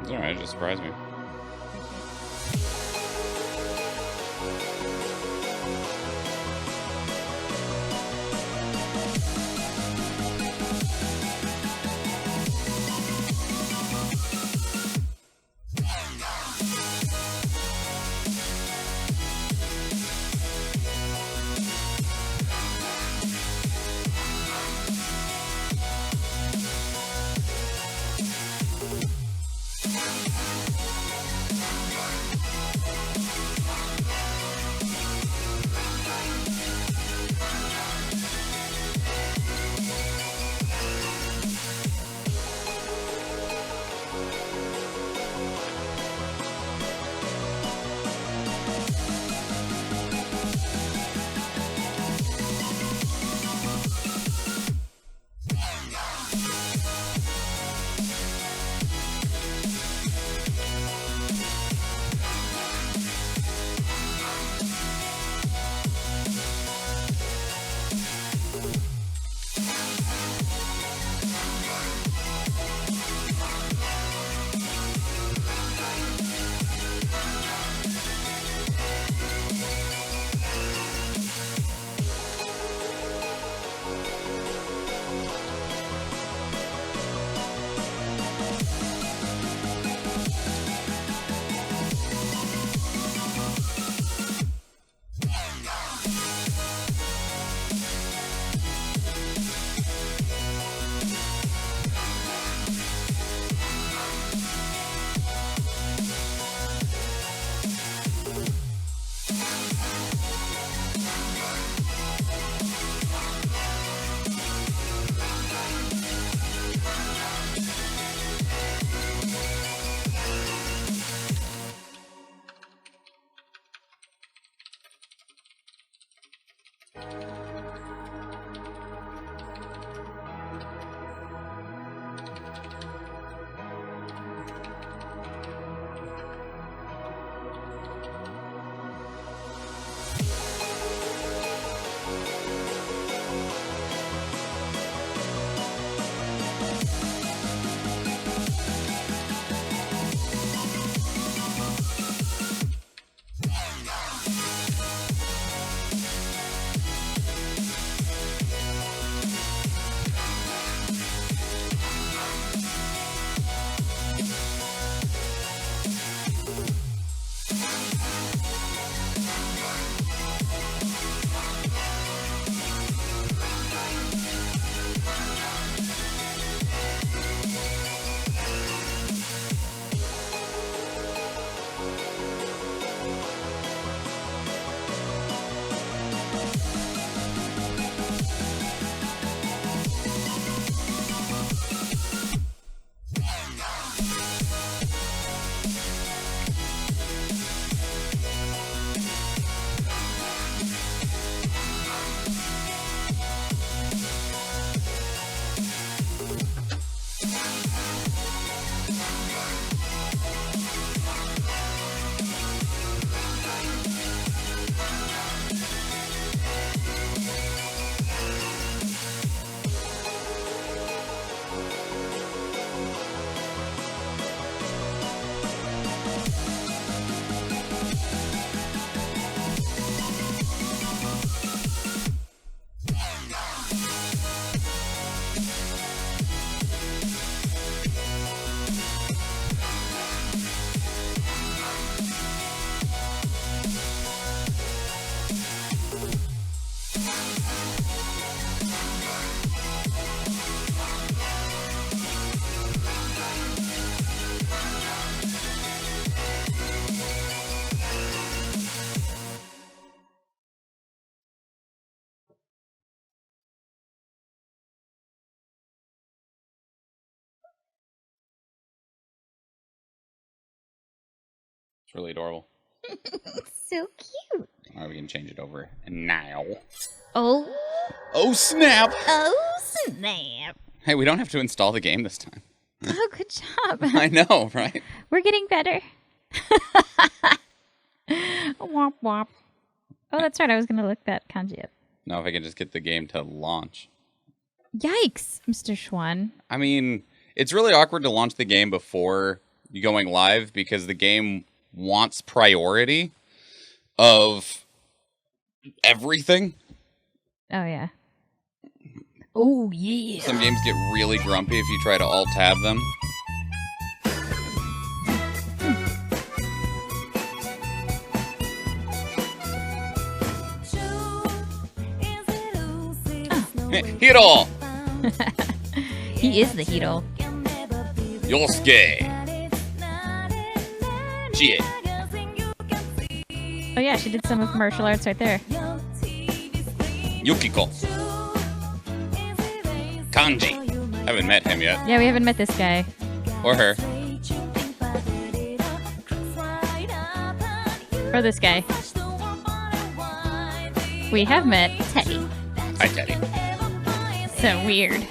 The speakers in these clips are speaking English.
It's alright, it just surprised me. It's really adorable. So cute. Alright, we can change it over now. Oh. Oh, snap! Oh, snap. Hey, we don't have to install the game this time. Oh, good job. I know, right? We're getting better. Womp womp. Oh, that's right. I was going to look that kanji up. No, if I can just get the game to launch. Yikes, Mr. Schwan. I mean, it's really awkward to launch the game before going live because the game wants priority of everything. Oh, yeah. Oh, yeah. Some games get really grumpy if you try to alt-tab them. Hiro! He is the Hiro. Yosuke! Chie! Oh, yeah, she did some of martial arts right there. Yukiko! Kanji! Haven't met him yet. Yeah, we haven't met this guy. Or her. Or this guy. We have met Teddy. Hi, Teddy. So weird.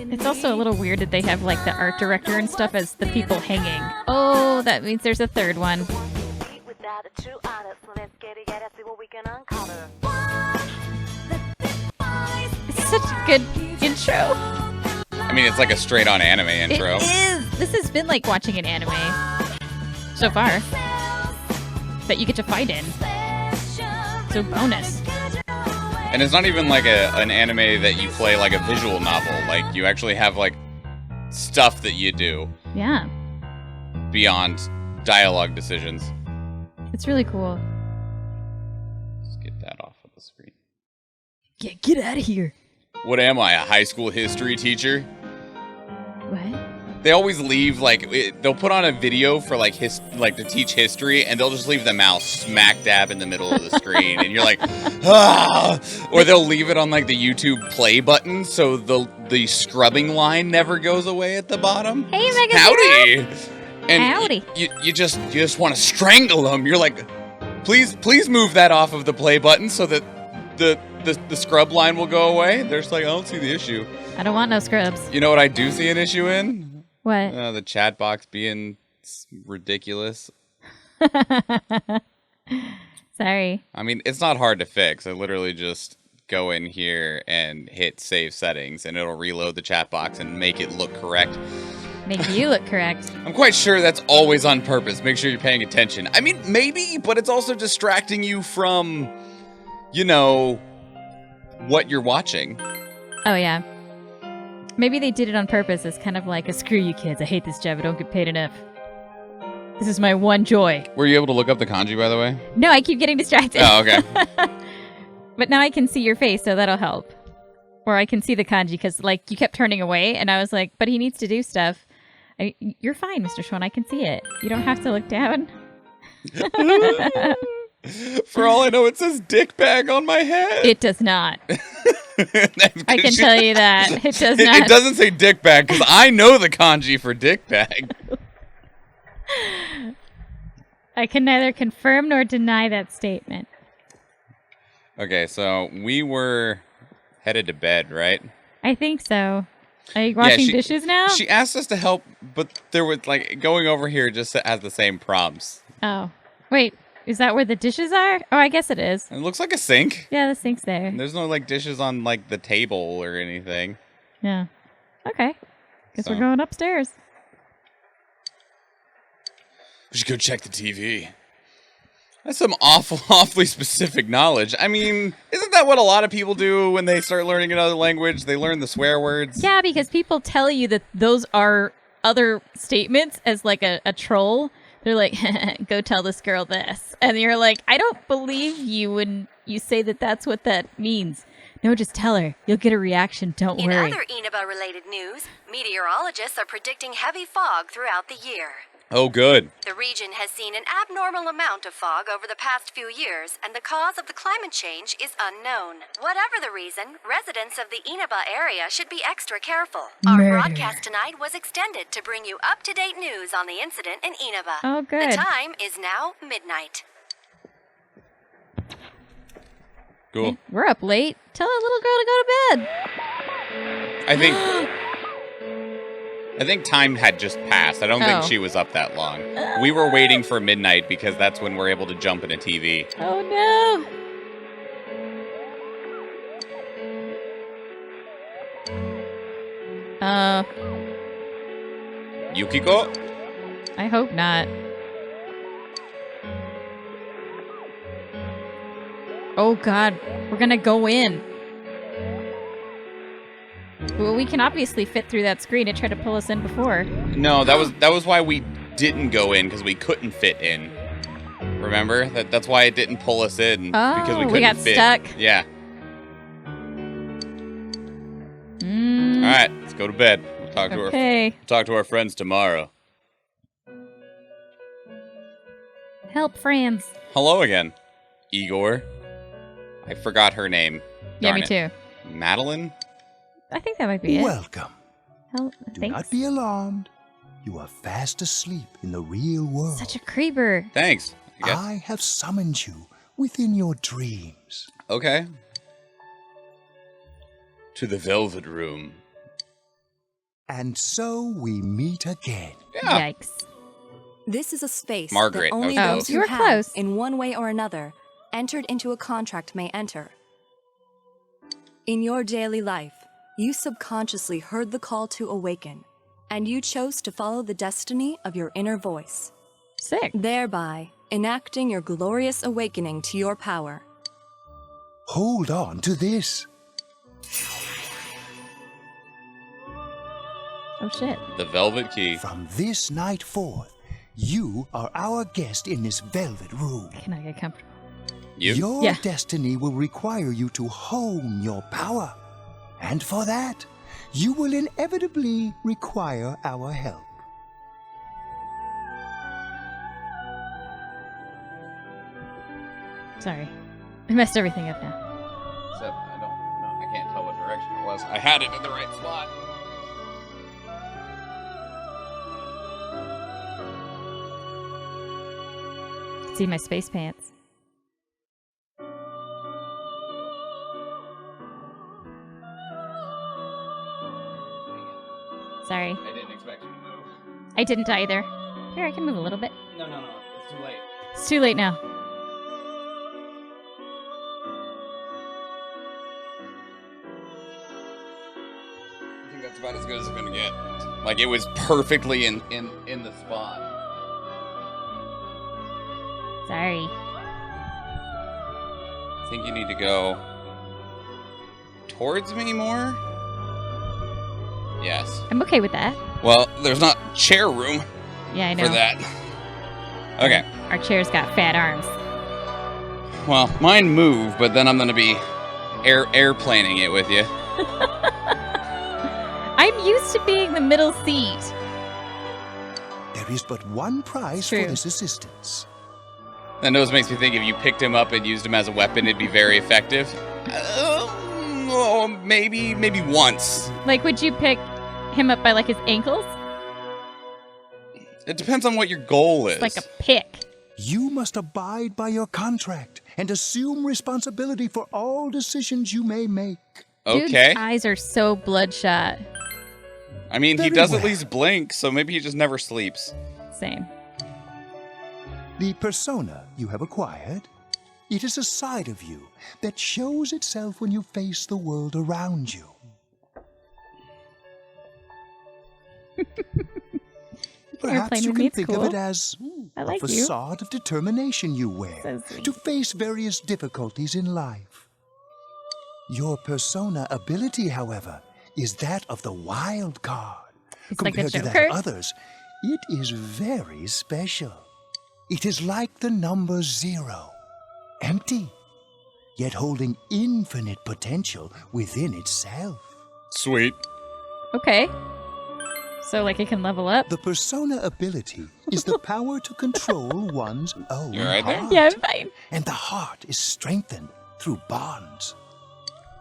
It's also a little weird that they have like the art director and stuff as the people hanging. Oh, that means there's a third one. It's such a good intro. I mean, it's like a straight-on anime intro. It is. This has been like watching an anime so far that you get to fight in. So bonus. And it's not even like an anime that you play like a visual novel. Like, you actually have like stuff that you do. Yeah. Beyond dialogue decisions. It's really cool. Let's get that off of the screen. Yeah, get out of here. What am I, a high school history teacher? What? They always leave, like, they'll put on a video for, like, to teach history, and they'll just leave the mouse smack dab in the middle of the screen, and you're like, ah! Or they'll leave it on, like, the YouTube play button, so the scrubbing line never goes away at the bottom. Hey, Mega Howdy! And Howdy. You just want to strangle them. You're like, please move that off of the play button so that the scrub line will go away. They're just like, I don't see the issue. I don't want no scrubs. You know what I do see an issue in? What? The chat box being ridiculous. Sorry. I mean, it's not hard to fix. I literally just go in here and hit save settings, and it'll reload the chat box and make it look correct. Make you look correct. I'm quite sure that's always on purpose. Make sure you're paying attention. I mean, maybe, but it's also distracting you from, what you're watching. Oh, yeah. Maybe they did it on purpose as kind of like a screw you kids. I hate this job. I don't get paid enough. This is my one joy. Were you able to look up the kanji, by the way? No, I keep getting distracted. Oh, okay. But now I can see your face, so that'll help. Or I can see the kanji because, like, you kept turning away, and I was like, but he needs to do stuff. You're fine, Mr. Schwan. I can see it. You don't have to look down. For all I know, it says dick bag on my head. It does not. I can tell you that. It does not. It doesn't say dick bag because I know the kanji for dick bag. I can neither confirm nor deny that statement. Okay, so we were headed to bed, right? I think so. Are you washing dishes now? She asked us to help, but there was, like, going over here just has the same prompts. Oh. Wait. Is that where the dishes are? Oh, I guess it is. It looks like a sink. Yeah, the sink's there. And there's no, like, dishes on, like, the table or anything. Yeah. Okay. Guess we're going upstairs. We should go check the TV. That's some awfully specific knowledge. I mean, isn't that what a lot of people do when they start learning another language? They learn the swear words. Yeah, because people tell you that those are other statements as, like, a troll. They're like, go tell this girl this. And you're like, I don't believe you when you say that that's what that means. No, just tell her. You'll get a reaction. Don't worry. In other Inaba-related news, meteorologists are predicting heavy fog throughout the year. Oh, good. The region has seen an abnormal amount of fog over the past few years, and the cause of the climate change is unknown. Whatever the reason, residents of the Inaba area should be extra careful. Our broadcast tonight was extended to bring you up-to-date news on the incident in Inaba. Oh, good. The time is now midnight. Cool. Hey, we're up late. Tell that little girl to go to bed. I think time had just passed. I don't think she was up that long. We were waiting for midnight because that's when we're able to jump in a TV. Oh, no. Yukiko? I hope not. Oh god, we're gonna go in. Well, we can obviously fit through that screen. It tried to pull us in before. No, that was why we didn't go in, because we couldn't fit in. Remember? That's why it didn't pull us in. Because we couldn't got fit. stuck. Yeah. Alright, let's go to bed. We'll talk to our friends tomorrow. Help, friends. Hello again, Igor. I forgot her name. Yeah, Darn me it. too. Madeline? I think that might be it. Welcome. Hell, Do thanks. not be alarmed. You are fast asleep in the real world. Such a creeper. Thanks. I guess. I have summoned you within your dreams. Okay. To the Velvet Room. And so we meet again. Yeah. Yikes. This is a space Margaret, that only I was those close. who You were have, close. in one way or another, entered into a contract may enter. In your daily life, you subconsciously heard the call to awaken, and you chose to follow the destiny of your inner voice, Sick. thereby enacting your glorious awakening to your power. Hold on to this. Oh shit. The Velvet Key. From this night forth, you are our guest in this velvet room. Can I get comfortable? You? Your Yeah. destiny will require you to hone your power. And for that, you will inevitably require our help. Sorry. I messed everything up now. Except I can't tell what direction it was. I had it in the right spot. See my space pants. Sorry. I didn't expect you to move. I didn't either. Here, I can move a little bit. No. It's too late. It's too late now. I think that's about as good as it's gonna get. Like, it was perfectly in the spot. Sorry. I think you need to go towards me more? Yes. I'm okay with that. Well, there's not chair room Yeah, I know. for that. Okay. Our chair's got fat arms. Well, mine move, but then I'm gonna be airplaning it with you. I'm used to being the middle seat. There is but one prize True. for this assistance. That nose makes me think if you picked him up and used him as a weapon, it'd be very effective. Maybe once. Like, would you pick him up by, like, his ankles? It depends on what your goal is. It's like a pick. You must abide by your contract and assume responsibility for all decisions you may make. Okay. Dude's eyes are so bloodshot. I mean, he Very does at well. least blink, so maybe he just never sleeps. Same. The persona you have acquired, it is a side of you that shows itself when you face the world around you. Perhaps airplane you with me, can it's think of cool. it as I a like you. facade of determination you wear So sweet. to face various difficulties in life. Your persona ability, however, is that of the wild card. It's like a Compared to that Joker? of others, it is very special. It is like the number 0, empty, yet holding infinite potential within itself. Sweet. Okay. So, like, it can level up? The persona ability is the power to control one's own You all right there? heart. Yeah, I'm fine. And the heart is strengthened through bonds.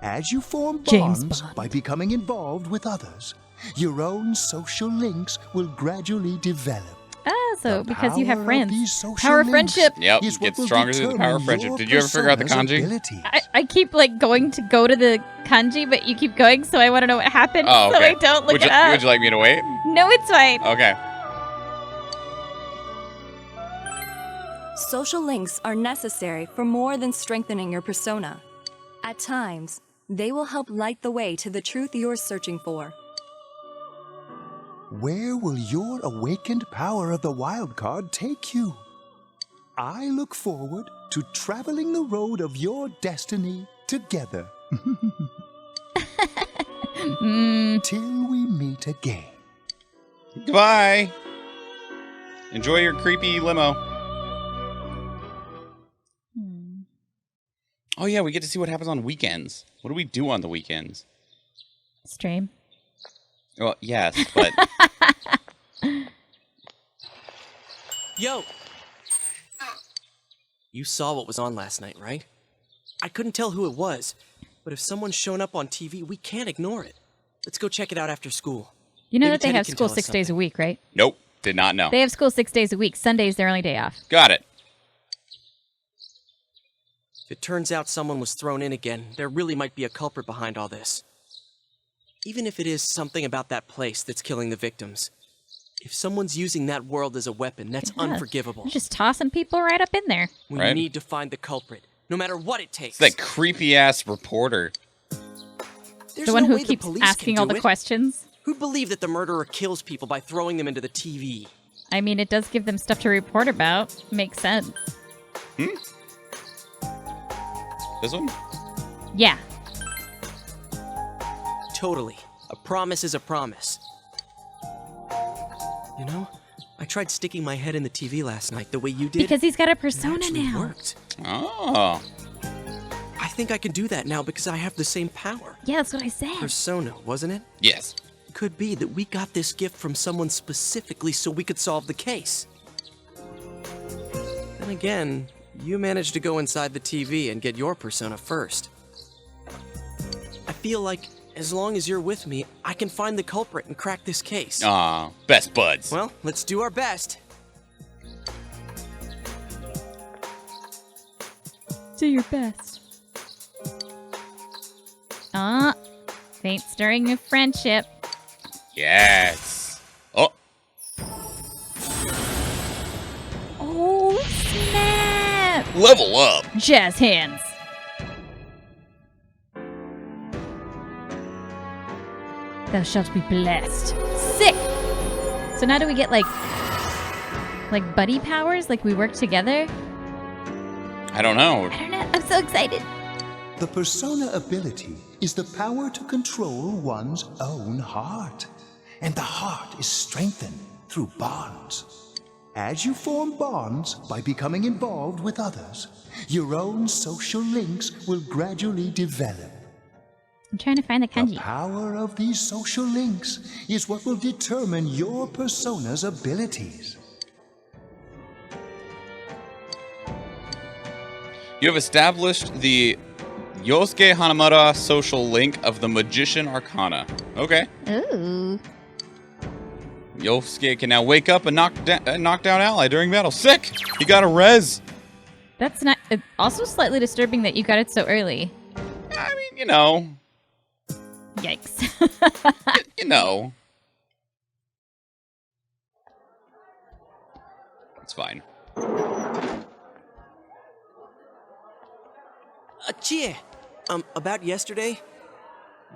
As you form James bonds Bond. by becoming involved with others, your own social links will gradually develop. Ah, so The because you have power of friends. these social Power of links friendship. Yep, is what gets will stronger through the power of determine friendship. your Did you ever figure out the persona's kanji? abilities. I keep, like, going to go to the kanji, but you keep going, so I want to know what happened, Oh, so okay. I don't look would it you, up. Would you like me to wait? No, it's fine. Okay. Social links are necessary for more than strengthening your persona. At times, they will help light the way to the truth you're searching for. Where will your awakened power of the wild card take you? I look forward to traveling the road of your destiny together. Till we meet again. Goodbye. Enjoy your creepy limo. Oh, yeah, we get to see what happens on weekends. What do we do on the weekends? Stream. Well, yes, but... Yo! You saw what was on last night, right? I couldn't tell who it was, but if someone's shown up on TV, we can't ignore it. Let's go check it out after school. You know Maybe that they Teddy have can school tell us 6 days a something. week, right? Nope, did not know. They have school 6 days a week. Sunday's their only day off. Got it. If it turns out someone was thrown in again, there really might be a culprit behind all this. Even if it is something about that place that's killing the victims. If someone's using that world as a weapon, that's Yeah. unforgivable. They're just tossing people right up in there. We Right. need to find the culprit, no matter what it takes. It's that creepy-ass reporter. There's The one no who way the keeps police asking can all do the it. questions. Who'd believe that the murderer kills people by throwing them into the TV? I mean, it does give them stuff to report about. Makes sense. This one? Yeah. Totally. A promise is a promise. You know, I tried sticking my head in the TV last night the way you did. Because he's got a It persona actually now. worked. Oh. I think I can do that now because I have the same power. Yeah, that's what I said. Persona, wasn't it? Yes. Could be that we got this gift from someone specifically so we could solve the case. Then again, you managed to go inside the TV and get your persona first. I feel like as long as you're with me, I can find the culprit and crack this case. Aw, best buds. Well, let's do our best. Do your best. Faint stirring of friendship. Yes. Oh, Oh, snap! level up. Jazz hands. Thou shalt be blessed. Sick! So now do we get like buddy powers? Like we work together? I don't know. I don't know. I'm so excited. The persona ability is the power to control one's own heart. And the heart is strengthened through bonds. As you form bonds by becoming involved with others, your own social links will gradually develop. I'm trying to find the The kanji. power of these social links is what will determine your persona's abilities. You have established the Yosuke Hanamura social link of the Magician Arcana. Okay. Ooh. Yosuke can now wake up and knock down ally during battle. Sick! He got a res. That's not. It's also slightly disturbing that you got it so early. I mean, you know. Yikes. You know. It's fine. Chie, about yesterday?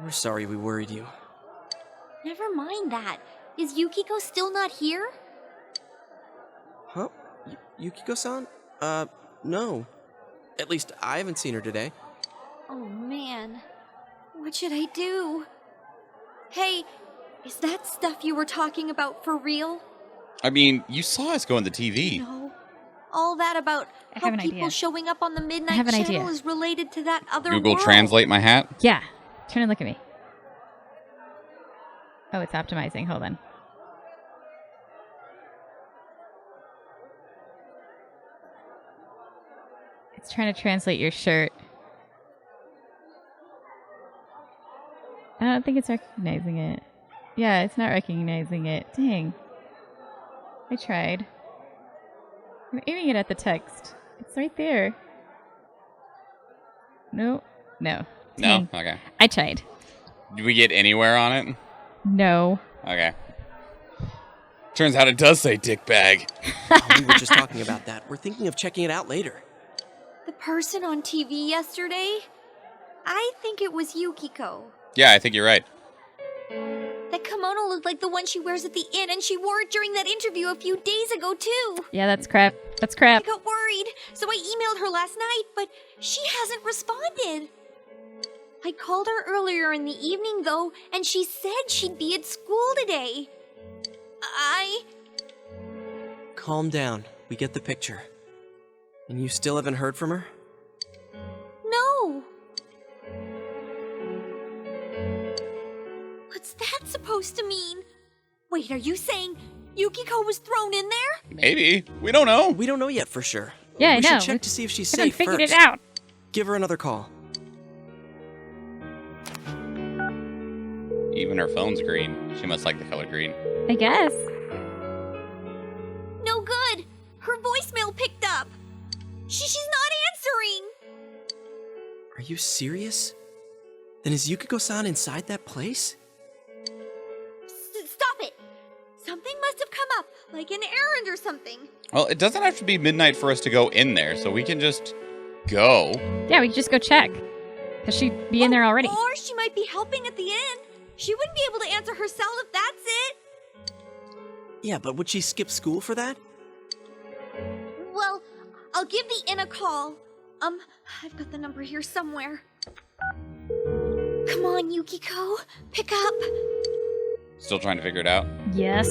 We're sorry we worried you. Never mind that. Is Yukiko still not here? Huh? Yukiko-san? No. At least I haven't seen her today. Oh man. What should I do? Hey, is that stuff you were talking about for real? I mean, you saw us go on the TV. No. All that about I how have an people idea. showing up on the Midnight have an Channel idea. is related to that other Google world. Translate my hat. Yeah. Turn and look at me. Oh, it's optimizing. Hold on. It's trying to translate your shirt. I don't think it's recognizing it. Yeah, it's not recognizing it. Dang. I tried. I'm aiming it at the text. It's right there. No. No. No? Dang. Okay. I tried. Did we get anywhere on it? No. Okay. Turns out it does say dick bag. We were just talking about that. We're thinking of checking it out later. The person on TV yesterday? I think it was Yukiko. Yeah, I think you're right. That kimono looked like the one she wears at the inn, and she wore it during that interview a few days ago, too. Yeah, that's crap. That's I crap. got worried, so I emailed her last night, but she hasn't responded. I called her earlier in the evening, though, and she said she'd be at school today. Calm down. We get the picture. And you still haven't heard from her? No. What's that supposed to mean? Wait, are you saying Yukiko was thrown in there? Maybe. We don't know. We don't know yet for sure. Yeah, I we know. should check to see if she's Haven't safe figured first. it out. Give her another call. Even her phone's green. She must like the color green. I guess. No good. Her voicemail picked up. She's not answering. Are you serious? Then is Yukiko-san inside that place? Stop it. Something must have come up, like an errand or something. Well, it doesn't have to be midnight for us to go in there, so we can just go. Yeah, we can just go check. Because she'd be in there already. Or she might be helping at the inn. She wouldn't be able to answer herself if that's it. Yeah, but would she skip school for that? Well, I'll give the inn a call. I've got the number here somewhere. Come on, Yukiko. Pick up. Still trying to figure it out. Yes.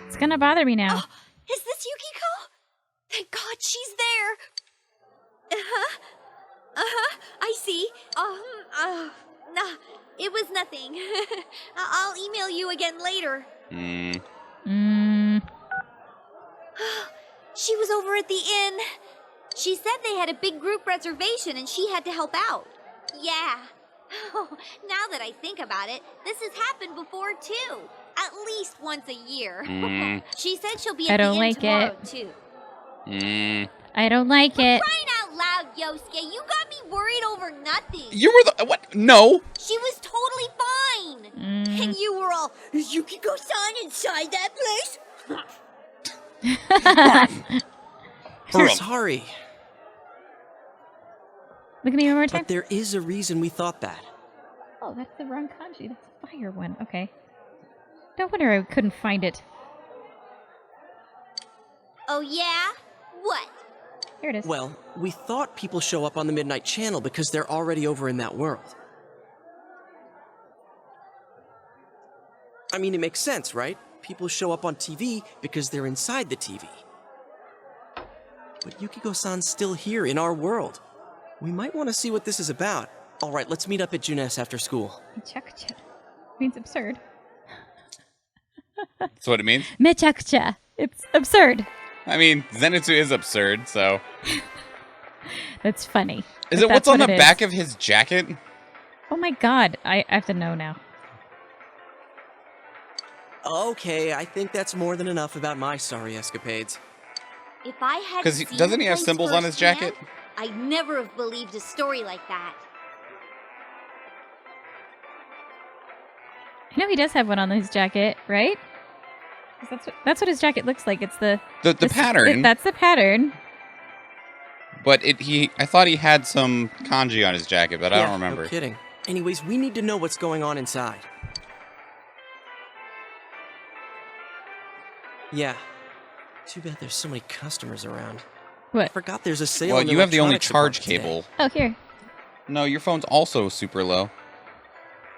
It's gonna bother me now. Is this Yukiko? Thank God she's there. I see. Nah, it was nothing. I'll email you again later. She was over at the inn. She said they had a big group reservation and she had to help out. Yeah. Oh, now that I think about it, this has happened before too. At least once a year. She said she'll be I at the don't inn like tomorrow it. too. I don't like it. Crying out loud, Yosuke, you got me worried over nothing. You were the what? No. She was totally fine. And you wwere all, is Yukiko-san inside that place? I'm sorry, Look at me one more time. but there is a reason we thought that. Oh, that's the wrong kanji. That's a fire one. Okay. No wonder I couldn't find it. Oh yeah? What? Here it is. Well, we thought people show up on the Midnight Channel because they're already over in that world. I mean, it makes sense, right? People show up on TV because they're inside the TV. But Yukiko-san's still here in our world. We might want to see what this is about. All right, let's meet up at Junes after school. Mechakucha means absurd. That's what it means. Mechakucha. It's absurd. I mean, Zenitsu is absurd, so. That's funny. Is If it what's that's on what the it back is. of his jacket? Oh my god. I have to know now. Okay, I think that's more than enough about my sorry escapades. If I had 'Cause seen doesn't the he have place symbols on his firsthand, jacket? I'd never have believed a story like that. I know he does have one on his jacket, right? 'Cause that's what his jacket looks like. It's the pattern. That's the pattern. But I thought he had some kanji on his jacket, but I don't remember. No kidding. Anyways, we need to know what's going on inside. Yeah. Too bad there's so many customers around. I What? forgot there's a sale. Well, in you have the only electronics charge department cable. Oh, here. No, your phone's also super low.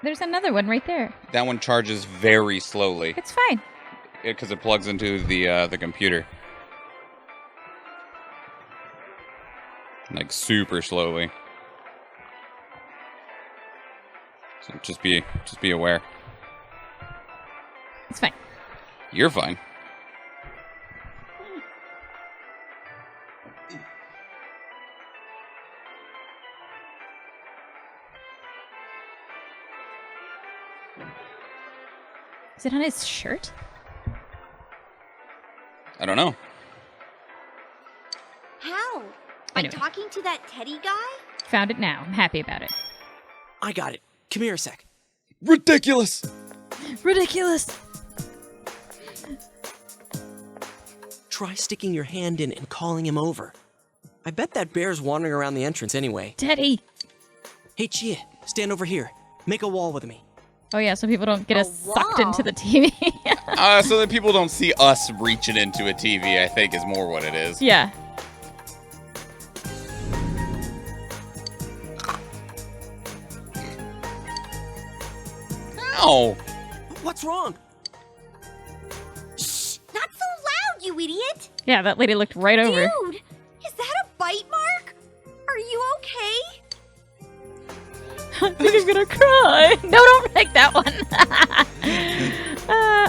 There's another one right there. That one charges very slowly It's fine. because it plugs into the computer. Like super slowly. So just be aware. It's fine. You're fine. Is it on his shirt? I don't know. How? By Anyway. talking to that Teddy guy? Found it now. I'm happy about it. I got it. Come here a sec. Ridiculous. Ridiculous. Try sticking your hand in and calling him over. I bet that bear's wandering around the entrance anyway. Teddy. Hey, Chie, stand over here. Make a wall with me. Oh yeah, so people don't get A us sucked wall? into the TV. So that people don't see us reaching into a TV, I think is more what it is. Yeah. Ow! What's wrong? Shh! Not so loud, you idiot! Yeah, that lady looked right over. Dude! Is that a bite mark? Are you okay? I think I'm gonna cry. No, don't make that one.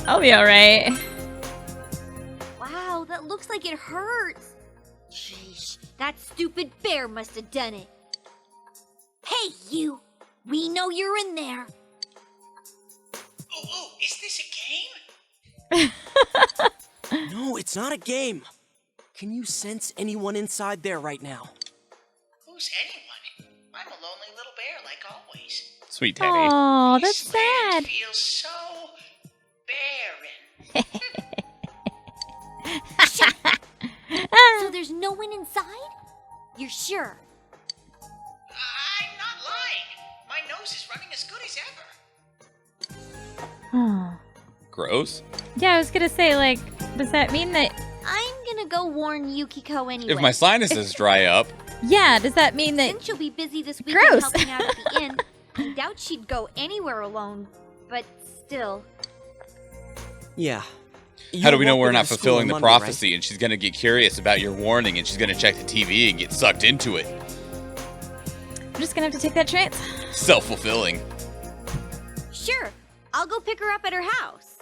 I'll be alright. Wow, that looks like it hurts. Sheesh, that stupid bear must have done it. Hey, you! We know you're in there. Oh, is this a game? No, it's not a game. Can you sense anyone inside there right now? Who's anyone? I'm a lonely little bear like always. Sweet Teddy. Oh, that's This land sad. feels so barren. So there's no one inside? You're sure? I'm not lying. My nose is running as good as ever. Oh. Gross. Yeah, I was gonna say, like, does that mean that? I'm gonna go warn Yukiko anyway. If my sinuses dry up. Yeah, does that mean that? Since she'll be busy this weekend Gross. helping out at the inn, I doubt she'd go anywhere alone. But still. Yeah. How do we know won't we're go to not school fulfilling on the Monday, right? prophecy and she's going to get curious about your warning and she's going to check the TV and get sucked into it? I'm just gonna have to take that chance. Self-fulfilling. Sure, I'll go pick her up at her house.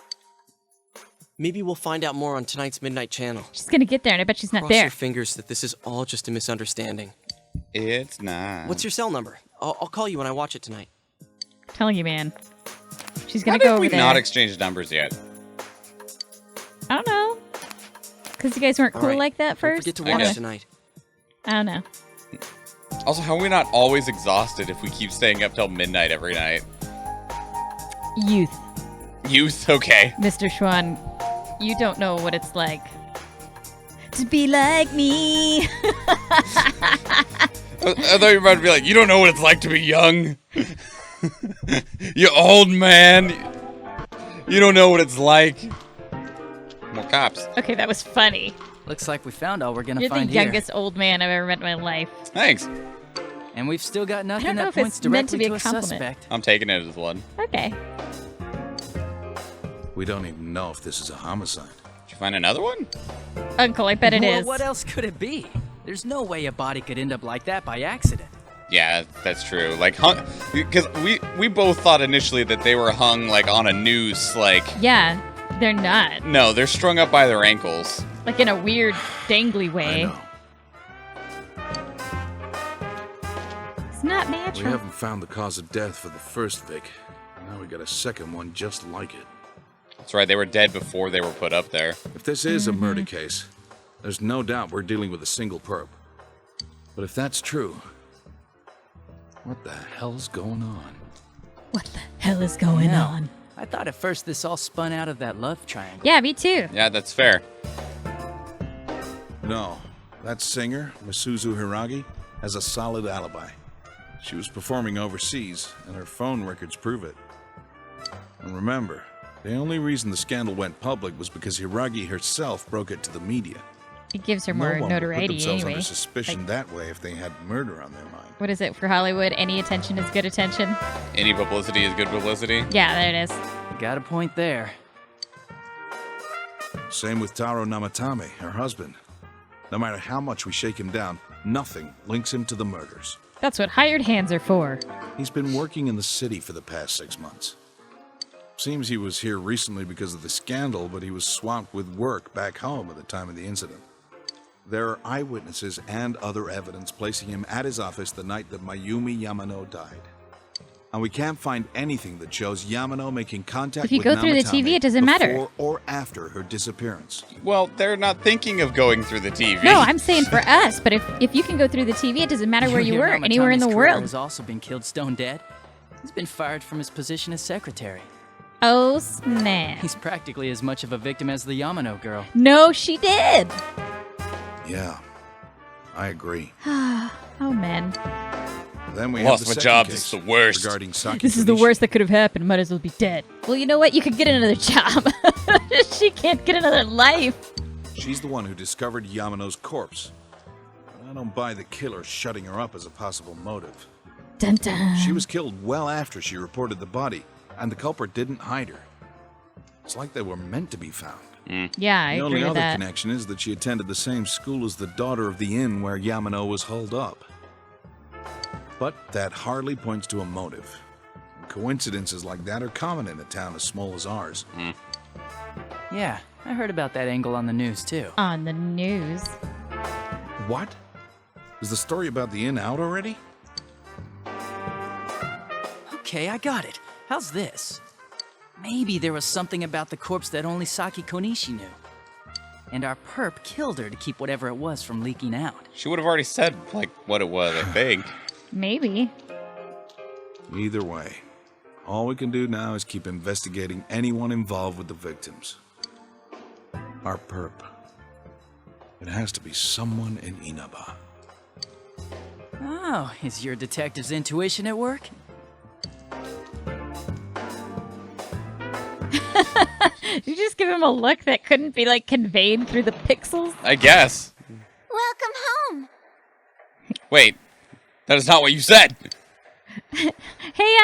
Maybe we'll find out more on tonight's Midnight Channel. She's gonna get there, and I bet she's not Cross there. your fingers that this is all just a misunderstanding. It's not. What's your cell number? I'll call you when I watch it tonight. I'm telling you, man. She's Why gonna did go over we there. not exchange numbers yet? I don't know. Because you guys weren't All cool right, like that Don't first. forget to I watch guess. tonight. I don't know. Also, how are we not always exhausted if we keep staying up till midnight every night? Youth, Youth, okay. Mr. Schwan, you don't know what it's like to be like me. I thought you were about to be like, you don't know what it's like to be young. You old man. You don't know what it's like. More cops. Okay, that was funny. Looks like we found all we're gonna You're the find here. youngest old man I've ever met in my life. Thanks. And we've still got know nothing if that points it's meant to directly be to a a compliment. suspect. I'm taking it as one. Okay. We don't even know if this is a homicide. Did you find another one? Uncle, I bet it Well, is. what else could it be? There's no way a body could end up like that by accident. Yeah, that's true. Like, because we both thought initially that they were hung like on a noose. Like, Yeah, they're not. no, they're strung up by their ankles. Like in a weird, dangly I way. know. It's not We natural. haven't found the cause of death for the first Vic. Now we got a second one just like it. That's right. They were dead before they were put up there. If this is a murder case, there's no doubt we're dealing with a single perp. But if that's true, what the hell's going on? What the hell is going Yeah. on? I thought at first this all spun out of that love triangle. Yeah, me too. Yeah, that's fair. No, that singer, Masuzu Hiragi, has a solid alibi. She was performing overseas, and her phone records prove it. And remember, the only reason the scandal went public was because Hiragi herself broke it to the media. It gives her No more one would put notoriety themselves anyway. under suspicion Like- that way if they had murder on their mind. What is it for Hollywood? Any attention is good attention. Any publicity is good publicity. Yeah, there it is. You got a point there. Same with Taro Namatame, her husband. No matter how much we shake him down, nothing links him to the murders. That's what hired hands are for. He's been working in the city for the past 6 months. Seems he was here recently because of the scandal, but he was swamped with work back home at the time of the incident. There are eyewitnesses and other evidence placing him at his office the night that Mayumi Yamano died. And we can't find anything that shows Yamano making contact If you with go through the Namatame TV, it doesn't matter. before or after her disappearance. Well, they're not thinking of going through the TV. No, I'm saying for us, but if you can go through the TV, it doesn't matter where you Your were, anywhere in the Namatame's career world. has also been killed stone dead. He's been fired from his position as secretary. Oh, snap. He's practically as much of a victim as the Yamano girl. No, she did. Yeah, I agree. Oh, man. Then we Lost have my the job. second This is case the worst. regarding Saki This is the Konishi. worst that could have happened. Might as well be dead. Well, you know what? You could get another job. She can't get another life. She's the one who discovered Yamano's corpse. I don't buy the killer shutting her up as a possible motive. Dun dun. She was killed well after she reported the body, and the culprit didn't hide her. It's like they were meant to be found. Yeah, I The agree only with other that. connection is that she attended the same school as the daughter of the inn where Yamano was holed up. But that hardly points to a motive. Coincidences like that are common in a town as small as ours. Yeah, I heard about that angle on the news, too. On the news. What? Is the story about the inn out already? Okay, I got it. How's this? Maybe there was something about the corpse that only Saki Konishi knew. And our perp killed her to keep whatever it was from leaking out. She would have already said, like, what it was, I think. Maybe. Either way, all we can do now is keep investigating anyone involved with the victims. Our perp. It has to be someone in Inaba. Oh, is your detective's intuition at work? Did you just give him a look that couldn't be, like, conveyed through the pixels? I guess. Welcome home. Wait, that is not what you said. Hey,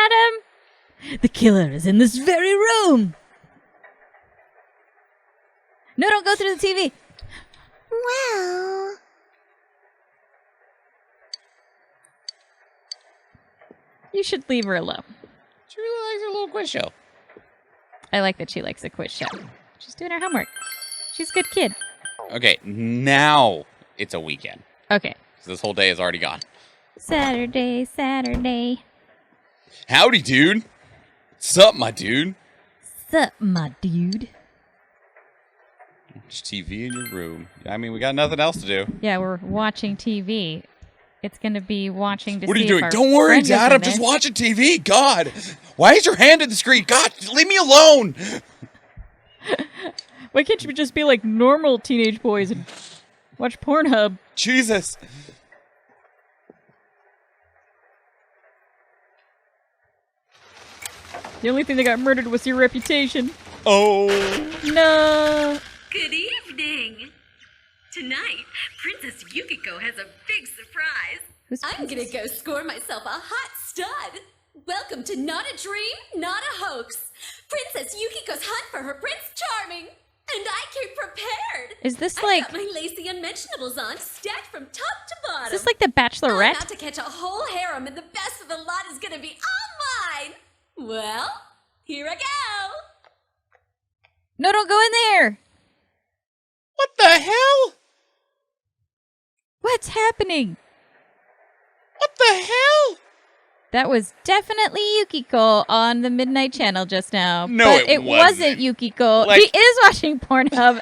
Adam! The killer is in this very room! No, don't go through the TV! Well, You should leave her alone. She really likes her little quiz show. I like that she likes a quiz show. She's doing her homework. She's a good kid. Okay, now it's a weekend. Okay. So this whole day is already gone. Saturday, Saturday. Howdy, dude. Sup, my dude? Sup, my dude? Watch TV in your room. I mean, we got nothing else to do. Yeah, we're watching TV. It's gonna be watching to What are see you if doing? our Don't worry, friend is Dad. in I'm just there. watching TV. God. Why is your hand in the screen? God, leave me alone. Why can't you just be like normal teenage boys and watch Pornhub? Jesus. The only thing that got murdered was your reputation. Oh. No. Good evening. Tonight, Princess Yukiko has a big surprise. Who's I'm gonna go score myself a hot stud. Welcome to Not a Dream, Not a Hoax. Princess Yukiko's hunt for her Prince Charming. And I came prepared. Is this I've like? got my lacy unmentionables on, stacked from top to bottom. Is this like the I'm Bachelorette? about to catch a whole harem, and the best of the lot is gonna be all mine. Well, here I go. No, don't go in there. What the hell? What's happening? What the hell? That was definitely Yukiko on the Midnight Channel just now. No, but it wasn't wasn't. Yukiko. Like- He is watching Pornhub.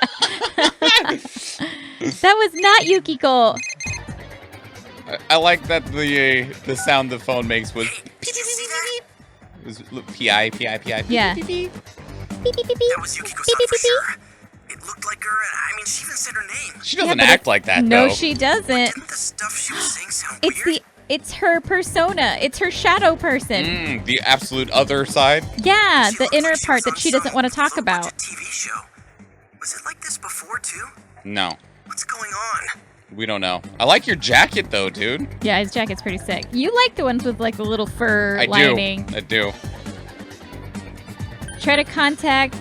That was not Yukiko. I like that the sound the phone makes was Did you see that? was PI. Yeah. That was Yukiko-san for sure. It looked like her, I mean, she even said her name. She doesn't but act like that No, though. she doesn't. Didn't the stuff she was saying sound weird? It's her persona. It's her shadow person. The absolute other side. Yeah, She the looked inner like she part was that on she doesn't some want to talk full about. budget TV show. Was it like this before too? No, What's going on? we don't know. I like your jacket though, dude. Yeah, his jacket's pretty sick. You like the ones with like the little fur I lining. do. I do. Try to contact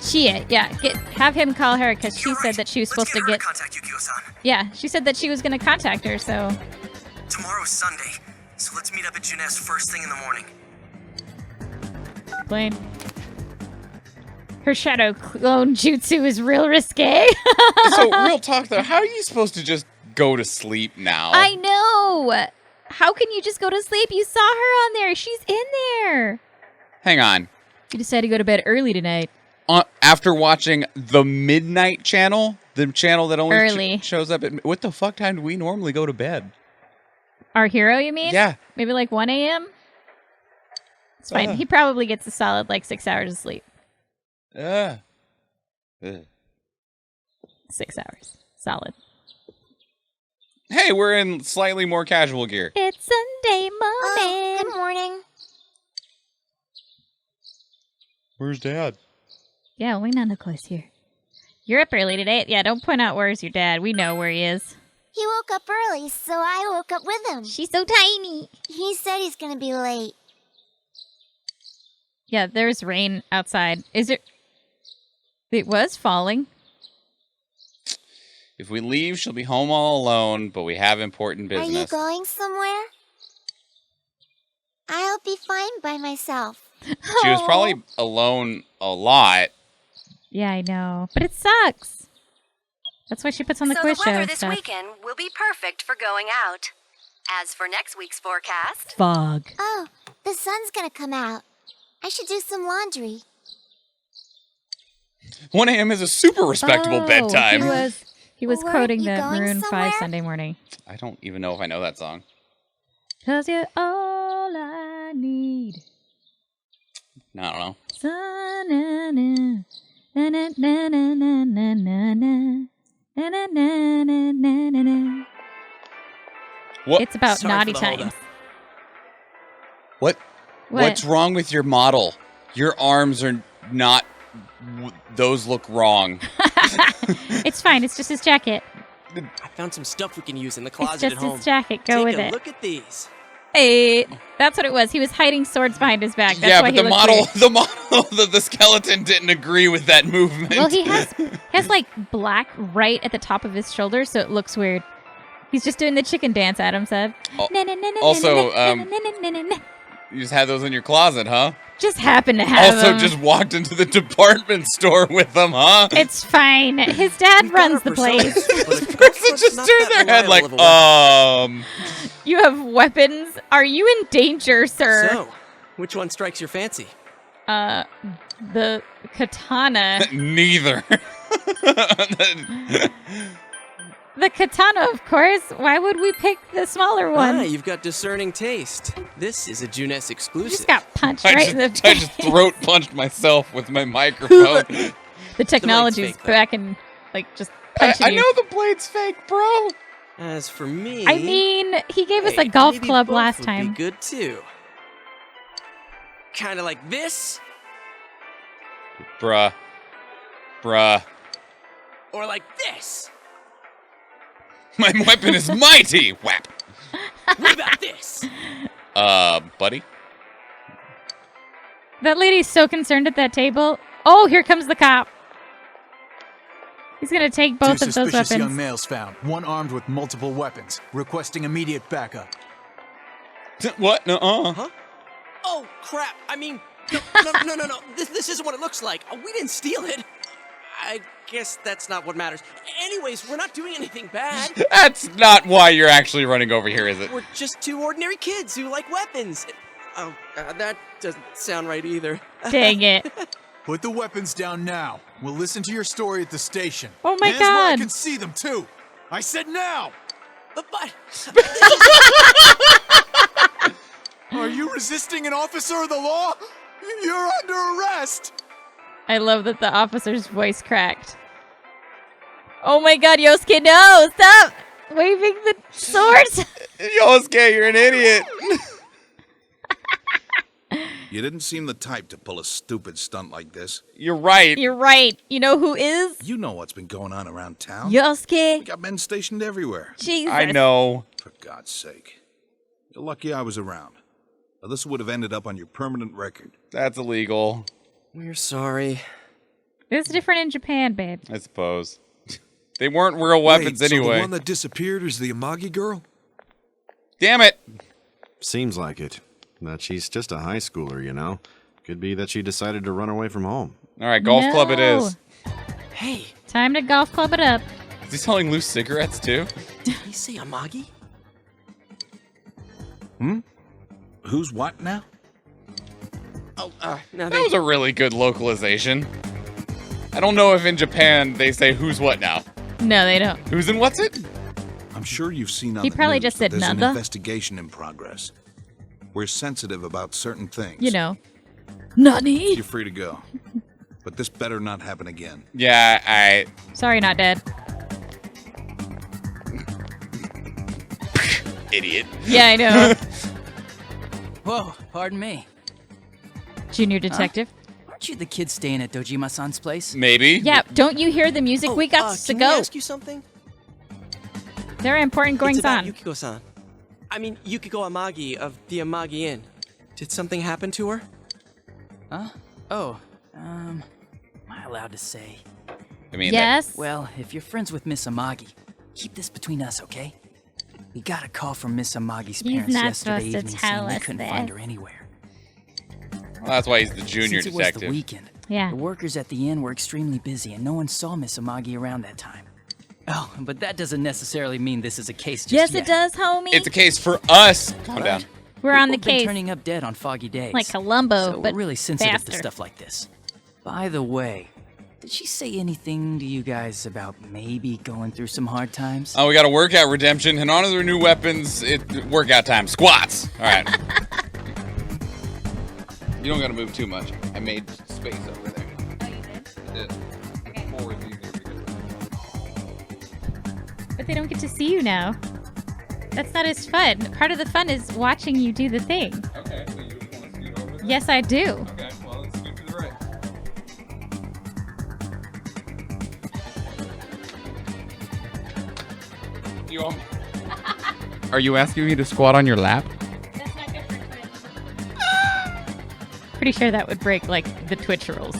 Chie. Yeah, have him call her because she You're said right. that she was Let's supposed to her get. contact Yukio-san. Yeah, she said that she was going to contact her. So Tomorrow's Sunday, so let's meet up at Juness first thing in the morning. Blaine. Her shadow clone jutsu is real risque. So real talk though, how are you supposed to just go to sleep now? I know. How can you just go to sleep? You saw her on there. She's in there. Hang on. You decided to go to bed early tonight. After watching the Midnight Channel, the channel that only Early. shows up at what the fuck time do we normally go to bed? Our hero, you mean? Yeah. Maybe like 1 a.m.? It's fine. He probably gets a solid like 6 hours of sleep. 6 6 hours. Solid. Hey, we're in slightly more casual gear. It's Sunday morning. Good morning. Where's Dad? Yeah, we know Nicholas here. You're up early today. Yeah, don't point out where's your dad. We know where he is. He woke up early, so I woke up with him. She's so tiny. He said he's gonna be late. Yeah, there's rain outside. Is it? It was falling. If we leave, she'll be home all alone, but we have important business. Are you going somewhere? I'll be fine by myself. She was probably alone a lot. Yeah, I know. But it sucks. That's why she puts on the So quiz the show weather and this stuff. weekend will be perfect for going out. As for next week's forecast, Fog. Oh, the sun's gonna come out. I should do some laundry. 1 a.m. is a super respectable bedtime. He was Weren't quoting you the going Maroon 5 somewhere? Sunday morning. I don't even know if I know that song. 'Cause you're all I need. No, I don't know. Sa-na-na, na-na-na-na-na-na-na, na-na-na-na-na-na. What? It's about Sorry naughty for the hold times. up. What? What's wrong with your model? Your arms are not. Those look wrong. It's fine. It's just his jacket. I found some stuff we can use in the It's closet just at home. his jacket. Go Take with a it. look at these. Hey, that's what it was. He was hiding swords behind his back. That's yeah, why but he the looked model, weird. the skeleton didn't agree with that movement. Well, he has like black right at the top of his shoulder, so it looks weird. He's just doing the chicken dance. Adam said. Also, you just had those in your closet, huh? just happened to have Also, them. just walked into the department store with them, huh? It's fine. His dad We've got runs our the place. personas, but a Person cutlass just not turned that their head like, reliable of a weapon. You have weapons. Are you in danger, sir? So, which one strikes your fancy? The katana. Neither. The katana, of course. Why would we pick the smaller one? Ah, you've got discerning taste. This is a Juness You exclusive. just got punched I right in the just face. throat punched myself with my microphone. The technology's fake, though. back and like just punching I you. know the blade's fake, bro. As for me, I mean, he gave us hey, a golf maybe club both last would time. Be good too. Kind of like this, Bruh. or like this. My weapon is mighty. Whap. What about this? Buddy. That lady's so concerned at that table. Oh, here comes the cop. He's gonna take both Two of those suspicious young weapons. males found, one armed with multiple weapons, requesting immediate backup. What? No. Huh? Oh crap! I mean, no. This isn't what it looks like. We didn't steal it. I guess that's not what matters. Anyways, we're not doing anything bad. That's not why you're actually running over here, is it? We're just two ordinary kids who like weapons. Oh, that doesn't sound right either. Dang it. Put the weapons down now. We'll listen to your story at the station. Oh my Hands where I God. can see them too. I said now. But Are you resisting an officer of the law? You're under arrest. I love that the officer's voice cracked. Oh my God, Yosuke, no! Stop waving the swords! Yosuke, you're an idiot. You didn't seem the type to pull a stupid stunt like this. You're right. You're right. You know who is? You know what's been going on around town. We Yosuke. got men stationed everywhere. Jesus. I know. For God's sake. You're lucky I was around. Or this would have ended up on your permanent record. That's illegal, we're sorry. It's different in Japan, babe. I suppose. They weren't real weapons Wait, so anyway. the one that disappeared is the Amagi girl? Damn it. Seems like it. That she's just a high schooler, you know. Could be that she decided to run away from home. All right, golf club it is. Hey, Time to golf club it up. Is he selling loose cigarettes too? did he say Amagi? Who's what now? Oh, now That was a really good localization. I don't know if in Japan they say who's what now. No, they don't. Who's and what's it? I'm sure you've seen on He the probably news just that said there's an nada. investigation in progress. We're sensitive about certain things. You know. Nani? You're free to go. But this better not happen again. Yeah, Sorry, not dead. Idiot. Yeah, I know. Whoa, pardon me. Junior detective. Aren't you the kid staying at Dojima-san's place? Maybe. Yeah, don't you hear the music? We got to can go. I ask you something? There are important goings It's about on. Yukiko-san. I mean, Yukiko Amagi of the Amagi Inn. Did something happen to her? Huh? Oh, am I allowed to say? I mean, Yes. Well, if you're friends with Miss Amagi, keep this between us, okay? We got a call from Miss Amagi's He's parents not yesterday supposed to evening tell saying they us couldn't this. find her anywhere. well, that's why he's the junior Since it detective. was the weekend, Yeah. the workers at the inn were extremely busy and no one saw Miss Amagi around that time. Oh, but that doesn't necessarily mean this is a case just Yes, yet. it does, homie. It's a case for us. Calm down. We're on the People have been case. turning up dead on foggy days. Like Columbo, so but we're really sensitive faster. to stuff like this. By the way, did she say anything to you guys about maybe going through some hard times? Oh, we got a workout redemption and on to their new weapons. Workout time. Squats. All right. You don't got to move too much. I made space over there. Oh, you did? I did. Okay. Forward easier because- But they don't get to see you now. That's not as fun. Part of the fun is watching you do the thing. Okay, so you just want to scoot over there? Yes, I do. Okay, well, let's scoot to the right. You want me? Are you asking me to squat on your lap? That's not good for Twitch. Pretty sure that would break, like, the Twitch rules.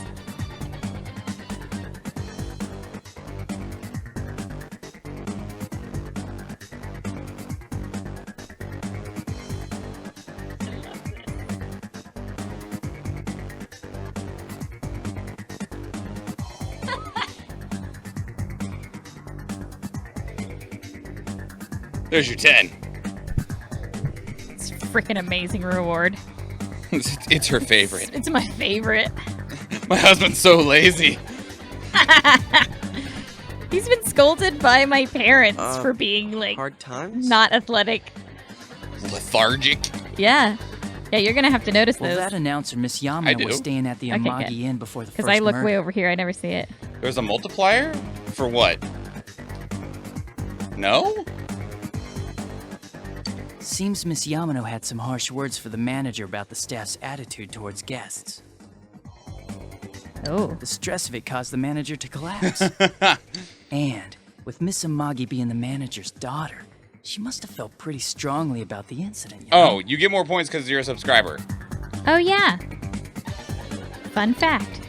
There's your 10. It's a freaking amazing reward. It's her favorite. It's my favorite. My husband's so lazy. He's been scolded by my parents for being, like, Hard times? not athletic. Lethargic. Yeah. Yeah, you're going to have to notice Well, those. that announcer, Miss I Yamano, do. was staying at the Okay, Amagi good. Inn before the Because first I look murder. way over here. I never see it. There's a multiplier? For what? No? Seems Miss Yamano had some harsh words for the manager about the staff's attitude towards guests. Oh. The stress of it caused the manager to collapse. And with Miss Amagi being the manager's daughter, she must have felt pretty strongly about the incident. You know? Oh, you get more points because you're a subscriber. Oh, yeah. Fun fact.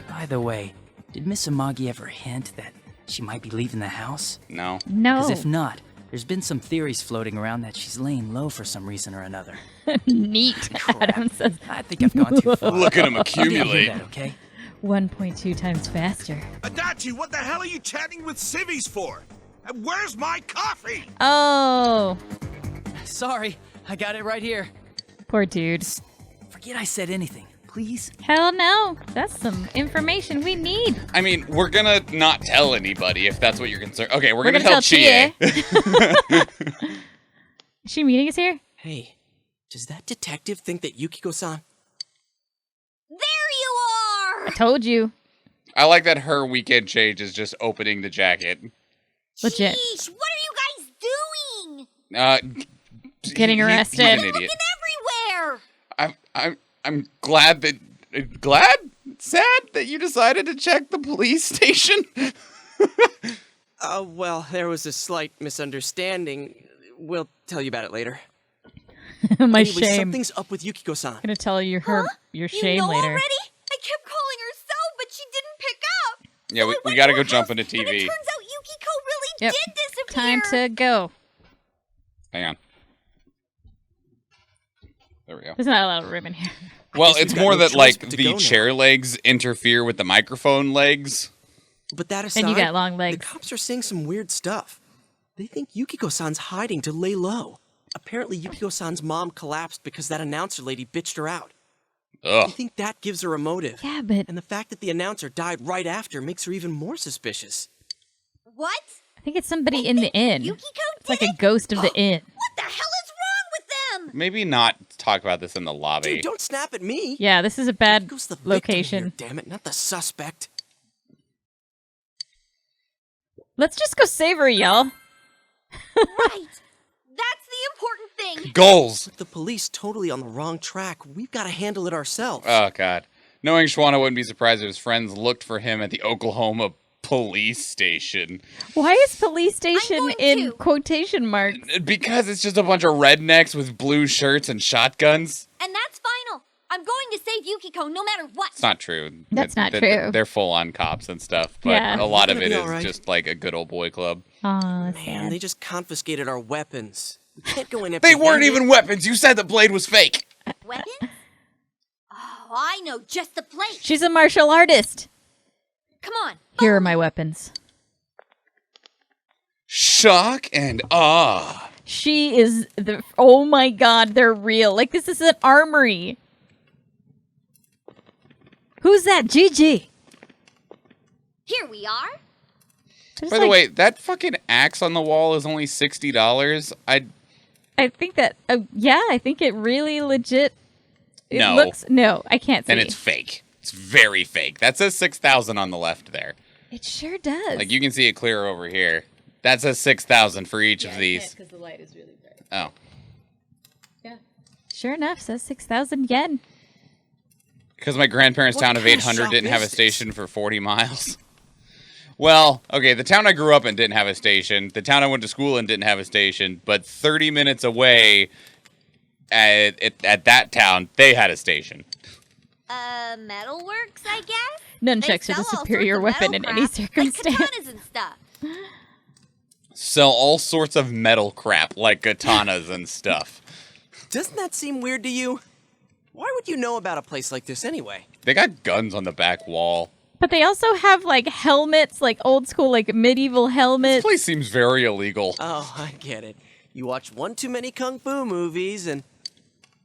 By the way, did Miss Amagi ever hint that she might be leaving the house? No. No. Because if not, there's been some theories floating around that she's laying low for some reason or another. Neat, Adam says. I think I've gone too far. Look at him You didn't hear accumulate. that, okay? 1.2 times faster. Adachi, what the hell are you chatting with civvies for? And where's my coffee? Oh. Sorry, I got it right here. Poor dude. Forget I said anything, please. Hell no. That's some information we need. I mean, we're gonna not tell anybody if that's what you're concerned. Okay, we're We're gonna gonna tell tell Chie. Is she meeting us here? Hey, does that detective think that Yukiko-san... There you I are! told you. I like that her weekend change is just opening the jacket. Legit. Sheesh, what are you guys doing? Getting arrested. He's an Looking idiot. everywhere! I'm glad that sad that you decided to check the police station. well, there was a slight misunderstanding. We'll tell you about it later. My Anyway, shame. something's up with Yukiko-san. I'm gonna tell you your You shame know later. already? I kept calling her so, but she didn't pick up. Yeah, So I we went gotta to go her jump house, into But it TV. turns out Yukiko really Yep. did disappear. Time to go. Hang on. There we go. There's not a lot of room in here. Well, guess it's we've got more no that choice like but to the go now. chair legs interfere with the microphone legs. But that aside, And you got long the legs. cops are saying some weird stuff. They think Yukiko-san's hiding to lay low. Apparently, Yukiko-san's mom collapsed because that announcer lady bitched her out. I Ugh. think that gives her a motive. Yeah, but And the fact that the announcer died right after makes her even more suspicious. What? I think it's somebody in the inn. Yukiko It's like did a it? ghost of the inn. What the hell is wrong with them? Maybe not talk about this in the lobby. Dude, don't snap at me. Yeah, this is a bad Yukiko's the victim location. here, damn it, not the suspect. Let's just go save her, y'all. Right. That's the important thing. Goals. The police totally on the wrong track. We've got to handle it ourselves. Oh, God. Knowing Schwanna wouldn't be surprised if his friends looked for him at the Oklahoma police station. Why is police station in quotation marks? Because it's just a bunch of rednecks with blue shirts and shotguns. And that's final. I'm going to save Yukiko no matter what. It's not true. That's not true. They're full-on cops and stuff, but Yeah. a lot of It's it gonna is be all right. just like a good old boy club. Aw, Man, sad. they just confiscated our weapons. We can't go in They empty-handed. weren't even weapons. You said the blade was fake. Weapons? Oh, I know just the place. She's a martial artist. Come on. Here are my weapons. Shock and awe. She is the. Oh my God, they're real. Like this is an armory. Who's that? Gigi. Here we are. By the way, that fucking axe on the wall is only $60. I think that. Yeah, I think it really legit. It No. looks. No, I can't see. And it's fake. It's very fake. That says 6,000 on the left there. It sure does. Like you can see it clear over here. That says 6,000 for each of these. Because the light is really bright. Oh. Yeah. Sure enough, says 6,000 yen. Because my grandparents' What town of kind of 800 shop didn't have a is this? station for 40 miles. Well, okay, the town I grew up in didn't have a station. The town I went to school in didn't have a station. But 30 minutes away at that town, they had a station. Metalworks, I guess? Nunchucks They are the sell all superior sorts of weapon metal in any crap, circumstance. Like katanas and stuff. Sell all sorts of metal crap, like katanas and stuff. Doesn't that seem weird to you? Why would you know about a place like this anyway? They got guns on the back wall. But they also have like helmets, like old school, like medieval This helmets. place seems very illegal. Oh, I get it. You watch one too many kung fu movies and...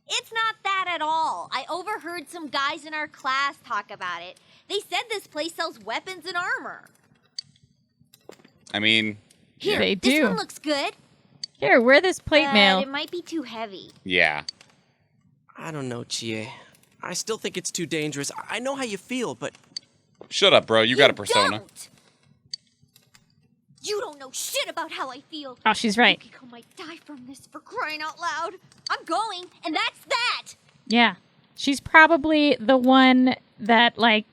It's not that at all. I overheard some guys in our class talk about it. They said this place sells weapons and armor. I mean, Here, They this do. one looks good. Here, wear this plate But mail. it might be too heavy. yeah. I don't know, Chie. I still think it's too dangerous. I know how you feel, but... Shut up, bro. You got a persona. Don't. You don't know shit about how I feel. Oh, she's right. Yukiko might die from this, for crying out loud. I'm going, and that's that. Yeah. She's probably the one that, like...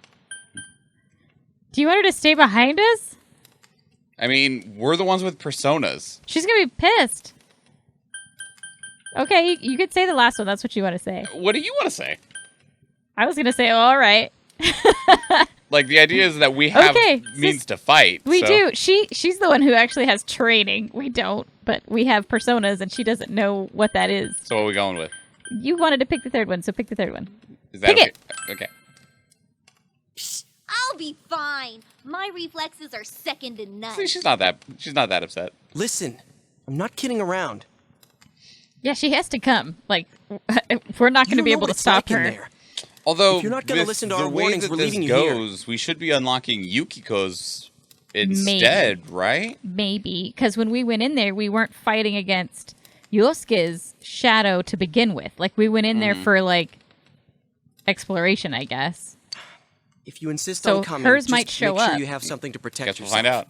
Do you want her to stay behind us? I mean, we're the ones with personas. She's gonna be pissed. Okay, you could say the last one. That's what you want to say. What do you want to say? I was gonna say, all right. Like, the idea is that we have Okay, means to fight. We so- do. She's the one who actually has training. We don't, but we have personas, and she doesn't know what that is. So what are we going with? You wanted to pick the third one, so pick the third one. Is that Pick okay? it. Okay. Psh, I'll be fine. My reflexes are second to none. See, she's not that upset. Listen, I'm not kidding around. Yeah, she has to come. Like, we're not going to be able to stop her. There. Although, If you're not gonna with listen to the our way warnings, that we're this leaving you here. goes, we should be unlocking Yukiko's instead, right? Maybe, because when we went in there, we weren't fighting against Yosuke's shadow to begin with. Like, we went in there for, like, exploration, I guess. If you insist So on coming, hers just might show make sure up. you have something to protect Guess we'll yourself. find out.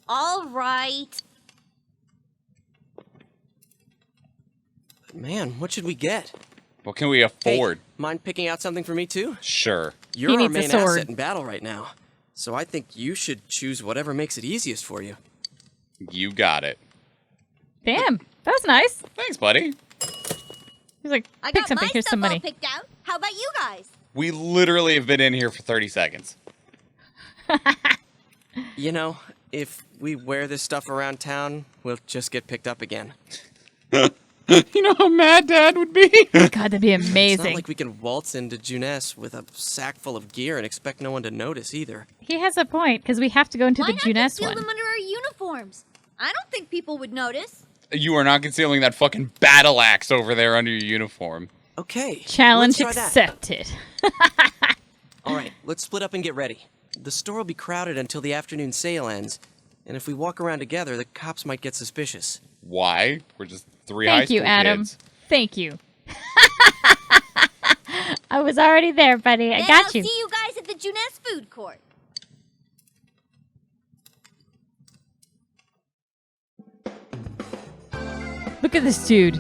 All right. Man, what should we get? What can we afford? Hey, mind picking out something for me too? Sure. You're our needs a main sword. asset in battle right now. So I think you should choose whatever makes it easiest for you. You got it. Damn, that was nice. Thanks, buddy. He's like, I pick got something. my Here's stuff some money. all picked out. How about you guys? We literally have been in here for 30 seconds. You know, if we wear this stuff around town, we'll just get picked up again. You know how mad Dad would be? God, that'd be It's not amazing. like we can waltz into Juness with a sack full of gear and expect no one to notice either. He has a point, because we have to go into Why the not Juness conceal one. them under our uniforms? I don't think people would notice. You are not concealing that fucking battle axe over there under your uniform. Okay. Challenge let's try that. accepted. All right, let's split up and get ready. The store will be crowded until the afternoon sale ends, and if we walk around together, the cops might get suspicious. Why? We're just three high Thank you, school Adam. kids. Thank you. I was already there, buddy. I Then got I'll you. see you guys at the Juness food court. Look at this dude.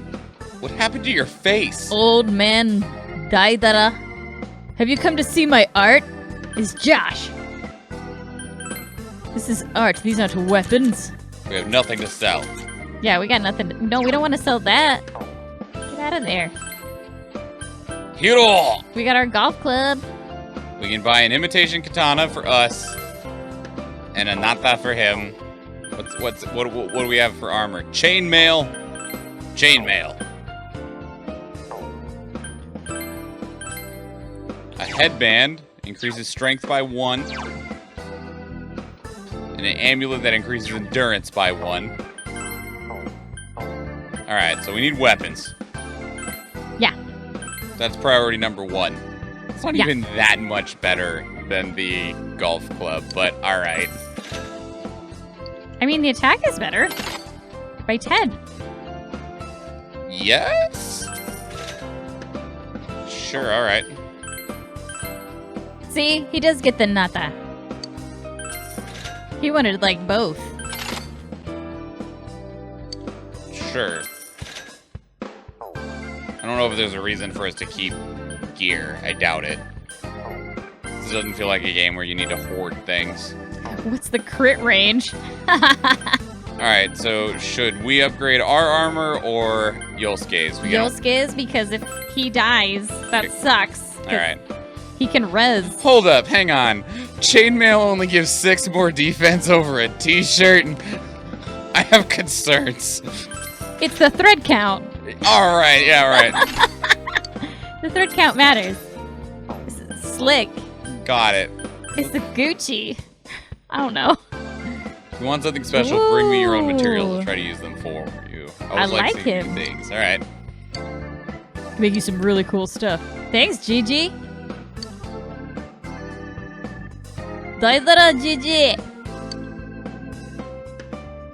What happened to your face? Old man Daidara. Have you come to see my art? It's Josh. This is art. These aren't weapons. We have nothing to sell. Yeah, we got nothing. No, we don't want to sell that. Get out of there. Hiro! We got our golf club. We can buy an imitation katana for us, and a nata for him. What do we have for armor? Chainmail. Chainmail. A headband increases strength by 1. And an amulet that increases endurance by 1. Alright, so we need weapons. Yeah. That's priority number 1. It's not even that much better than the golf club, but alright. I mean, the attack is better. By 10. Yes? Sure, alright. See? He does get the nata. He wanted, like, both. Sure. I don't know if there's a reason for us to keep gear. I doubt it. This doesn't feel like a game where you need to hoard things. What's the crit range? Alright, so should we upgrade our armor or Yosuke's? Yosuke's, because if he dies, that sucks. Alright. He can res. Hold up, hang on. Chainmail only gives 6 more defense over a t-shirt. I have concerns. It's the thread count. Alright, yeah, right. The thread count matters. It's slick. Got it. It's the Gucci. I don't know. If you want something special, bring me your own materials. I'll try to use them for you. I like him. Things. Alright. Make you some really cool stuff. Thanks, Gigi. Daidara Gigi.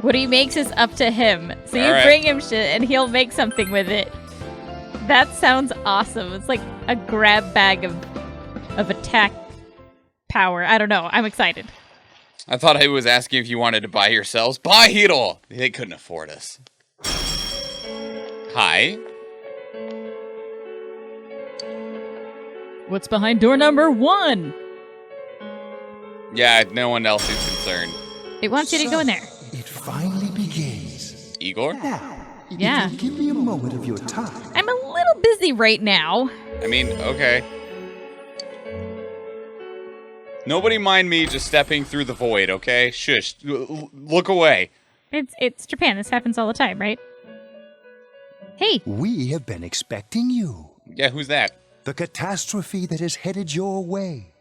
What he makes is up to him. So you bring him shit and he'll make something with it. That sounds awesome. It's like a grab bag of attack power. I don't know. I'm excited. I thought I was asking if you wanted to buy yourselves. Buy Hiro! They couldn't afford us. Hi. What's behind door number 1? Yeah, no one else is concerned. It wants you to go in there. It finally begins. Igor? Now, yeah. If you give me a moment of your time. I'm a little busy right now. I mean, okay. Nobody mind me just stepping through the void, okay? Shush. Look away. It's Japan. This happens all the time, right? Hey. We have been expecting you. Yeah, who's that? The catastrophe that is headed your way.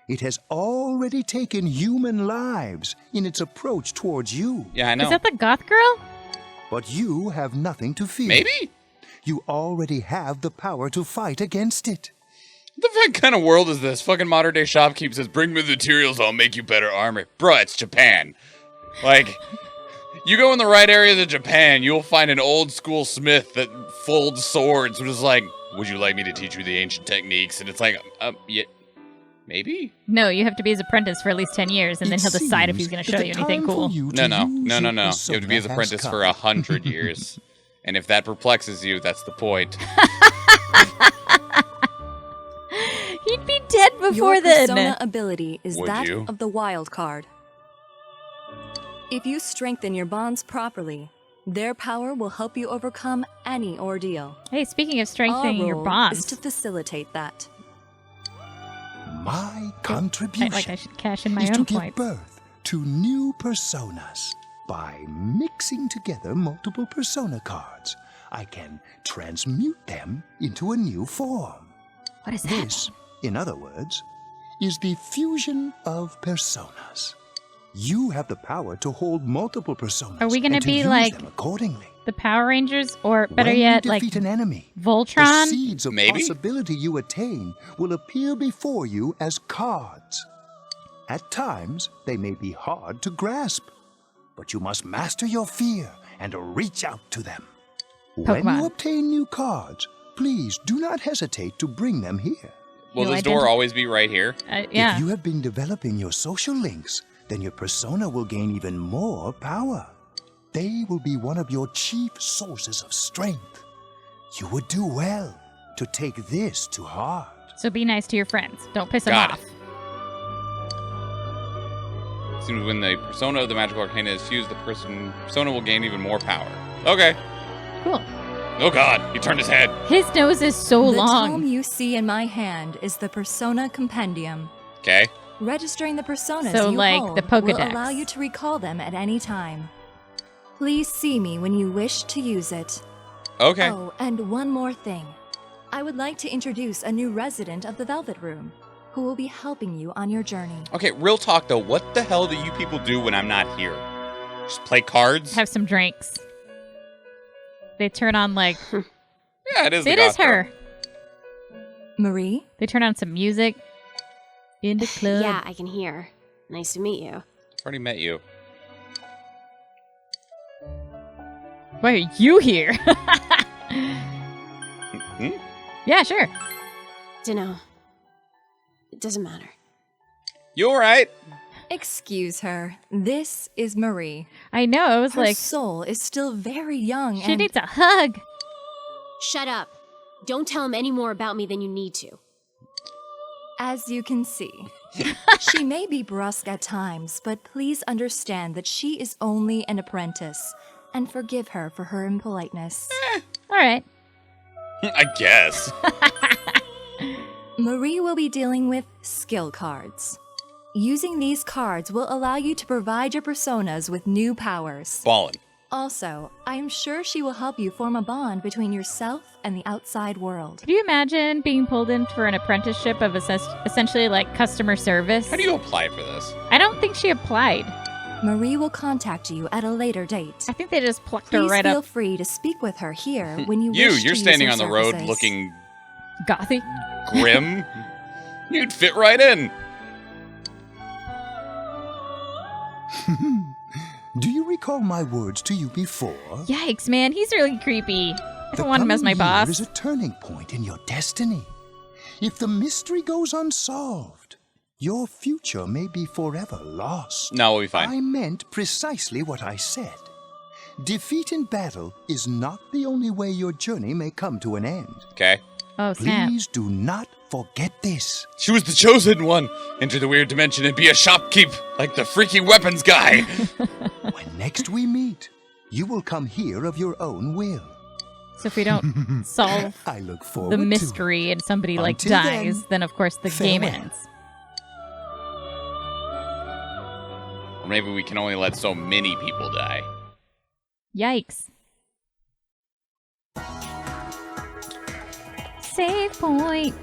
It has already taken human lives in its approach towards you. Yeah, I know. Is that the goth girl? But you have nothing to fear. Maybe? You already have the power to fight against it. What the fuck kind of world is this? Fucking modern day shopkeep says, bring me the materials, I'll make you better armor. Bruh, it's Japan. Like, you go in the right areas of Japan, you'll find an old school smith that folds swords, which is like, would you like me to teach you the ancient techniques? And it's like, yeah. Maybe? No, you have to be his apprentice for at least 10 years, and then he'll decide if he's going to show you anything cool. No. You have to be his apprentice for 100 years. And if that perplexes you, that's the point. He'd be dead before Your then. persona ability is Would that you? of the wild card. If you strengthen your bonds properly, their power will help you overcome any ordeal. Hey, speaking of strengthening Our your role bonds. is to facilitate that. My contribution I should cash in my is own to give points. birth to new personas. By mixing together multiple persona cards, I can transmute them into a new form. What is that? This, in other words, is the fusion of personas. You have the power to hold multiple personas. Are we going and to be use like them accordingly. the Power Rangers, or better When yet, you like defeat an enemy, the Voltron? seeds of Maybe? possibility you attain will appear before you as cards. At times, they may be hard to grasp, but you must master your fear and reach out to them. When Pokemon. you obtain new cards, please do not hesitate to bring them here. Will this door always be right here? Yeah. If you have been developing your social links, then your persona will gain even more power. They will be one of your chief sources of strength. You would do well to take this to heart. So be nice to your friends. Don't piss them Got off. it. Seems when the persona of the magical arcana is fused, the persona will gain even more power. Okay. Cool. Oh god, he turned his head. His nose is so The long. tome you see in my hand is the Persona Compendium. Okay. Registering the personas So, you like, hold the Pokedex. will allow you to recall them at any time. Please see me when you wish to use it. Okay. Oh, and one more thing. I would like to introduce a new resident of the Velvet Room, who will be helping you on your journey. Okay, real talk though. What the hell do you people do when I'm not here? Just play cards? Have some drinks. They turn on like... Yeah, it is the It is goth girl. her. Marie? They turn on some music. In the club. Yeah, I can hear. Nice to meet you. I've already met you. Why are you here? Hmm? Yeah, sure. Dunno. It doesn't matter. You alright? Excuse her. This is Marie. I know, I was Her like... soul is still very young She and... needs a hug. Shut up. Don't tell him any more about me than you need to. As you can see, she may be brusque at times, but please understand that she is only an apprentice, and forgive her for her impoliteness. All right. I guess. Marie will be dealing with skill cards. Using these cards will allow you to provide your personas with new powers. Ballin'. Also, I am sure she will help you form a bond between yourself and the outside world. Could you imagine being pulled in for an apprenticeship of essentially like customer service? How do you apply for this? I don't think she applied. Marie will contact you at a later date. I think they just plucked her Please right feel up. free to speak with her here when you You're wish to use standing her on the road services. looking Gothy. grim. You'd fit right in. Do you recall my words to you before? Yikes, man. He's really creepy. I The don't want him as my coming year boss. is a turning point in your destiny. If the mystery goes unsolved, your future may be forever lost. No, we'll be fine. I meant precisely what I said. Defeat in battle is not the only way your journey may come to an end. Okay. Oh, snap. Please do not forget this. She was the chosen one. Enter the weird dimension and be a shopkeep like the freaky weapons guy. When next we meet, you will come here of your own will. So if we don't solve I look forward the to it. mystery and somebody like Until dies, then of course the game farewell. ends. Or maybe we can only let so many people die. Yikes. Save point.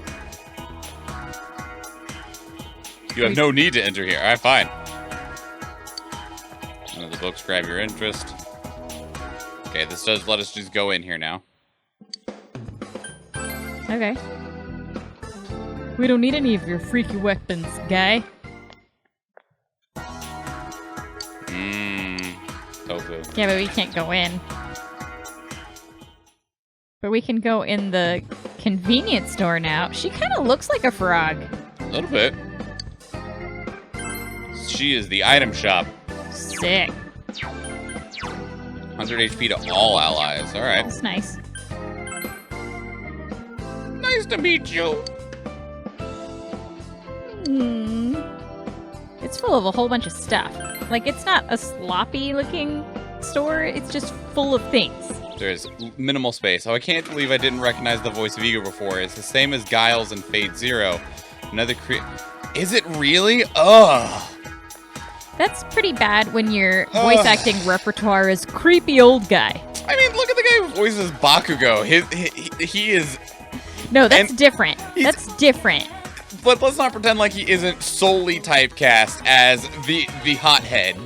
You have no need to enter here. All right, fine. None of the books grab your interest. Okay, this does let us just go in here now. Okay. We don't need any of your freaky weapons, guy. Tofu. Yeah, but we can't go in. But we can go in the convenience store now. She kind of looks like a frog. A little bit. She is the item shop. Sick. 100 HP to all allies. All right. That's nice. Nice to meet you. It's full of a whole bunch of stuff. Like, it's not a sloppy looking store, it's just full of things. There's minimal space. Oh, I can't believe I didn't recognize the voice of Ego before. It's the same as Giles in Fate Zero. Another Is it really? Ugh. That's pretty bad when your voice acting repertoire is creepy old guy. I mean, look at the guy who voices Bakugo. He is... No, that's different. That's different. But let's not pretend like he isn't solely typecast as the hothead.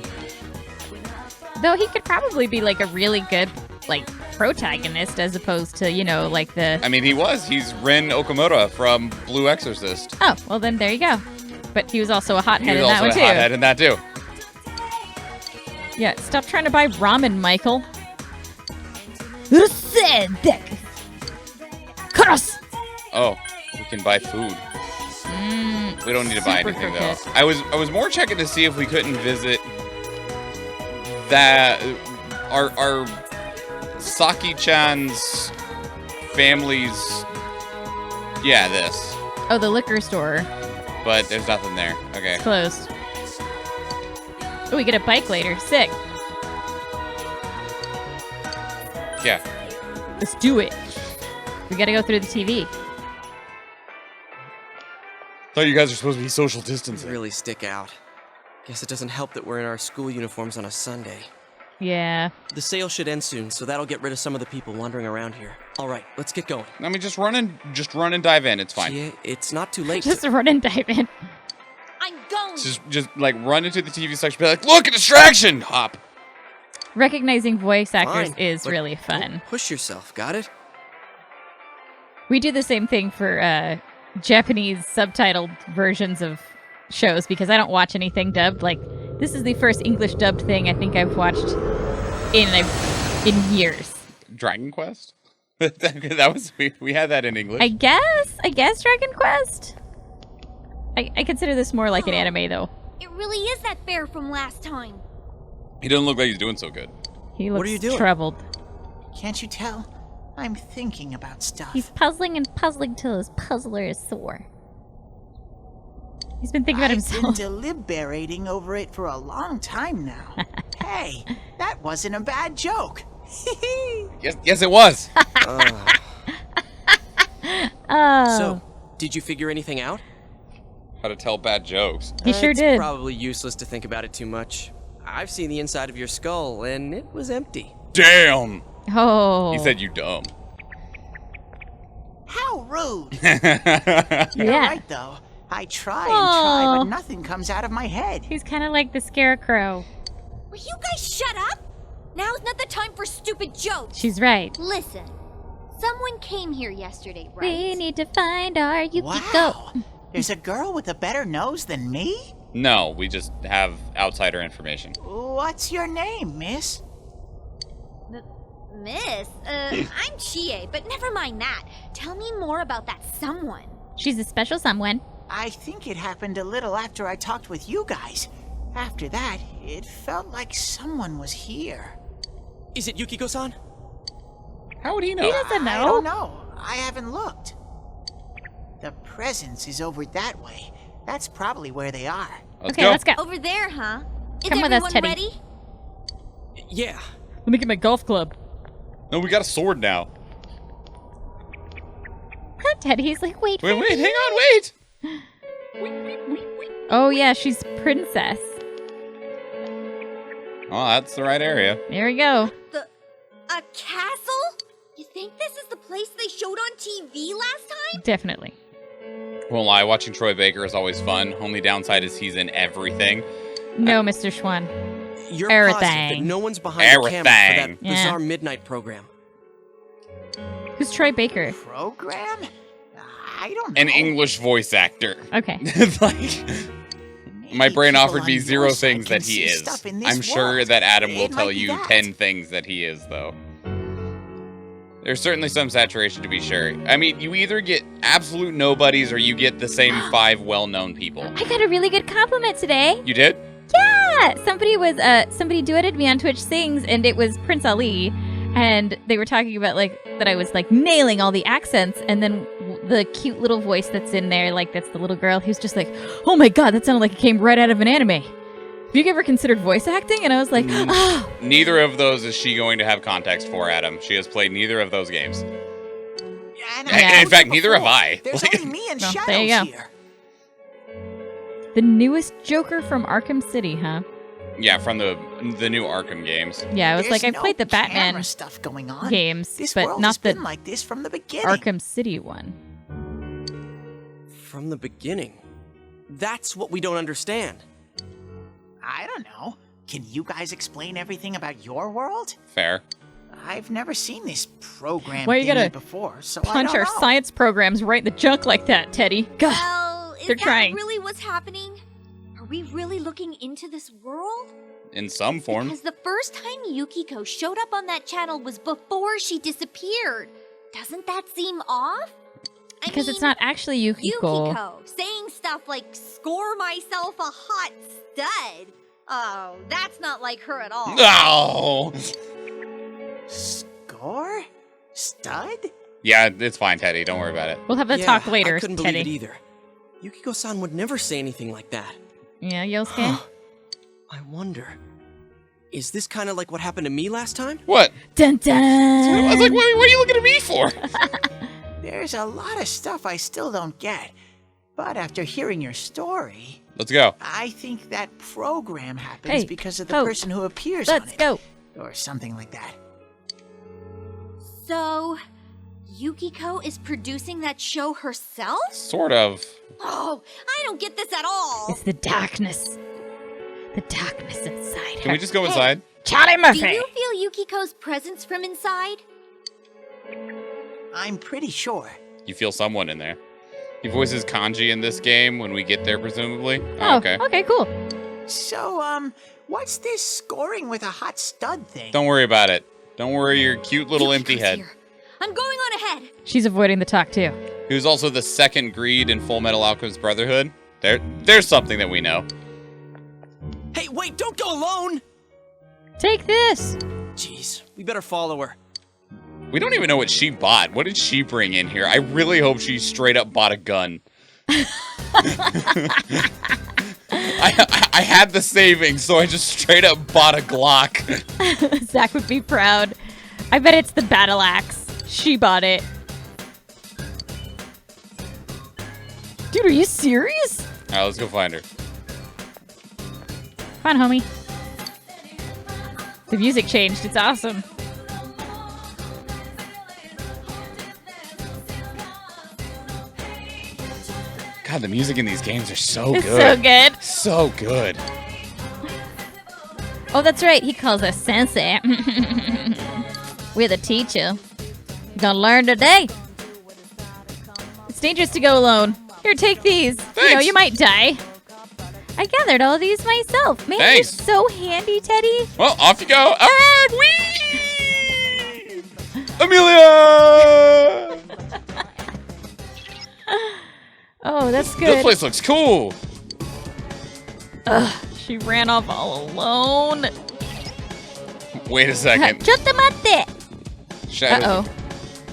Though he could probably be like a really good like protagonist as opposed to, you know, like the... I mean, he was. He's Ren Okamura from Blue Exorcist. Oh, well then there you go. But he was also a hothead He was in that also one a too. hothead in that too. Yeah, stop trying to buy ramen, Michael. Oh, we can buy food. We don't need to buy super anything though. crooked. I was more checking to see if we couldn't visit that Are Saki-chan's family's... Yeah, this. Oh, the liquor store. But there's nothing there. Okay. It's closed. Oh, we get a bike later. Sick. Yeah. Let's do it. We gotta go through the TV. Thought you guys are supposed to be social distancing. Really stick out. Guess it doesn't help that we're in our school uniforms on a Sunday. Yeah. The sale should end soon, so that'll get rid of some of the people wandering around here. All right, let's get going. I mean, just run and dive in. It's fine. Chie, it's not too late. Just run and dive in. I'm going. Just like run into the TV section. Be like, look, a distraction. Hop. Recognizing voice actors Fine, is but really fun. don't push yourself. Got it? We do the same thing for Japanese subtitled versions of shows because I don't watch anything dubbed. Like, this is the first English dubbed thing I think I've watched in years. Dragon Quest. That was we had that in English. I guess Dragon Quest. I consider this more like an anime though. It really is that bear from last time. He doesn't look like he's doing so good. He looks What are you doing? troubled. Can't you tell? I'm thinking about stuff. He's puzzling and puzzling till his puzzler is sore. He's been thinking about I've himself. been deliberating over it for a long time now. Hey, that wasn't a bad joke. Yes, it was. Oh. So, did you figure anything out? How to tell bad jokes. He sure it's did. Probably useless to think about it too much. I've seen the inside of your skull, and it was empty. Damn. Oh. He said you dumb. How rude. Yeah. You're right, though. I try and try, but nothing comes out of my head. He's kind of like the scarecrow. Will you guys shut up? Now's not the time for stupid jokes. She's right. Listen, someone came here yesterday, right? We need to find our Yukiko. Wow. There's a girl with a better nose than me? No, we just have outsider information. What's your name, miss? Miss, I'm Chie, but never mind that. Tell me more about that someone. She's a special someone. I think it happened a little after I talked with you guys. After that, it felt like someone was here. Is it Yukiko-san? How would he know? He doesn't know. I don't know. I haven't looked. The presence is over that way. That's probably where they are. Let's go. Over there, huh? Is Come with everyone us, Teddy. ready? Yeah. Let me get my golf club. No, we got a sword now. Teddy's like, wait, Wait, hang on, wait. Oh yeah, she's princess. Oh, that's the right area. There we go. A castle? You think this is the place they showed on TV last time? Definitely. Won't lie, watching Troy Baker is always fun. Only downside is he's in everything. No, Mr. Schwan. You're Everything. positive that no one's behind the camera for that Everything. Yeah. bizarre midnight program. Who's Troy Baker? Program? I don't know. An English voice actor. Okay. It's like my brain people offered me on 0 your side things can that he see is. stuff in this I'm sure world. that Adam will It tell might be you that. 10 things that he is, though. There's certainly some saturation to be sure. I mean, you either get absolute nobodies or you get the same 5 well-known people. I got a really good compliment today. You did? Yeah, somebody duetted me on Twitch Sings, and it was Prince Ali, and they were talking about like that I was like nailing all the accents, and then the cute little voice that's in there, like that's the little girl who's just like, oh my god, that sounded like it came right out of an anime. Have you ever considered voice acting? And I was like, oh. Neither of those is she going to have context for, Adam. She has played neither of those games. And In fact, neither have I. There's Like- only me and Well, Shadows there you go. here. The newest Joker from Arkham City, huh? Yeah, from the new Arkham games. Yeah, I was There's like, I played the Batman camera stuff going on. games, This but world not has the been like this from the beginning. Arkham City one. From the beginning. That's what we don't understand. I don't know. Can you guys explain everything about your world? Fair. I've never seen this program Why you thingy gotta before, so I punch don't our know. science programs right in the junk like that, Teddy? God. Well, is They're that trying. really what's happening? Are we really looking into this world? In some form. Because the first time Yukiko showed up on that channel was before she disappeared. Doesn't that seem off? Because it's not actually Yukiko. Yukiko saying stuff like "score myself a hot stud." Oh, that's not like her at all. No! Score? Stud? Yeah, it's fine, Teddy. Don't worry about it. We'll have a talk later, I couldn't Teddy. believe it either. Yukiko-san would never say anything like that. Yeah, Yosuke? I wonder, is this kind of like what happened to me last time? What? Dun dun! I was like, what are you looking at me for? There's a lot of stuff I still don't get. But after hearing your story... Let's go. I think that program happens because of the Hope. person who appears on it. Let's go. Or something like that. So, Yukiko is producing that show herself? Sort of. Oh, I don't get this at all. It's the darkness. The darkness inside her. Can we just go inside? Charlie Murphy! Do you feel Yukiko's presence from inside? I'm pretty sure. You feel someone in there. He voices Kanji in this game when we get there, presumably. Oh, okay. Okay, cool. So, what's this scoring with a hot stud thing? Don't worry about it. Don't worry your cute little Yukiko's empty head. here. I'm going on ahead. She's avoiding the talk, too. Who's also the second greed in Full Metal Alchemist Brotherhood. There's something that we know. Hey, wait, don't go alone! Take this! Jeez, we better follow her. We don't even know what she bought. What did she bring in here? I really hope she straight up bought a gun. I had the savings, so I just straight up bought a Glock. Zach would be proud. I bet it's the battle axe. She bought it. Dude, are you serious? All right, let's go find her. Come on, homie. The music changed. It's awesome. God, the music in these games are so It's good. so good. So good. Oh, that's right. He calls us sensei. We're the teacher. You're gonna learn today. It's dangerous to go alone. Here, take these. You know, Thanks. you might die. I gathered all these myself. Man, Thanks. you're so handy, Teddy. Well, off you go. All right, whee! Amelia! Oh, that's good. This place looks cool. Ugh, she ran off all alone. Wait a second. Chotomate. Shadow. Uh-oh.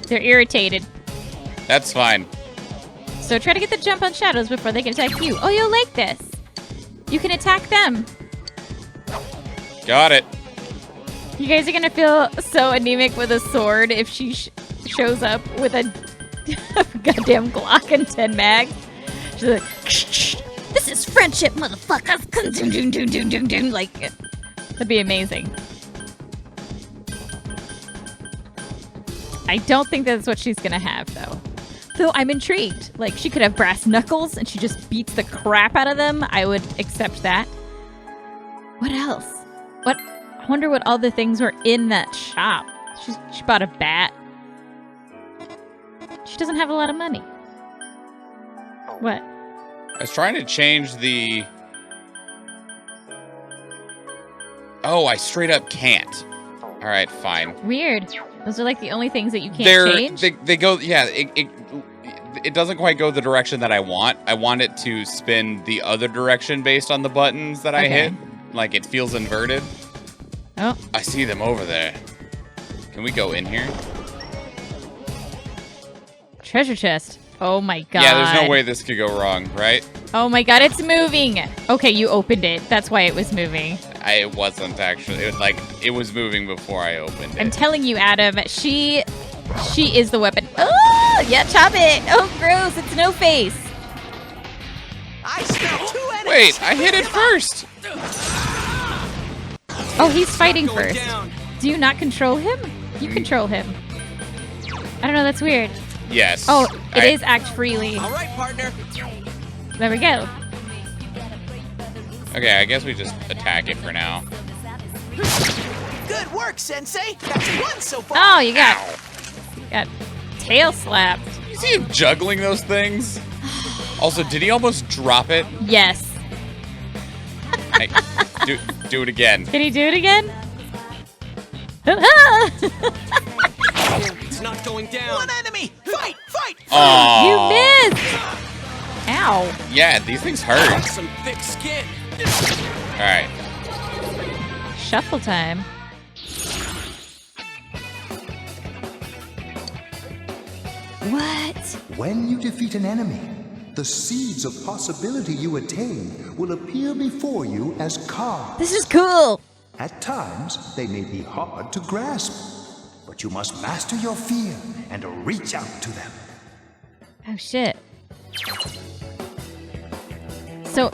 They're irritated. That's fine. So try to get the jump on shadows before they can attack you. Oh, you'll like this. You can attack them. Got it. You guys are gonna feel so anemic with a sword if she shows up with a goddamn Glock and 10 mags. She's like, this is friendship, motherfuckers. Like, that'd be amazing. I don't think that's what she's gonna have, though. Though I'm intrigued. Like, she could have brass knuckles and she just beats the crap out of them. I would accept that. What else? I wonder what other things were in that shop. She bought a bat. She doesn't have a lot of money. What? I was trying to change the... Oh, I straight up can't. All right, fine. Weird. Those are like the only things that you can't change. They go, yeah, it doesn't quite go the direction that I want. I want it to spin the other direction based on the buttons that I hit. Like, it feels inverted. Oh. I see them over there. Can we go in here? Treasure chest. Oh my god. Yeah, there's no way this could go wrong, right? Oh my god, it's moving. Okay, you opened it. That's why it was moving. It wasn't actually. It was moving before I opened it. I'm telling you, Adam, she is the weapon. Oh, yeah, chop it. Oh, gross. It's no face. I smell 2 enemies. Wait, I hit it first. Oh, he's fighting first. Do you not control him? You control him. I don't know, that's weird. Yes. Oh, it is act freely. All right, partner. There we go. Okay, I guess we just attack it for now. Good work, Sensei. That's 1 so far. Oh, you got tail slapped. You see him juggling those things? Also, did he almost drop it? Yes. Hey, do it again. Can he do it again? It's not going down. 1 enemy. Fight, fight. Oh. You missed. Ow. Yeah, these things hurt. Some thick skin. All right. Shuffle time. What? When you defeat an enemy, the seeds of possibility you attain will appear before you as cards. This is cool. At times, they may be hard to grasp, but you must master your fear and reach out to them. Oh, shit. So...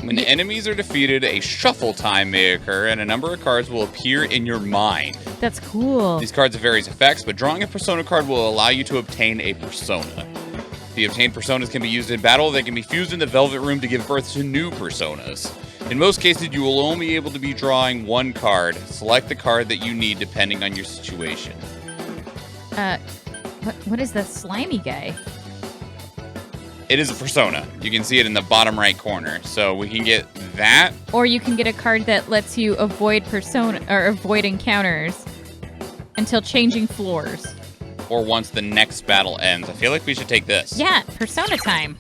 When enemies are defeated, a shuffle time may occur, and a number of cards will appear in your mind. That's cool. These cards have various effects, but drawing a persona card will allow you to obtain a persona. The obtained personas can be used in battle. They can be fused in the Velvet Room to give birth to new personas. In most cases, you will only be able to be drawing one card. Select the card that you need depending on your situation. What is the slimy guy? It is a persona. You can see it in the bottom right corner. So we can get that. Or you can get a card that lets you avoid persona or avoid encounters until changing floors. Or once the next battle ends. I feel like we should take this. Yeah, persona time.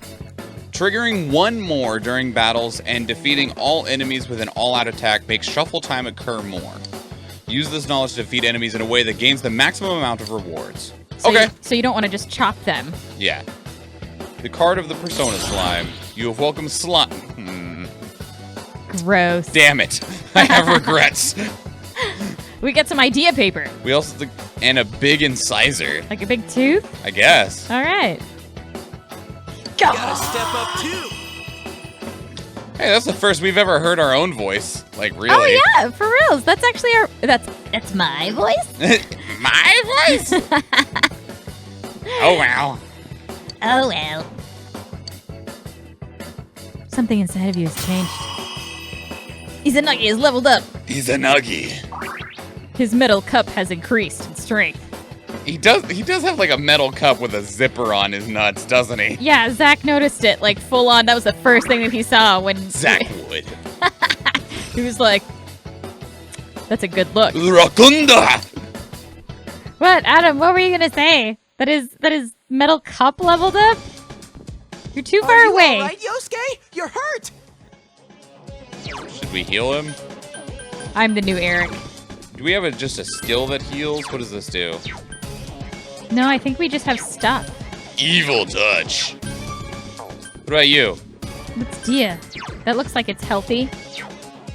Triggering one more during battles and defeating all enemies with an all-out attack makes shuffle time occur more. Use this knowledge to defeat enemies in a way that gains the maximum amount of rewards. So okay. So you don't want to just chop them. Yeah. The card of the persona slime. You have welcomed slime. Gross. Damn it. I have regrets. We get some idea paper. We also... And a big incisor. Like a big tooth? I guess. All right. Gotta step up too. Hey, that's the first we've ever heard our own voice. Like, really. Oh, yeah, for reals. That's actually our... That's my voice? My voice? Oh, wow. Oh, well. Something inside of you has changed. Izanagi is leveled up. Izanagi. His metal cup has increased in strength. He does have like a metal cup with a zipper on his nuts, doesn't he? Yeah, Zach noticed it, like, full on. That was the first thing that he saw when... Zach would. He was like, that's a good look. Rakunda! What, Adam, what were you gonna say? That is metal cup leveled up? You're too far away. All right, Yosuke? You're hurt. Should we heal him? I'm the new Eric. Do we have just a skill that heals? What does this do? No, I think we just have stuff. Evil touch. What about you? What's Dia? That looks like it's healthy.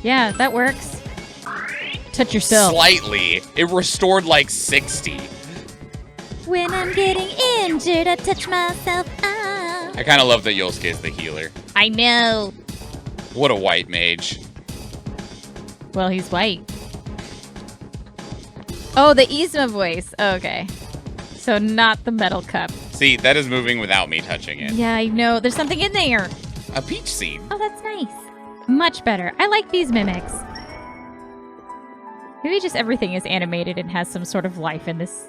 Yeah, that works. Touch yourself. Slightly. It restored like 60. When I'm getting injured, I touch myself. I kind of love that Yosuke is the healer. I know. What a white mage. Well, he's white. Oh, the Yzma voice. Oh, okay. So not the metal cup. See, that is moving without me touching it. Yeah, I know. There's something in there. A peach seed. Oh, that's nice. Much better. I like these mimics. Maybe just everything is animated and has some sort of life in this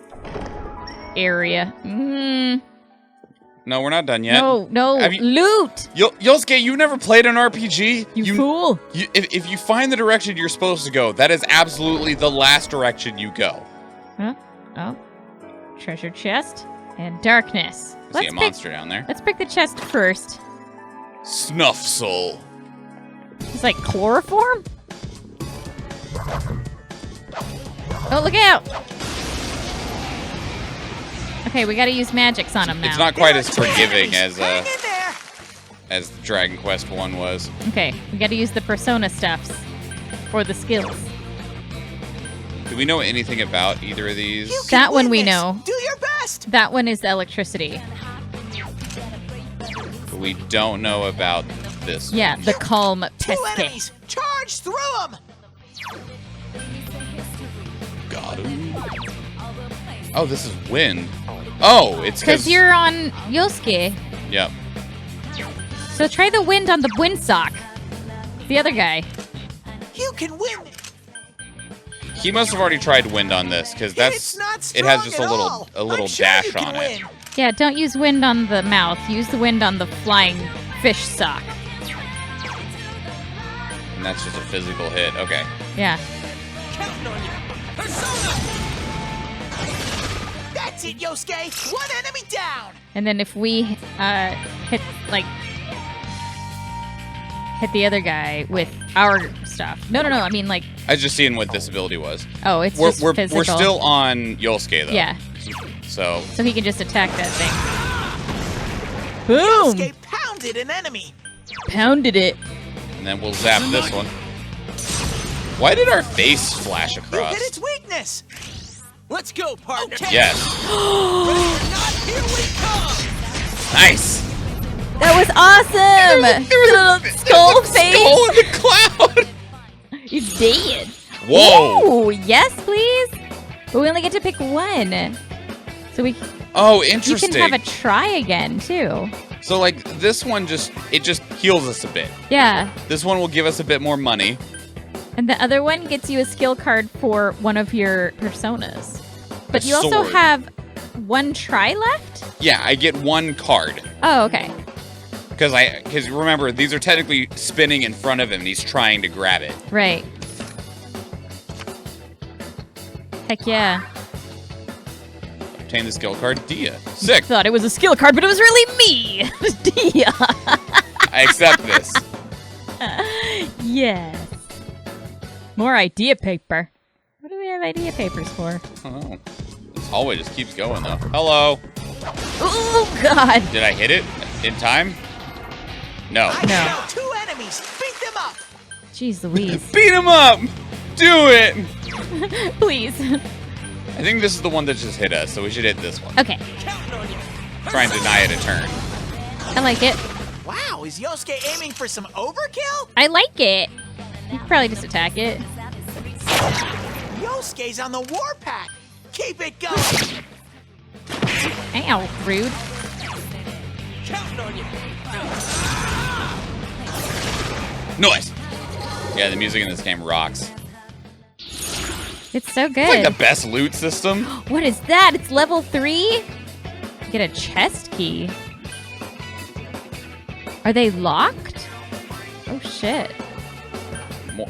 area. No, we're not done yet. No, loot! Yosuke, you never played an RPG? You fool! If you find the direction you're supposed to go, that is absolutely the last direction you go. Huh? Oh. Treasure chest and darkness. I see a monster down there. Let's pick the chest first. Snuff soul. It's like chloroform? Oh, look out! Okay, we gotta use magics on him now. It's not quite as forgiving as Dragon Quest 1 was. Okay, we gotta use the persona stuffs. Or the skills. Do we know anything about either of these? That one we know. Do your best! That one is the electricity. But we don't know about this one. Yeah, the calm Two pesque. enemies! Charge through them! Got him. Oh, this is wind. Oh, it's because you're on Yosuke. Yep. So try the wind on the windsock. The other guy. You can win. He must have already tried wind on this because it has just a little dash on it. Yeah, don't use wind on the mouth. Use the wind on the flying fish sock. And that's just a physical hit. Okay. Yeah. Counting on you. Persona! That's it, Yosuke. One enemy down. And then if we hit the other guy with our stuff. No. I mean, like. I was just seeing what this ability was. Oh, it's just physical. We're still on Yosuke, though. Yeah. so he can just attack that thing. Boom! Yosuke pounded an enemy. Pounded it. and then we'll zap this one. Why did our face flash You across? hit its weakness. Let's go, partner. Yes. Here we come. Nice. That was awesome! Little skull face! Skull in the cloud! He's dead. Whoa! Ooh, yes, please! But we only get to pick one. So we Oh, you interesting. can have a try again, too. So, like, this one just heals us a bit. Yeah. This one will give us a bit more money. And the other one gets you a skill card for one of your personas. But you also sword. have one try left? Yeah, I get one card. Oh, okay. Because remember, these are technically spinning in front of him, and he's trying to grab it. Right. Heck yeah. Obtain the skill card, Dia. Sick. Thought it was a skill card, but it was really me! Dia! I accept this. Yes. More idea paper. What do we have idea papers for? I don't know. This hallway just keeps going, though. Hello. Oh, God. Did I hit it in time? No. No. 2 enemies. Beat them up. Jeez Louise. Beat him up! Do it! Please. I think this is the one that just hit us, so we should hit this one. Okay. Try and deny it a turn. I like it. Wow, is Yosuke aiming for some overkill? I like it. You could probably just attack it. Yosuke's on the warpath. Keep it going. Ow, rude. Nice! Yeah, the music in this game rocks. It's so good. It's like the best loot system. What is that? It's level 3? Get a chest key. Are they locked? Oh, shit.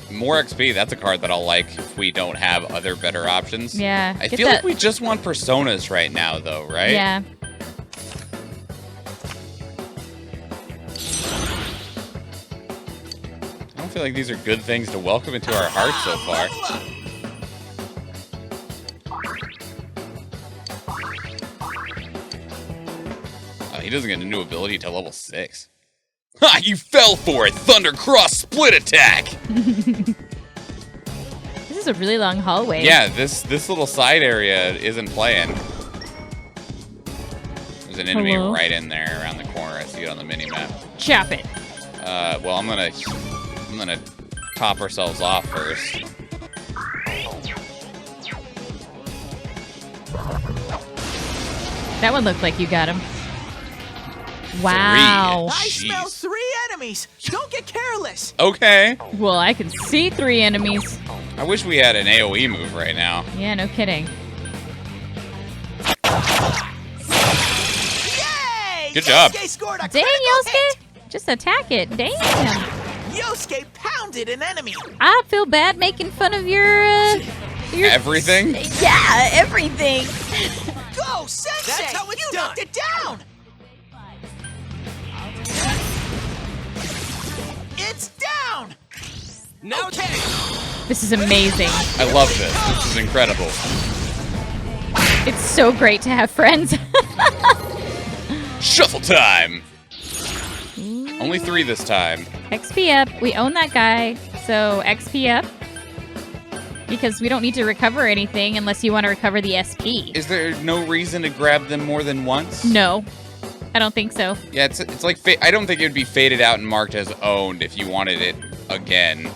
More XP, that's a card that I'll like if we don't have other better options. Yeah. I get feel the- like we just want personas right now, though, right? Yeah. I don't feel like these are good things to welcome into our hearts so far. Oh, he doesn't get a new ability till level 6. Ha! You fell for it! Thunder Cross Split Attack! This is a really long hallway. Yeah, this little side area isn't playing. There's an enemy Hello? right in there around the corner. I see it on the mini-map. Chop it. Well, I'm gonna top ourselves off first. That one looked like you got him. Wow. I smell 3 enemies. Don't get careless. Okay. Well, I can see 3 enemies. I wish we had an AoE move right now. Yeah, no kidding. Yay! Good job. Yosuke scored a Dang, critical Yosuke. hit. Just attack it. Damn. Yosuke pounded an enemy. I feel bad making fun of your Everything? Yeah, everything. Go, Sensei! That's how it's done. Knocked it down. It's down. Now okay. This is amazing. I love this. This is incredible. It's so great to have friends. Shuffle time! Only 3 this time. XP up. We own that guy, so XP up. Because we don't need to recover anything unless you want to recover the SP. Is there no reason to grab them more than once? No. I don't think so. Yeah, it's like I don't think it would be faded out and marked as owned if you wanted it again.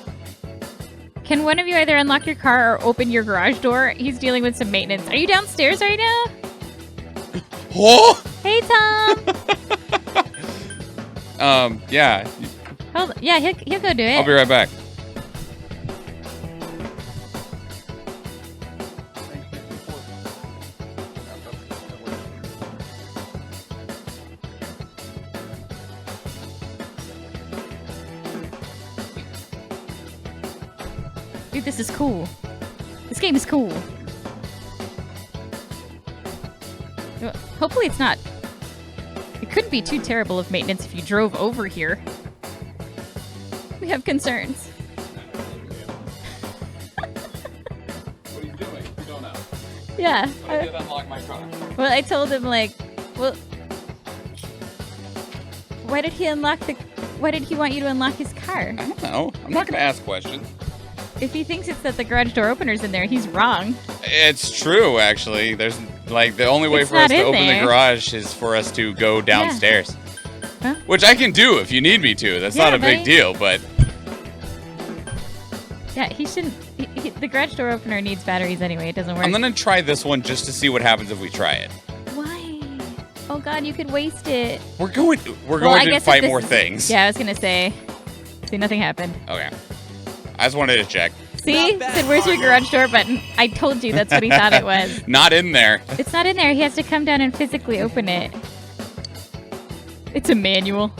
Can one of you either unlock your car or open your garage door? He's dealing with some maintenance. Are you downstairs right now? Oh! Hey, Tom. Yeah. Hold on. Yeah, he'll go do it. I'll be right back. Dude, this is cool. This game is cool. Hopefully it's not... It couldn't be too terrible of maintenance if you drove over here. We have concerns. What are you doing? You don't know. Yeah. I did unlock my car. Well, I told him like, well, why did he want you to unlock his car? I don't know. I'm not gonna ask questions. If he thinks it's that the garage door opener's in there, he's wrong. It's true, actually. There's like the only way It's for us not to in open there. the garage is for us to go downstairs. Huh? Which I can do if you need me to. That's Yeah, not a big buddy. deal, but Yeah, he shouldn't. The garage door opener needs batteries anyway. It doesn't work. I'm gonna try this one just to see what happens if we try it. Why? Oh God, you could waste it. We're going I to guess if fight this more is- things. Yeah, I was gonna say. See, nothing happened. Okay. I just wanted to check. See? Said, where's your garage door button? I told you that's what he thought it was. Not in there. It's not in there. He has to come down and physically open it. It's a manual.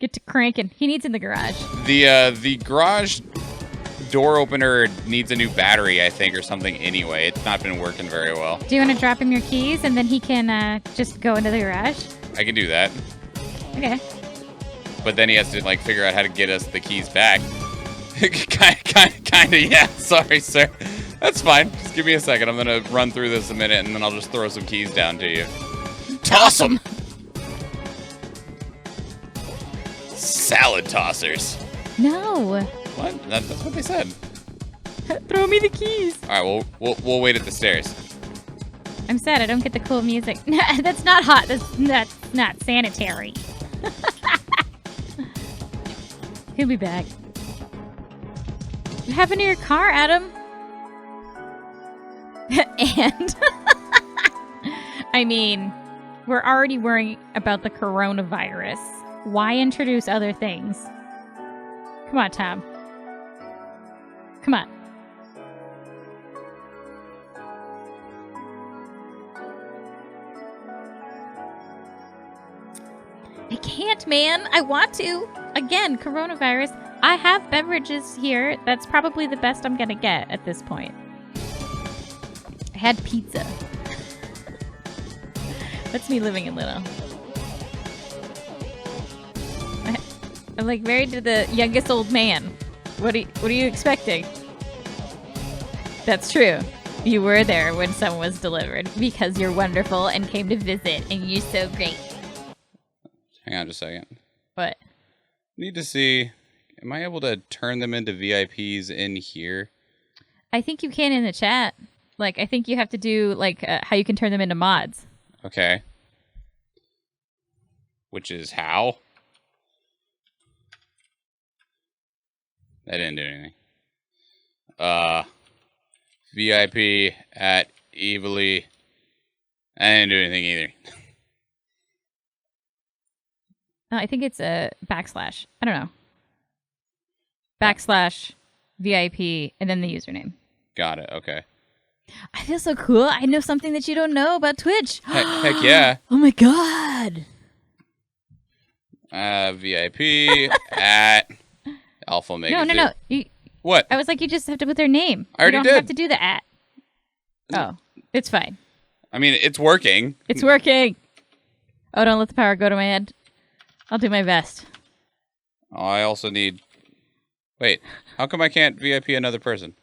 Get to cranking. He needs in the garage. The garage door opener needs a new battery, I think, or something anyway. It's not been working very well. Do you want to drop him your keys and then he can just go into the garage? I can do that. Okay. But then he has to like figure out how to get us the keys back. Kinda, yeah. Sorry, sir. That's fine. Just give me a second. I'm gonna run through this a minute, and then I'll just throw some keys down to you. Toss them. Salad tossers. No. What? That's what they said. Throw me the keys. All right. We'll wait at the stairs. I'm sad I don't get the cool music. That's not hot. That's not sanitary. He'll be back. What happened to your car, Adam? And I mean, we're already worrying about the coronavirus. Why introduce other things? Come on, Tom. Come on. I can't, man. I want to. Again, coronavirus. I have beverages here. That's probably the best I'm gonna get at this point. I had pizza. That's me living a little. I'm like married to the youngest old man. What are you expecting? That's true. You were there when someone was delivered because you're wonderful and came to visit and you're so great. Hang on just a second. What? Need to see. Am I able to turn them into VIPs in here? I think you can in the chat. Like, I think you have to do, like, how you can turn them into mods. Okay. Which is how? That didn't do anything. VIP at evilly. I didn't do anything either. No, I think it's a backslash. I don't know. Backslash VIP and then the username. Got it. Okay. I feel so cool. I know something that you don't know about Twitch. Heck yeah. Oh my god. VIP at Alpha Omega. No. What? I was like, you just have to put their name. I already you don't did. have to do the at. Oh, it's fine. I mean, it's working. It's working. Oh, don't let the power go to my head. I'll do my best. Oh, I also need... Wait, how come I can't VIP another person?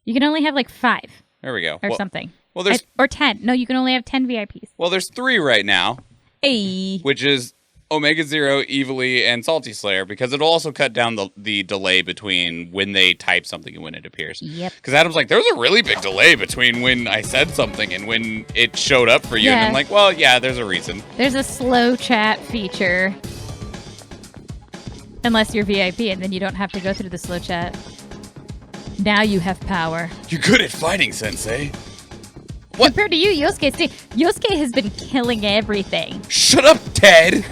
You can only have like 5. There we go. Or something. Well, there's... Or 10. No, you can only have 10 VIPs. Well, there's 3 right now. Hey. Which is Omega Zero, Evilly, and Salty Slayer, because it'll also cut down the delay between when they type something and when it appears. Yep. Because Adam's like, there's a really big delay between when I said something and when it showed up for you. And I'm like, well, yeah, there's a reason. There's a slow chat feature. Unless you're VIP, and then you don't have to go through the slow chat. Now you have power. You're good at fighting, Sensei. What? Compared to you, Yosuke has been killing everything. Shut up, Ted!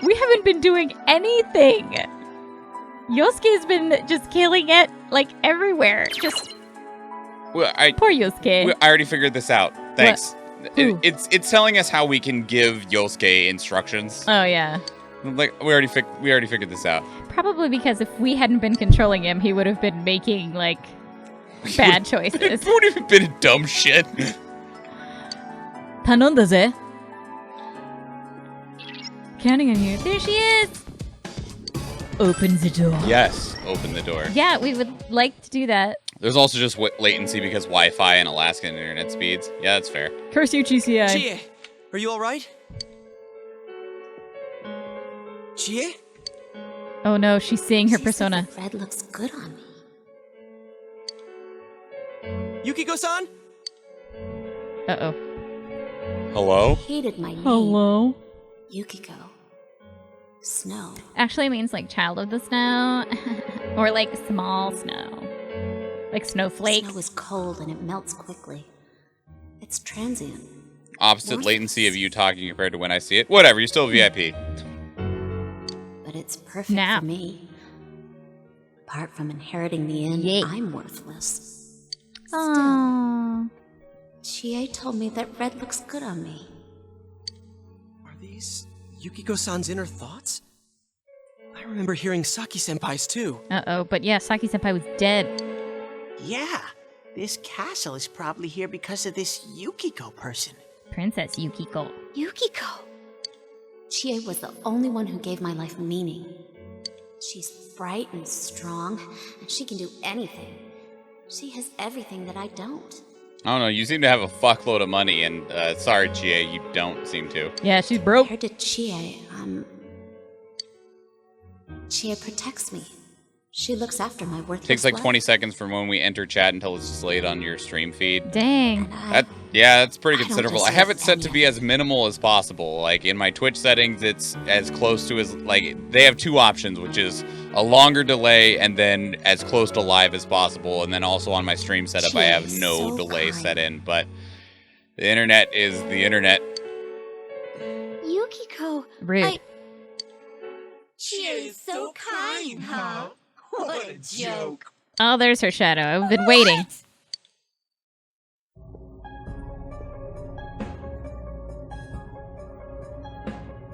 We haven't been doing anything. Yosuke has been just killing it, like, everywhere. Just... Well, Poor Yosuke. I already figured this out. Thanks. It's telling us how we can give Yosuke instructions. Oh, yeah. Like, we already figured this out. Probably because if we hadn't been controlling him, he would have been making, like, bad choices. It would have been dumb shit. Tanondaze. Counting on you. There she is. Open the door. Yes, open the door. Yeah, we would like to do that. There's also just latency because Wi-Fi and Alaskan internet speeds. Yeah, that's fair. Curse you, GCI. Chie, are you all right? Chie? Oh no, she's seeing her persona. Red looks good on me. Yukiko-san? Uh-oh. Hello? Hated my name. Hello? Yukiko. Snow. Actually means like child of the snow. Or like small snow. Like snowflakes. Snow is cold and it melts quickly. It's transient. Opposite latency of you talking compared to when I see it. Whatever, you're still VIP. But it's perfect for me. Apart from inheriting the inn, I'm worthless. Aww. Chie told me that red looks good on me. Are these Yukiko-san's inner thoughts? I remember hearing Saki-senpai's too. Uh-oh, but yeah, Saki-senpai was dead. Yeah, this castle is probably here because of this Yukiko person. Princess Yukiko. Yukiko! Chie was the only one who gave my life meaning. She's bright and strong, and she can do anything. She has everything that I don't. I don't know, you seem to have a fuckload of money, and sorry, Chie, you don't seem to. Yeah, she's broke. Compared to Chie, Chie protects me. She looks after my worthless Takes like life. 20 seconds from when we enter chat until it's displayed on your stream feed. Dang. Yeah, that's pretty considerable. I deserve have it set to be as minimal as possible. Like in my Twitch settings, it's as close to as like they have two options, which is a longer delay and then as close to live as possible. And then also on my stream setup, I have no delay set in. But the internet is the internet. Yukiko. Rude. Chie is so kind, huh? What a joke. Oh, there's her shadow. I've been waiting.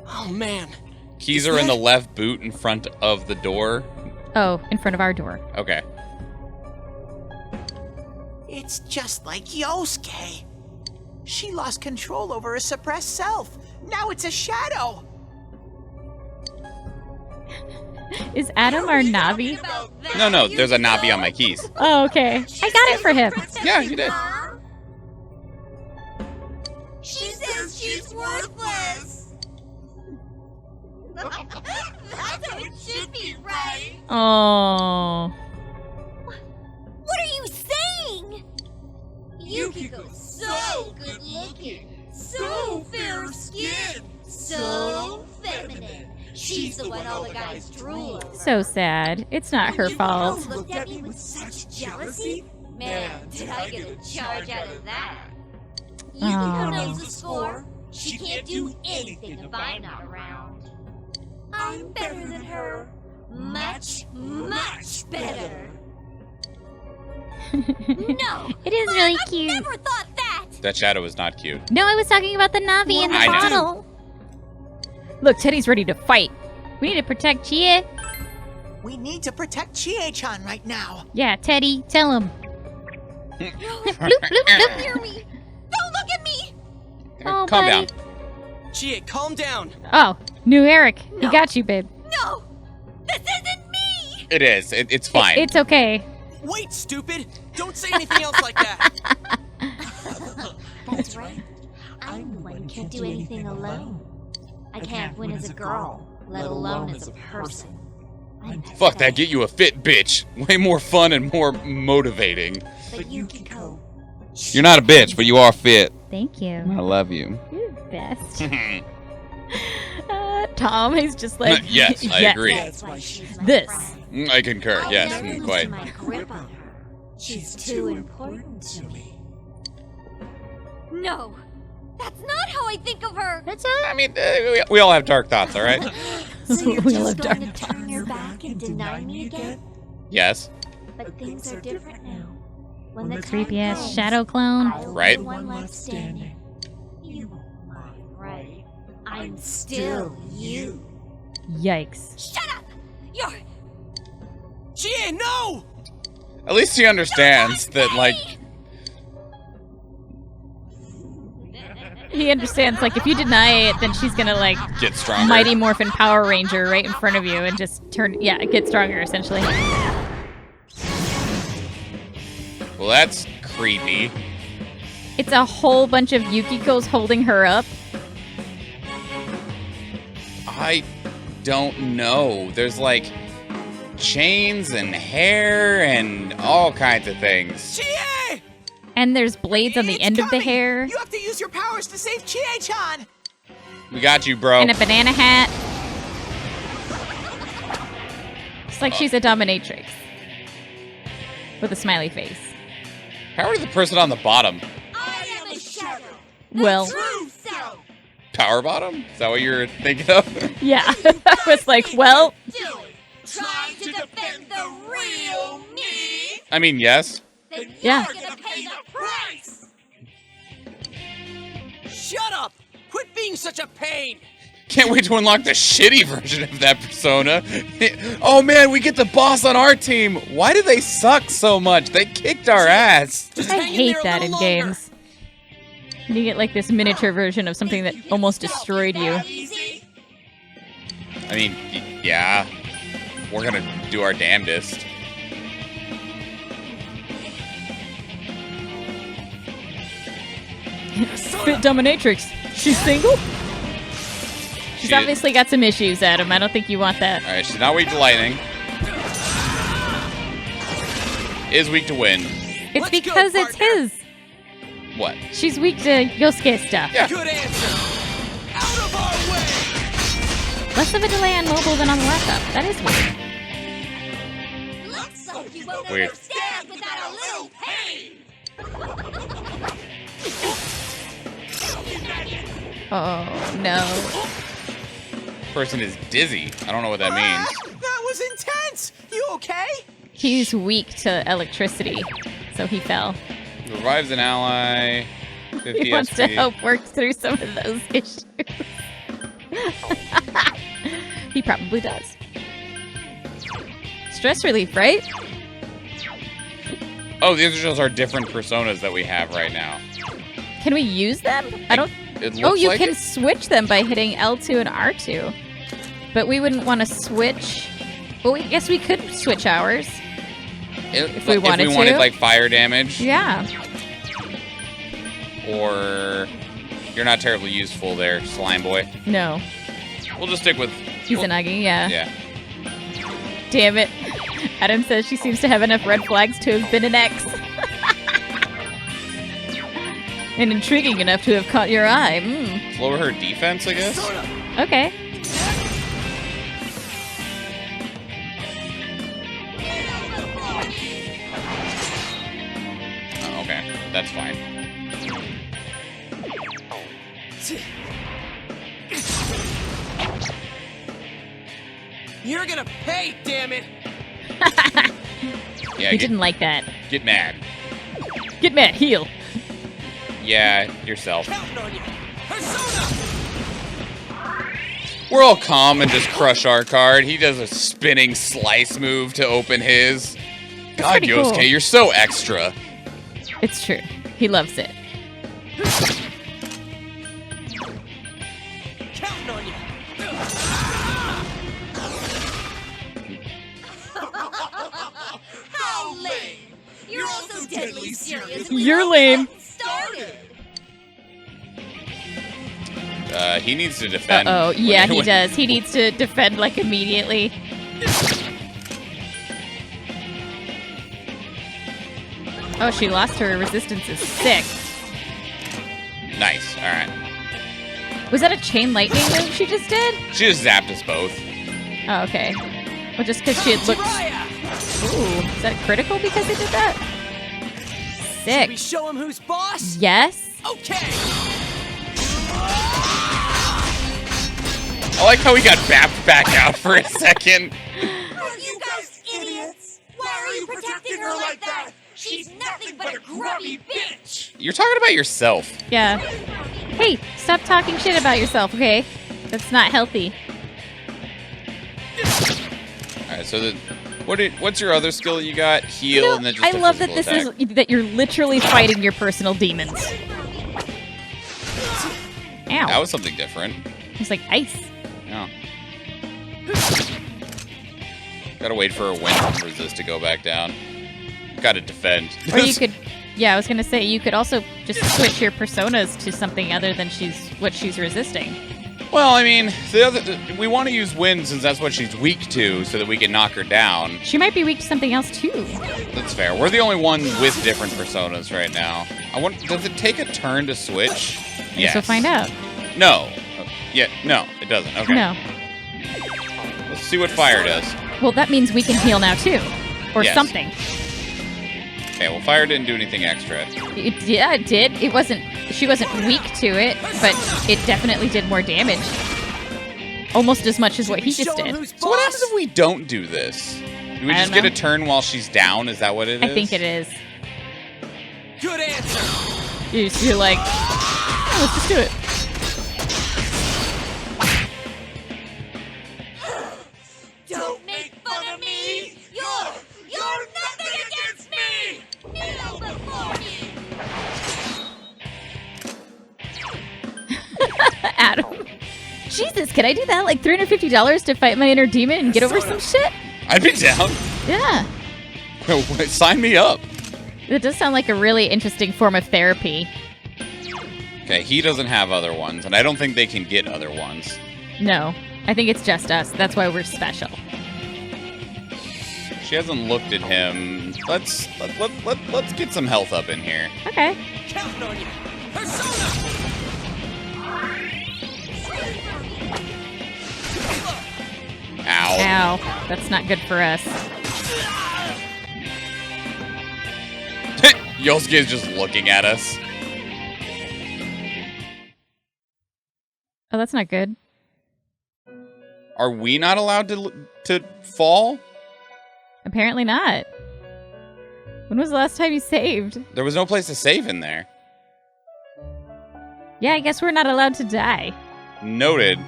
Oh man. Keys are in the left boot in front of the door. Oh, in front of our door. Okay. It's just like Yosuke. She lost control over her suppressed self. Now it's a shadow. Is Adam our Navi? No, there's a Navi on my keys. Oh, okay. I got it for him. Yeah, you did. She says she's worthless. That's how it should be, right? Oh. What are you saying? Yukiko's so good looking, so fair skinned, so feminine. She's the one all the guys drool over. So sad. It's not her fault. Looked at me with such jealousy. Man, did I get a charge out of that? Yukiko knows the score. She can't do anything if I'm not around. I'm better than her. Much, much better. No! It is really cute. I never thought that! That shadow is not cute. No, I was talking about the Navi in the I know. bottle. Look, Teddy's ready to fight. We need to protect Chie. We need to protect Chie-chan right now. Yeah, Teddy, tell him. Bloop, bloop, bloop. Hear me! Don't look at me! Oh, Calm buddy. down. Chie, calm down. Oh, new Eric. He got you, babe. No! This isn't me! It is. It's fine. It's okay. Wait, stupid! Don't say anything else like that! That's right. I'm the one who can't do anything alone. I can't win as a girl, let alone as a person. Fuck that, get you a fit bitch. Way more fun and more motivating. But Yukiko, You're not a bitch, but you are fit. Thank you. I love you. You're the best. Tom is just like, Yes, I agree. that's why she's my This. friend. I concur, I'll yes, never lose quite. my grip on her. She's too important to me. No, that's not how I think of her. I mean, we all have dark thoughts, all right? So you're We all have just dark going to turn your back and deny me again? Yes. But things are different now. When the creepy time ass comes, shadow clone. I'll be Right. the one left standing. You won't mind, right? I'm still you. Yikes. Shut up! You're Chie, no! At least he understands that, like, He understands, like, if you deny it, then she's gonna, like, Get stronger. Mighty Morphin Power Ranger right in front of you and just get stronger, essentially. Well, that's creepy. It's a whole bunch of Yukikos holding her up. I don't know. There's like chains and hair and all kinds of things. Chie! And there's blades on the end of the hair. You have to use your powers to save Chie-chan! We got you, bro. And a banana hat. It's like she's a dominatrix. With a smiley face. How are the person on the bottom? I am a shadow. Well. Power bottom? Is that what you're thinking of? Yeah. I was like, well. Trying to defend the real me. I mean, yes. Yeah. Gonna pay the price. Shut up! Quit being such a pain! Can't wait to unlock the shitty version of that persona. Oh man, we get the boss on our team. Why do they suck so much? They kicked our ass. I hate that in games. You get like this miniature version of something that almost destroyed you. I mean, yeah. We're gonna do our damnedest. Fit dominatrix. She's single? She's obviously got some issues, Adam. I don't think you want that. Alright, she's not weak to lightning. Is weak to wind. It's because it's his. What? She's weak to Yosuke stuff. Yeah. Good answer! Out of our way! Less of a delay on mobile than on the laptop. That is weird. Looks like you won't Weird. understand without a little pain. Oh, no. Person is dizzy. I don't know what that means. That was intense! You okay? He's weak to electricity, so he fell. Revives an ally. 50 He wants SP. to help work through some of those issues. He probably does. Stress relief, right? Oh, these are just our different personas that we have right now. Can we use them? I don't. It looks Oh, you like can it. switch them by hitting L2 and R2. But we wouldn't want to switch. Well, I guess we could switch ours. If we wanted to. like fire damage. Yeah. Or you're not terribly useful there, slime boy. No. We'll just stick with Izanagi, yeah. Yeah. Damn it. Adam says she seems to have enough red flags to have been an ex. And intriguing enough to have caught your eye. Lower her defense, I guess. Okay. Oh, okay, that's fine. You're gonna pay, damn it! Yeah, He didn't like that. Get mad. Get mad, heal. Yeah, yourself. We're all calm and just crush our card. He does a spinning slice move to open his. God, pretty Yosuke, cool. you're so extra. It's true. He loves it. Counting on you! How lame! You're also deadly serious. You're lame. Started. He needs to defend. Uh-oh. Yeah, he when- does. He needs to defend, like, immediately. Oh, she lost her resistance is 6. Nice. All right. Was that a chain lightning move she just did? She just zapped us both. Oh, okay. Well, just because she had looked... Ooh, is that critical because it did that? Should we 6. show him who's boss? Yes. Okay! I like how he got bapped back out for a second. Are you guys idiots? Why are you protecting her like that? She's nothing but a grubby bitch. You're talking about yourself. Yeah. Hey, stop talking shit about yourself, okay? That's not healthy. All right. So what's your other skill that you got? Heal You know, and then just I a love that physical this attack. is that you're literally fighting your personal demons. Ow. That was something different. It's like ice. Yeah. Gotta wait for a wind from resist to go back down. Gotta defend. Or you could, yeah, I was gonna say you could also just switch your personas to something other than what she's resisting. Well, I mean, we want to use wind since that's what she's weak to, so that we can knock her down. She might be weak to something else too. That's fair. We're the only one with different personas right now. Does it take a turn to switch? Yes. We'll find out. No. Yeah. No, it doesn't. Okay. No. Let's see what fire does. Well, that means we can heal now too, or Yes. something. Okay. Well, fire didn't do anything extra. Yeah, it did. It wasn't. She wasn't weak to it, but it definitely did more damage. Almost as much as what he just did. So what happens if we don't do this? Do we I just don't get a know. turn while she's down? Is that what it is? I think it is. Good answer. You're like, oh, let's just do it. Don't make fun of me! You're nothing against me! Kneel before me! Adam. Jesus, could I do that? Like $350 to fight my inner demon and get over some shit? I'd be down. Yeah. Sign me up. That does sound like a really interesting form of therapy. Okay, he doesn't have other ones, and I don't think they can get other ones. No, I think it's just us. That's why we're special. She hasn't looked at him. Let's get some health up in here. Okay. Counting on you. Persona. Ow. Ow. That's not good for us. Yosuke is just looking at us. Oh, that's not good. Are we not allowed to fall? Apparently not. When was the last time you saved? There was no place to save in there. Yeah, I guess we're not allowed to die. Noted.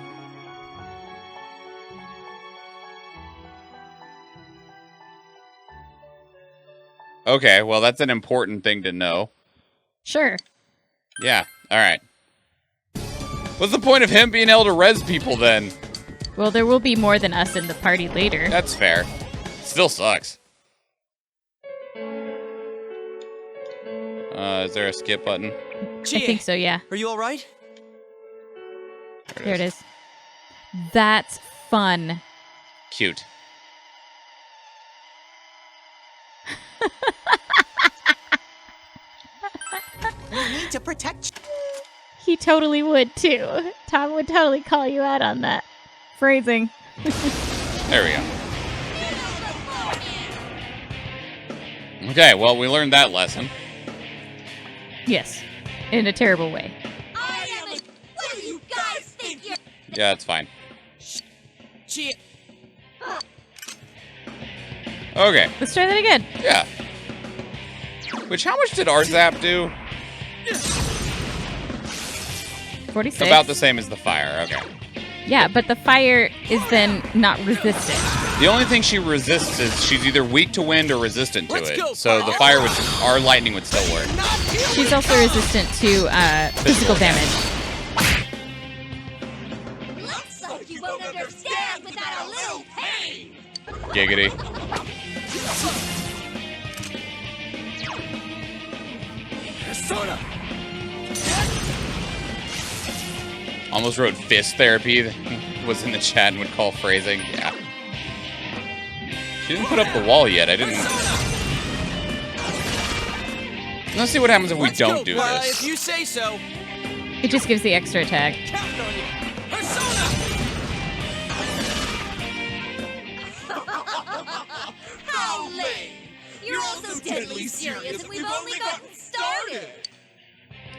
Okay, well, that's an important thing to know. Sure. Yeah, alright. What's the point of him being able to res people then? Well, there will be more than us in the party later. That's fair. Still sucks. Is there a skip button? I think so, yeah. Are you all right? There it is. That's fun. Cute. We need to protect. He totally would, too. Tom would totally call you out on that phrasing. There we go. Okay, well, we learned that lesson. Yes. In a terrible way. What do you guys think you're... Yeah, it's fine. Chie. Okay. Let's try that again. Yeah. Which, how much did our zap do? 46. About the same as the fire, okay. Yeah, but the fire is then not resistant. The only thing she resists is she's either weak to wind or resistant to it. So the fire would, our lightning would still work. She's also resistant to physical damage. Looks like you won't understand without a little pain! Giggity. Persona. Almost wrote fist therapy. Was in the chat and would call phrasing. Yeah. She didn't put up the wall yet. I didn't. Let's see what happens if we don't do this. If you say so. It just gives the extra attack. Counting on you. Persona. How lame! You're all so deadly serious and we've only gotten started!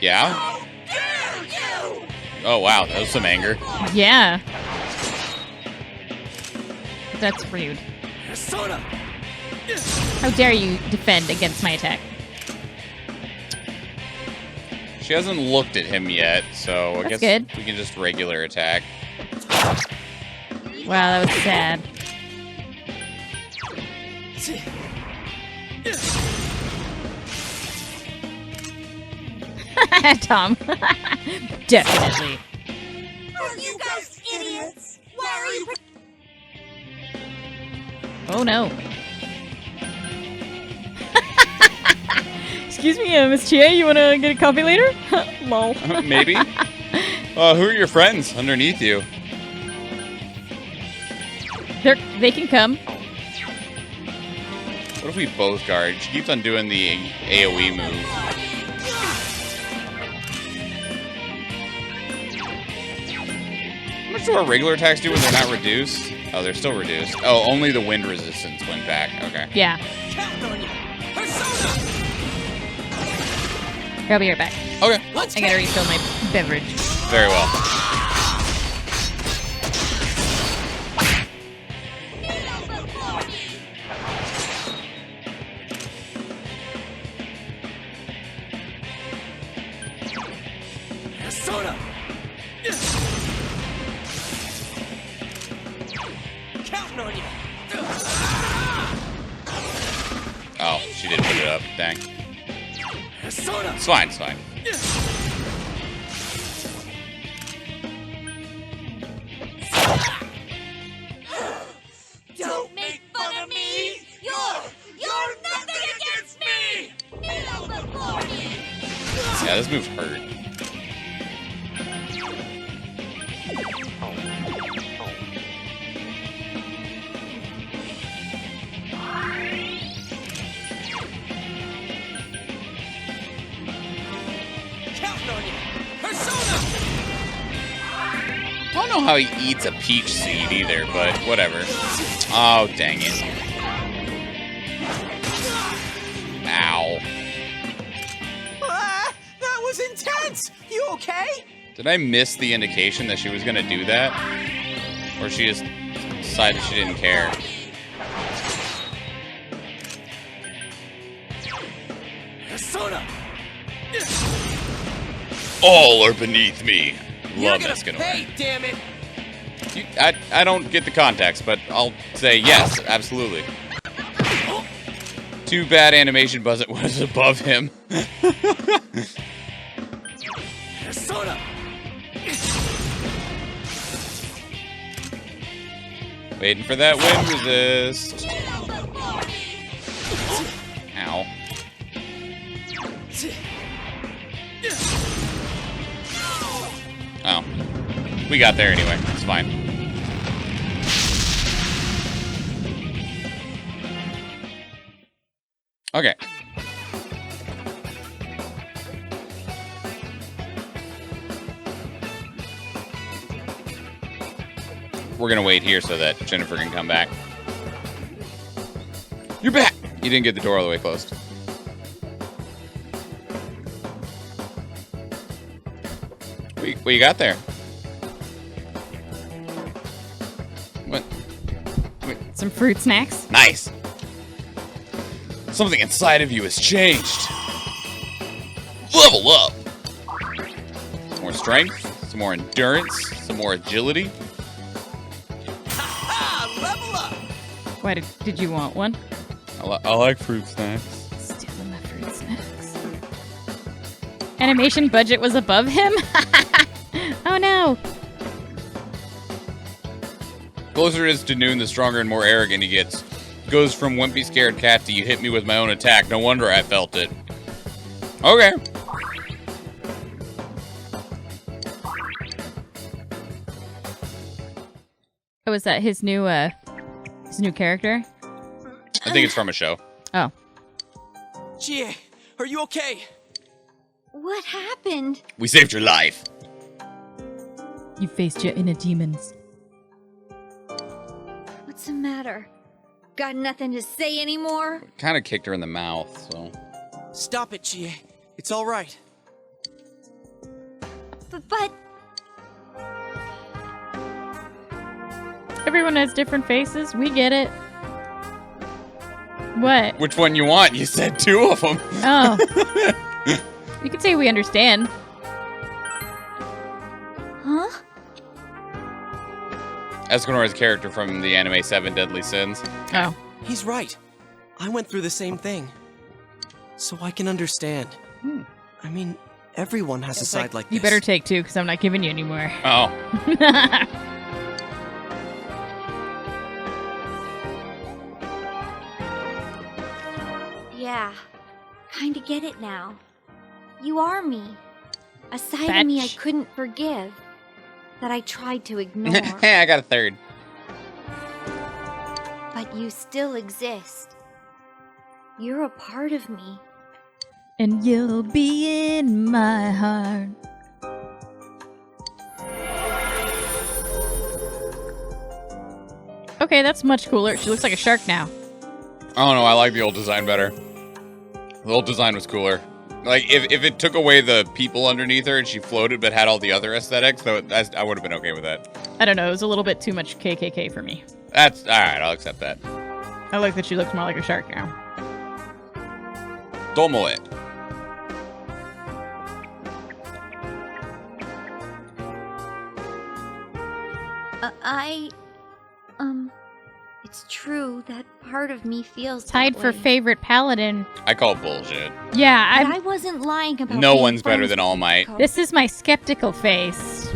Yeah? How dare you! Oh, wow. That was some anger. Yeah. That's rude. Persona. How dare you defend against my attack? She hasn't looked at him yet, so I That's guess good. we can just regular attack. Wow, that was sad. Tom. Definitely. Oh no. Excuse me, Miss Chie, you wanna get a coffee later? Lol. Maybe. Who are your friends underneath you? They can come. What if we both guard? She keeps on doing the AoE move. I'm not sure what regular attacks do when they're not reduced. Oh, they're still reduced. Oh, only the wind resistance went back. Okay. Yeah. Here, I'll be right back. Okay. I gotta refill my beverage. Very well. Persona! Counting on you! Oh, she did put it up. Dang. Persona! It's fine, it's fine. Don't make fun of me! You're nothing against me! Kneel before me! Yeah, this move hurt. Counting on you! Persona! I don't know how he eats a peach seed either, but whatever. Oh, dang it. Ow. That was intense! You okay? Did I miss the indication that she was going to do that? Or she just decided she didn't care? Persona! All are beneath me. Love You're this gonna gonna pay, damn it! I don't get the context, but I'll say yes, absolutely. Too bad animation wasn't was above him. Persona! Waiting for that wind resist. Ow. Oh. We got there anyway. It's fine. Okay. We're gonna wait here so that Jennifer can come back. You're back! You didn't get the door all the way closed. What you got there? What? Some fruit snacks. Nice. Something inside of you has changed. Level up. Some more strength, some more endurance, some more agility. Level up! Why did you want one? I like fruit snacks. Stealing my fruit snacks. Animation budget was above him? Oh no. Closer it is to noon, the stronger and more arrogant he gets. Goes from wimpy scared cat to you hit me with my own attack. No wonder I felt it. Okay. Oh, is that his new character? I think it's from a show. Oh. Chie, are you okay? What happened? We saved your life. You faced your inner demons. What's the matter? Got nothing to say anymore? Kind of kicked her in the mouth, so. Stop it, Chie. It's all right. But Everyone has different faces. We get it. What? Which one you want? You said two of them. Oh. You could say we understand. Huh? Escanora's character from the anime 7 Deadly Sins. Oh. He's right. I went through the same thing. So I can understand. I mean, everyone has a side like this. You better take two, because I'm not giving you any more. Oh. Yeah, kinda get it now. You are me. A side of me I couldn't forgive. That I tried to ignore. Hey, I got a third. But you still exist. You're a part of me. And you'll be in my heart. Okay, that's much cooler. She looks like a shark now. I don't know. I like the old design better. The old design was cooler. Like, if it took away the people underneath her and she floated but had all the other aesthetics, I would have been okay with that. I don't know. It was a little bit too much KKK for me. That's all right. I'll accept that. I like that she looks more like a shark now. Tomoe. It's true that part of me feels Tied that for way. favorite paladin. I call bullshit. Yeah, But I wasn't lying about No being one's better friends than with All Might. Yukiko. This is my skeptical face.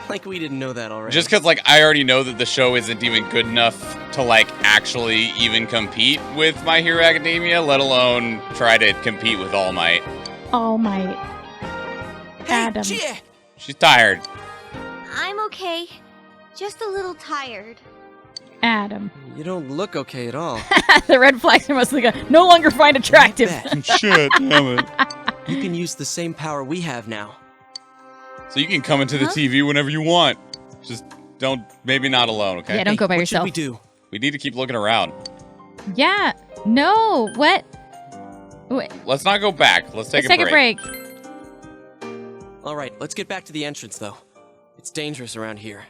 Like we didn't know that already. Just because, like, I already know that the show isn't even good enough to, like, actually even compete with My Hero Academia, let alone try to compete with All Might. All Might. Adam. Chie! She's tired. I'm okay. Just a little tired. Adam. You don't look okay at all. The red flags are mostly gone. No longer find attractive. Shit, damn it. You can use the same power we have now. So you can come into the TV whenever you want. Just maybe not alone, okay? Yeah, don't go by what yourself. What should we do? We need to keep looking around. Yeah. No. What? Wait. Let's not go back. Let's take Let's a break. All right, let's get back to the entrance, though. It's dangerous around here.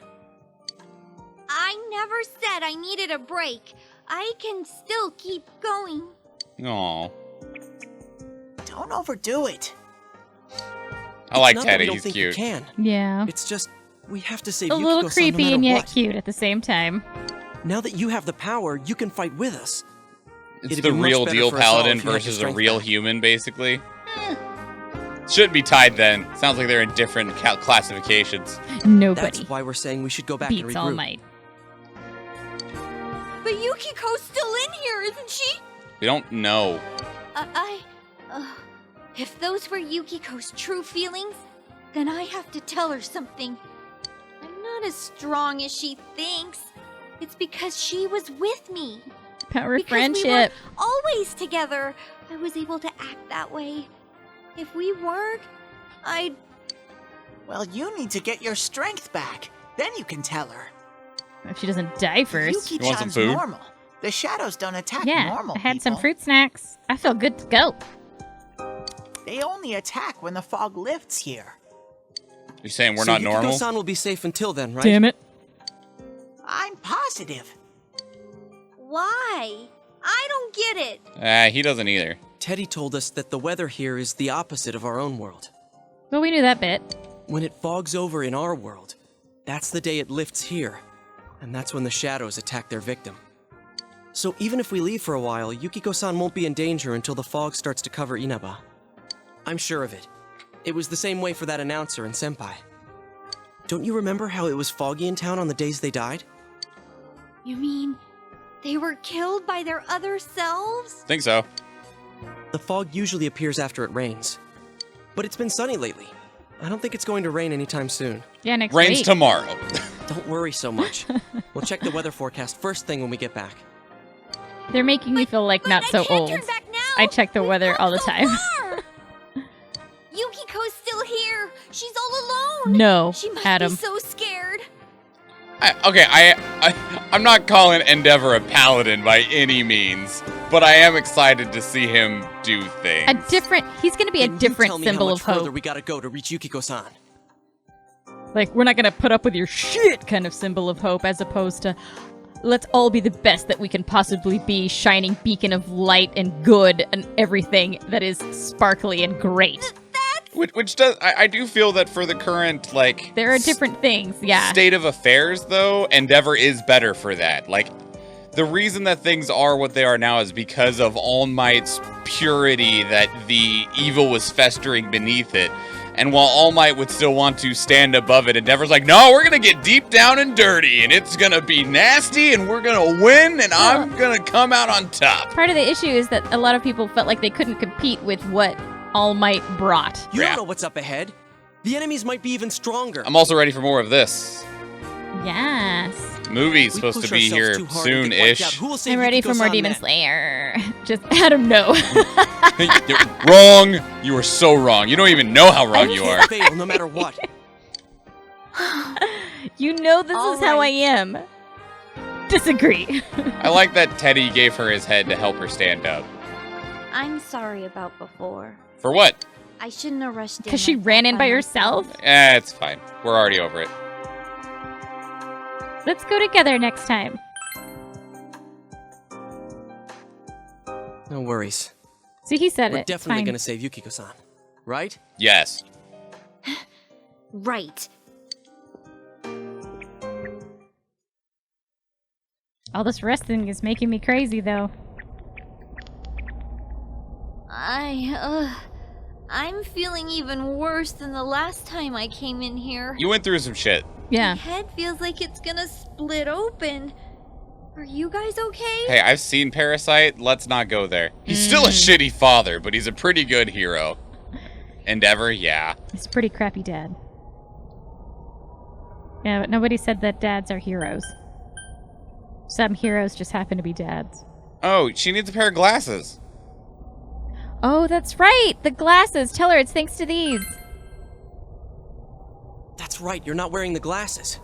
I never said I needed a break. I can still keep going. Aw. Don't overdo it. I like It's not that we Teddy. don't He's think cute. You can. Yeah. It's just we have to save A little Yukiko-san no creepy matter and yet what. cute at the same time. Now that you have the power, you can fight with us. It's It'd the be much real better deal for us all paladin if you had your versus a strength real back. human, basically. Shouldn't be tied then. Sounds like they're in different classifications. Nobody That's why we're saying we should go back and beats regroup. All Might. But Yukiko's still in here, isn't she? We don't know. If those were Yukiko's true feelings, then I have to tell her something. I'm not as strong as she thinks. It's because she was with me. Power of Because we were friendship. always together. I was able to act that way. If we weren't, I'd... Well, you need to get your strength back. Then you can tell her. If she doesn't die first. Yuki-chan's normal. The shadows don't attack Yeah, normal I had some people. fruit snacks. I feel good to go. They only attack when the fog lifts here. You saying we're so not normal? Yukiko-san will be safe until then, right? Damn it. I'm positive. Why? I don't get it. He doesn't either. Teddy told us that the weather here is the opposite of our own world. Well, we knew that bit. When it fogs over in our world, that's the day it lifts here. And that's when the shadows attack their victim. So even if we leave for a while, Yukiko-san won't be in danger until the fog starts to cover Inaba. I'm sure of it. It was the same way for that announcer and Senpai. Don't you remember how it was foggy in town on the days they died? You mean they were killed by their other selves? Think so. The fog usually appears after it rains. But it's been sunny lately. I don't think it's going to rain anytime soon. Yeah, next Rains week. tomorrow. Don't worry so much. We'll check the weather forecast first thing when we get back. They're making me feel like not so old. I check the weather all the time. Yukiko's still here. She's all alone. No, She must Adam. be so scared. I'm not calling Endeavor a paladin by any means, but I am excited to see him do things. He's gonna be a Can you different tell me symbol how of much further hope. we gotta go to reach Yukiko-san. Like, we're not gonna put up with your shit kind of symbol of hope, as opposed to, let's all be the best that we can possibly be, shining beacon of light and good and everything that is sparkly and great. Which does, I do feel that for the current, like... There are different things, yeah. State of affairs, though, Endeavor is better for that. Like, the reason that things are what they are now is because of All Might's purity, that the evil was festering beneath it. And while All Might would still want to stand above it, Endeavor's like, no, we're going to get deep down and dirty, and it's going to be nasty, and we're going to win, and I'm going to come out on top. Part of the issue is that a lot of people felt like they couldn't compete with what All Might brought. You don't know what's up ahead. The enemies might be even stronger. I'm also ready for more of this. Yes. Movie's supposed to be here soon-ish. I'm ready for more Demon Slayer. Just Adam, no. Wrong. You are so wrong. You don't even know how wrong you are. Fail no matter what. You know this is how I am. Disagree. I like that Teddy gave her his head to help her stand up. I'm sorry about before. For what? I shouldn't have rushed in. Because she ran in by herself? It's fine. We're already over it. Let's go together next time. No worries. See, he said We're it. definitely going to save Yukiko-san, right? Yes. Right. All this resting is making me crazy, though. I'm feeling even worse than the last time I came in here. You went through some shit. Yeah. My head feels like it's gonna split open. Are you guys okay? Hey, I've seen Parasite. Let's not go there. He's still a shitty father, but he's a pretty good hero. Endeavor, yeah. He's a pretty crappy dad. Yeah, but nobody said that dads are heroes. Some heroes just happen to be dads. Oh, she needs a pair of glasses. Oh, that's right! The glasses! Tell her it's thanks to these. That's right, you're not wearing the glasses.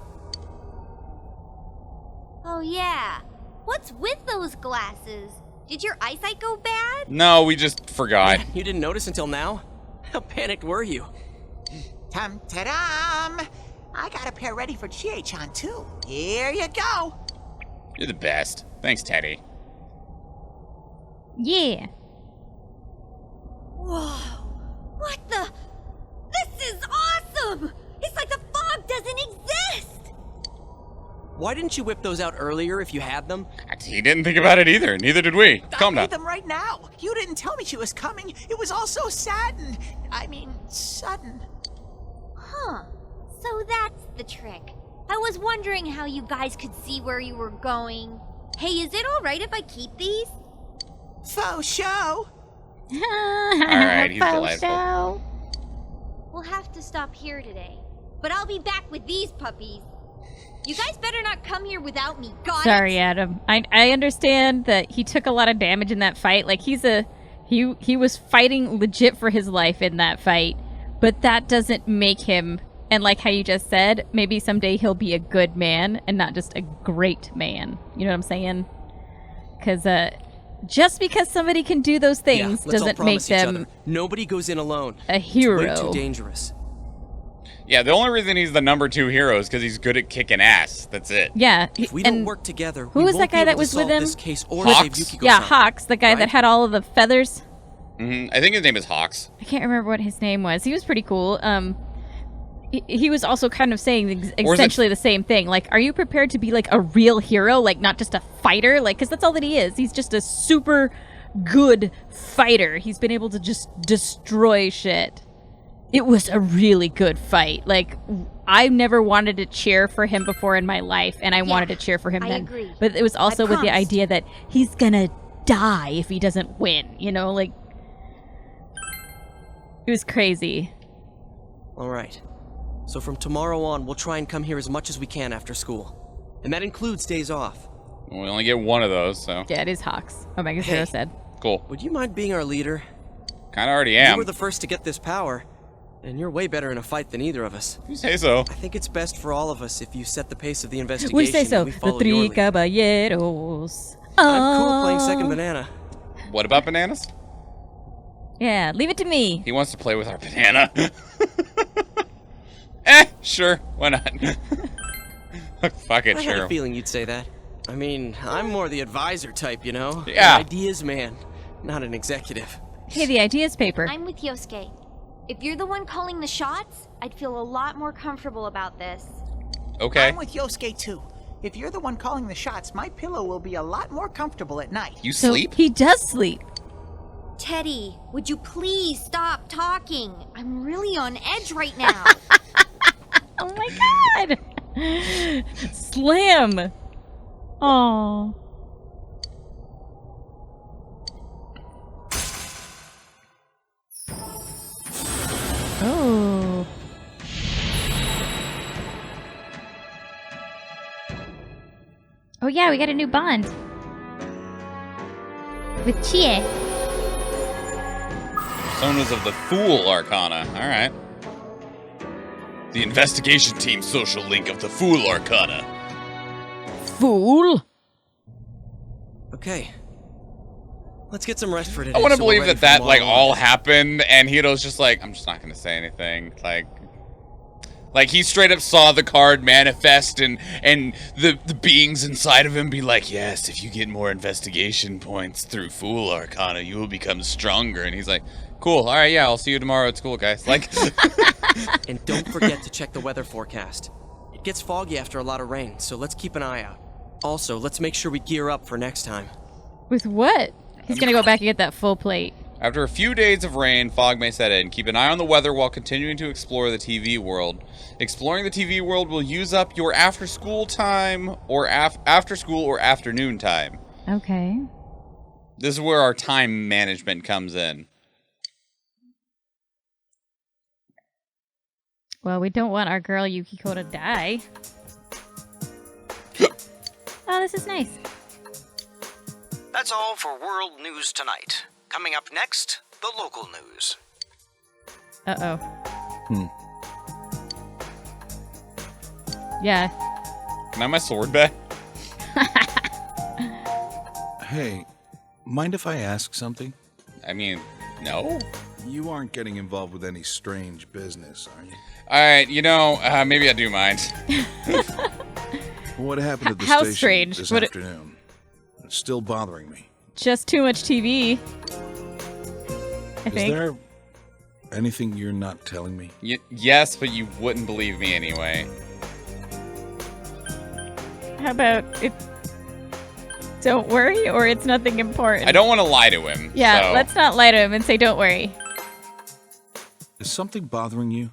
Oh yeah. What's with those glasses? Did your eyesight go bad? No, we just forgot. You didn't notice until now? How panicked were you? Tum-ta-dum! I got a pair ready for Chie-chan, too. Here you go. You're the best. Thanks, Teddy. Yeah. Whoa. What the? This is awesome! It's like the fog doesn't exist! Why didn't you whip those out earlier if you had them? He didn't think about it either. Neither did we. Calm I down. need them right now. You didn't tell me she was coming. It was all so sudden. Sudden. Huh. So that's the trick. I was wondering how you guys could see where you were going. Hey, is it alright if I keep these? Faux show. Alright, he's delightful. We'll have to stop here today. But I'll be back with these puppies. You guys better not come here without me, got it? Sorry, Adam. I understand that he took a lot of damage in that fight. Like, he was fighting legit for his life in that fight. But that doesn't make him, and like how you just said, maybe someday he'll be a good man and not just a great man. You know what I'm saying? Because just because somebody can do those things doesn't make them nobody goes in alone. A hero. It's way too dangerous. Yeah, the only reason he's the number 2 hero is because he's good at kicking ass. That's it. Yeah. If we don't work together, who was that guy that was with him? Hawks? Yeah, Hawks, the guy that had all of the feathers. I think his name is Hawks. I can't remember what his name was. He was pretty cool. He was also kind of saying essentially the same thing. Like, are you prepared to be like a real hero? Like, not just a fighter? Like, because that's all that he is. He's just a super good fighter. He's been able to just destroy shit. It was a really good fight. Like, I never wanted to cheer for him before in my life, and I wanted to cheer for him then. Agree. But it was also with the idea that he's gonna die if he doesn't win. You know, like, it was crazy. All right. So from tomorrow on, we'll try and come here as much as we can after school. And that includes days off. We only get one of those, so. Yeah, it is Hawks. Omega Zero said. Cool. Would you mind being our leader? Kind of already am. You were the first to get this power, and you're way better in a fight than either of us. You say so. I think it's best for all of us if you set the pace of the investigation. We say so. And we The follow Three your lead. Caballeros. I'm cool playing second banana. What about bananas? Yeah, leave it to me. He wants to play with our banana. Sure. Why not? Fuck it, I sure. had a feeling you'd say that. I mean, I'm more the advisor type, you know? Yeah. An ideas man, not an executive. Hey, the ideas paper. I'm with Yosuke. If you're the one calling the shots, I'd feel a lot more comfortable about this. Okay. I'm with Yosuke, too. If you're the one calling the shots, my pillow will be a lot more comfortable at night. You sleep? He does sleep. Teddy, would you please stop talking? I'm really on edge right now. Oh my god! Slam! Oh. Oh. Oh yeah, we got a new bond. With Chie. Personas of the Fool Arcana. Alright. The investigation team's social link of the Fool Arcana. Fool? Okay. Let's get some rest for today. I want to so we're believe ready that for like tomorrow. all happened, and Hiro's just like, I'm just not gonna say anything. Like he straight up saw the card manifest, and the beings inside of him be like, yes, if you get more investigation points through Fool Arcana, you will become stronger. And he's like, cool, all right, yeah, I'll see you tomorrow at school, guys. Like, And don't forget to check the weather forecast. It gets foggy after a lot of rain, so let's keep an eye out. Also, let's make sure we gear up for next time. With what? He's gonna go back and get that full plate. after a few days of rain, fog may set in. Keep an eye on the weather while continuing to explore the TV world. Exploring the TV world will use up your after-school time or after-school or afternoon time. Okay. This is where our time management comes in. Well, we don't want our girl Yukiko to die. Oh, this is nice. That's all for World News Tonight. Coming up next, the local news. Uh-oh. Yeah. Can I have my sword back? Hey, mind if I ask something? I mean, no. You aren't getting involved with any strange business, are you? Alright, you know, maybe I do mind. What happened at the How station strange? this What afternoon? It's still bothering me. Just too much TV. I Is think. there anything you're not telling me? Yes, but you wouldn't believe me anyway. How about it? Don't worry, or it's nothing important. I don't want to lie to him. Yeah, so. let's not lie to him and say don't worry. Is something bothering you?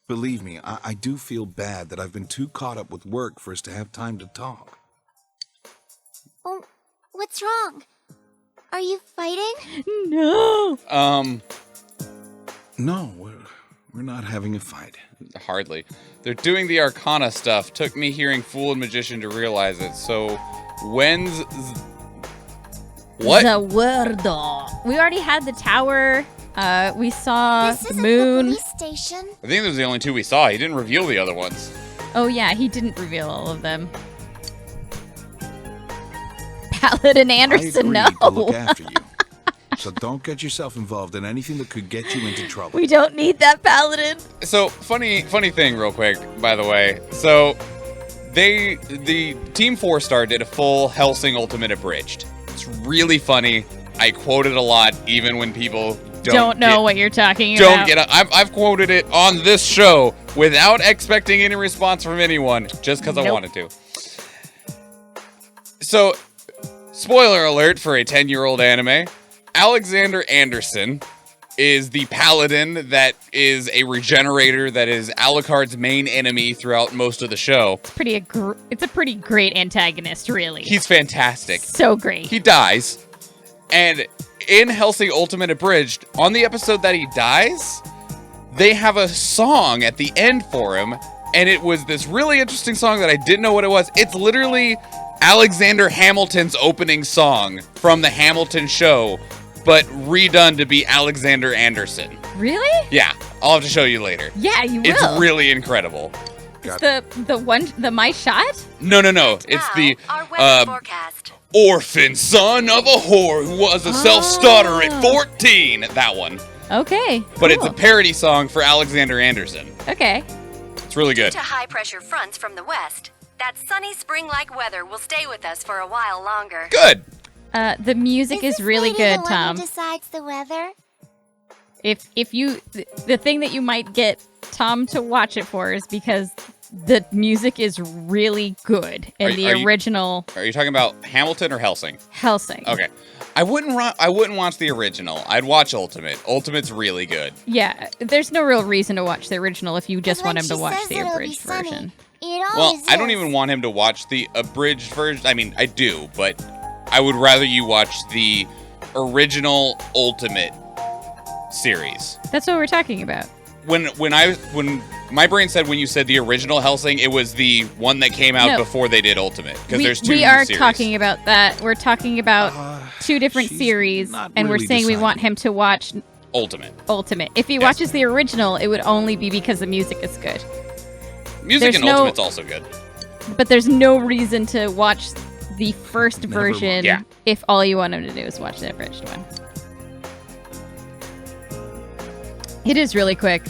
Believe me, I do feel bad that I've been too caught up with work for us to have time to talk. Oh, what's wrong? Are you fighting? No. No, we're not having a fight. Hardly. They're doing the Arcana stuff. Took me hearing Fool and Magician to realize it. So, when's... What? The word. We already had the tower. We saw the moon. Police station. I think those are the only two we saw. He didn't reveal the other ones. Oh yeah, he didn't reveal all of them. Paladin Anderson, I agreed no. to look after you. So don't get yourself involved in anything that could get you into trouble. We don't need that Paladin. So, funny thing real quick, by the way. So, the Team 4-Star did a full Hellsing Ultimate Abridged. It's really funny. I quote it a lot, even when people don't know what you're talking don't about. get it. I've quoted it on this show without expecting any response from anyone, just because I wanted to. So, spoiler alert for a 10-year-old anime. Alexander Anderson is the paladin that is a regenerator that is Alucard's main enemy throughout most of the show. It's a pretty great antagonist, really. He's fantastic. So great. He dies, and in Hellsing Ultimate Abridged, on the episode that he dies, they have a song at the end for him, and it was this really interesting song that I didn't know what it was. It's literally Alexander Hamilton's opening song from the Hamilton show, but redone to be Alexander Anderson. Really? Yeah, I'll have to show you later. Yeah, you will. It's really incredible. The my shot? No. It's the orphan son of a whore who was a self-starter at 14. That one. Okay. But it's a parody song for Alexander Anderson. Okay. It's really good. Due to high-pressure fronts from the west, that sunny spring-like weather will stay with us for a while longer. Good. The music is really good, Tom. Who decides the weather? If you the thing that you might get Tom to watch it for is because the music is really good in the original Are you talking about Hamilton or Hellsing? Hellsing. Okay. I wouldn't watch the original. I'd watch Ultimate. Ultimate's really good. Yeah, there's no real reason to watch the original if you just want him to watch the abridged version. Well, I don't even want him to watch the abridged version. I mean, I do, but I would rather you watch the original Ultimate series. That's what we're talking about. When my brain said when you said the original Hellsing, it was the one that came out before they did Ultimate. Because there's two We are series. talking about that. We're talking about two different series, and we're saying we want him to watch Ultimate. If he watches the original, it would only be because the music is good. Music in Ultimate's also good. But there's no reason to watch the first version if all you want him to do is watch the abridged one. It is really quick.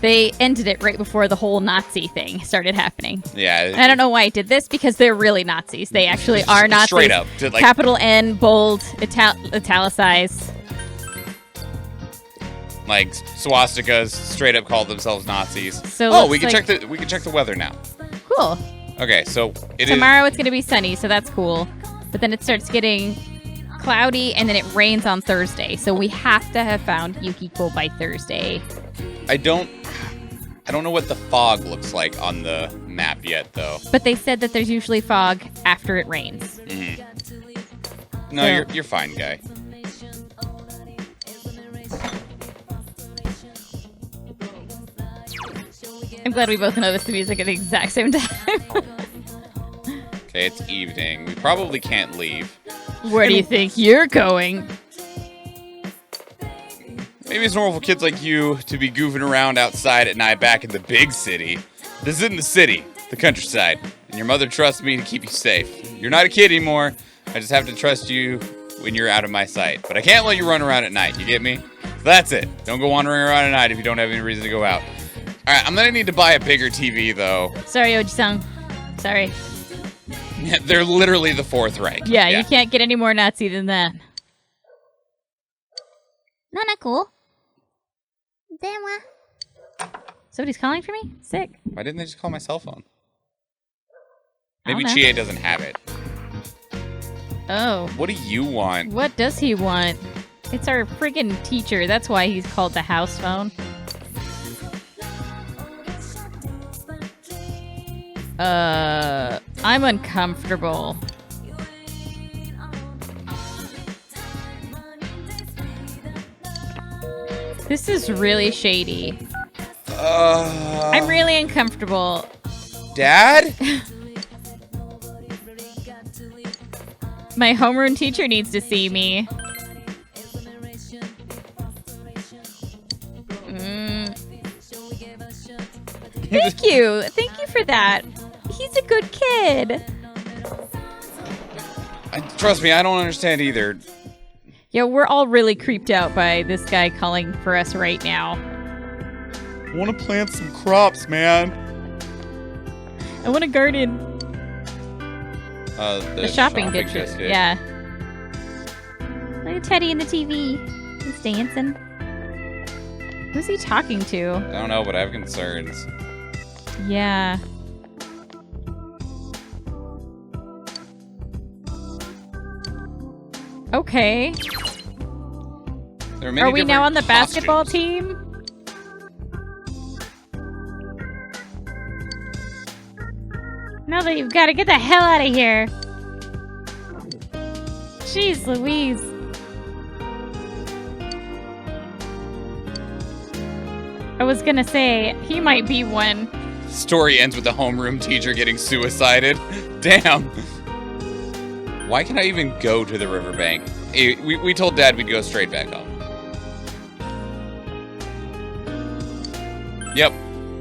They ended it right before the whole Nazi thing started happening. Yeah. And I don't know why I did this, because they're really Nazis. They actually are Nazis. Straight up. Capital N, bold, italicized. Like swastikas straight up call themselves Nazis. So we can check the weather now. Cool. Okay, so Tomorrow it's going to be sunny, so that's cool. But then it starts getting cloudy, and then it rains on Thursday. So we have to have found Yukiko by Thursday. I don't know what the fog looks like on the map yet, though. But they said that there's usually fog after it rains. Mm-hmm. No, you're fine, guy. I'm glad we both noticed the music at the exact same time. Okay, it's evening. We probably can't leave. Where do you think you're going? Maybe it's normal for kids like you to be goofing around outside at night back in the big city. This isn't the city, the countryside. And your mother trusts me to keep you safe. You're not a kid anymore. I just have to trust you when you're out of my sight. But I can't let you run around at night, you get me? So that's it. Don't go wandering around at night if you don't have any reason to go out. Alright, I'm gonna need to buy a bigger TV, though. Sorry, Oji-san. Sorry. They're literally the fourth rank. Yeah, you can't get any more Nazi than that. Nanako? Somebody's calling for me? Sick. Why didn't they just call my cell phone? Maybe I don't know. Chie doesn't have it. Oh. What do you want? What does he want? It's our friggin' teacher. That's why he's called the house phone. I'm uncomfortable. This is really shady. I'm really uncomfortable. Dad? My homeroom teacher needs to see me. Thank you. Thank you for that. He's a good kid. Trust me, I don't understand either. Yeah, we're all really creeped out by this guy calling for us right now. I want to plant some crops, man. I want a garden. The shopping ditches. Yeah. Look at Teddy in the TV. He's dancing. Who's he talking to? I don't know, but I have concerns. Yeah. Okay. Are we now on the basketball team? Now that you've got to get the hell out of here. Jeez Louise. I was gonna say, he might be one. Story ends with the homeroom teacher getting suicided. Damn. Why can I even go to the riverbank? We told Dad we'd go straight back home. Yep.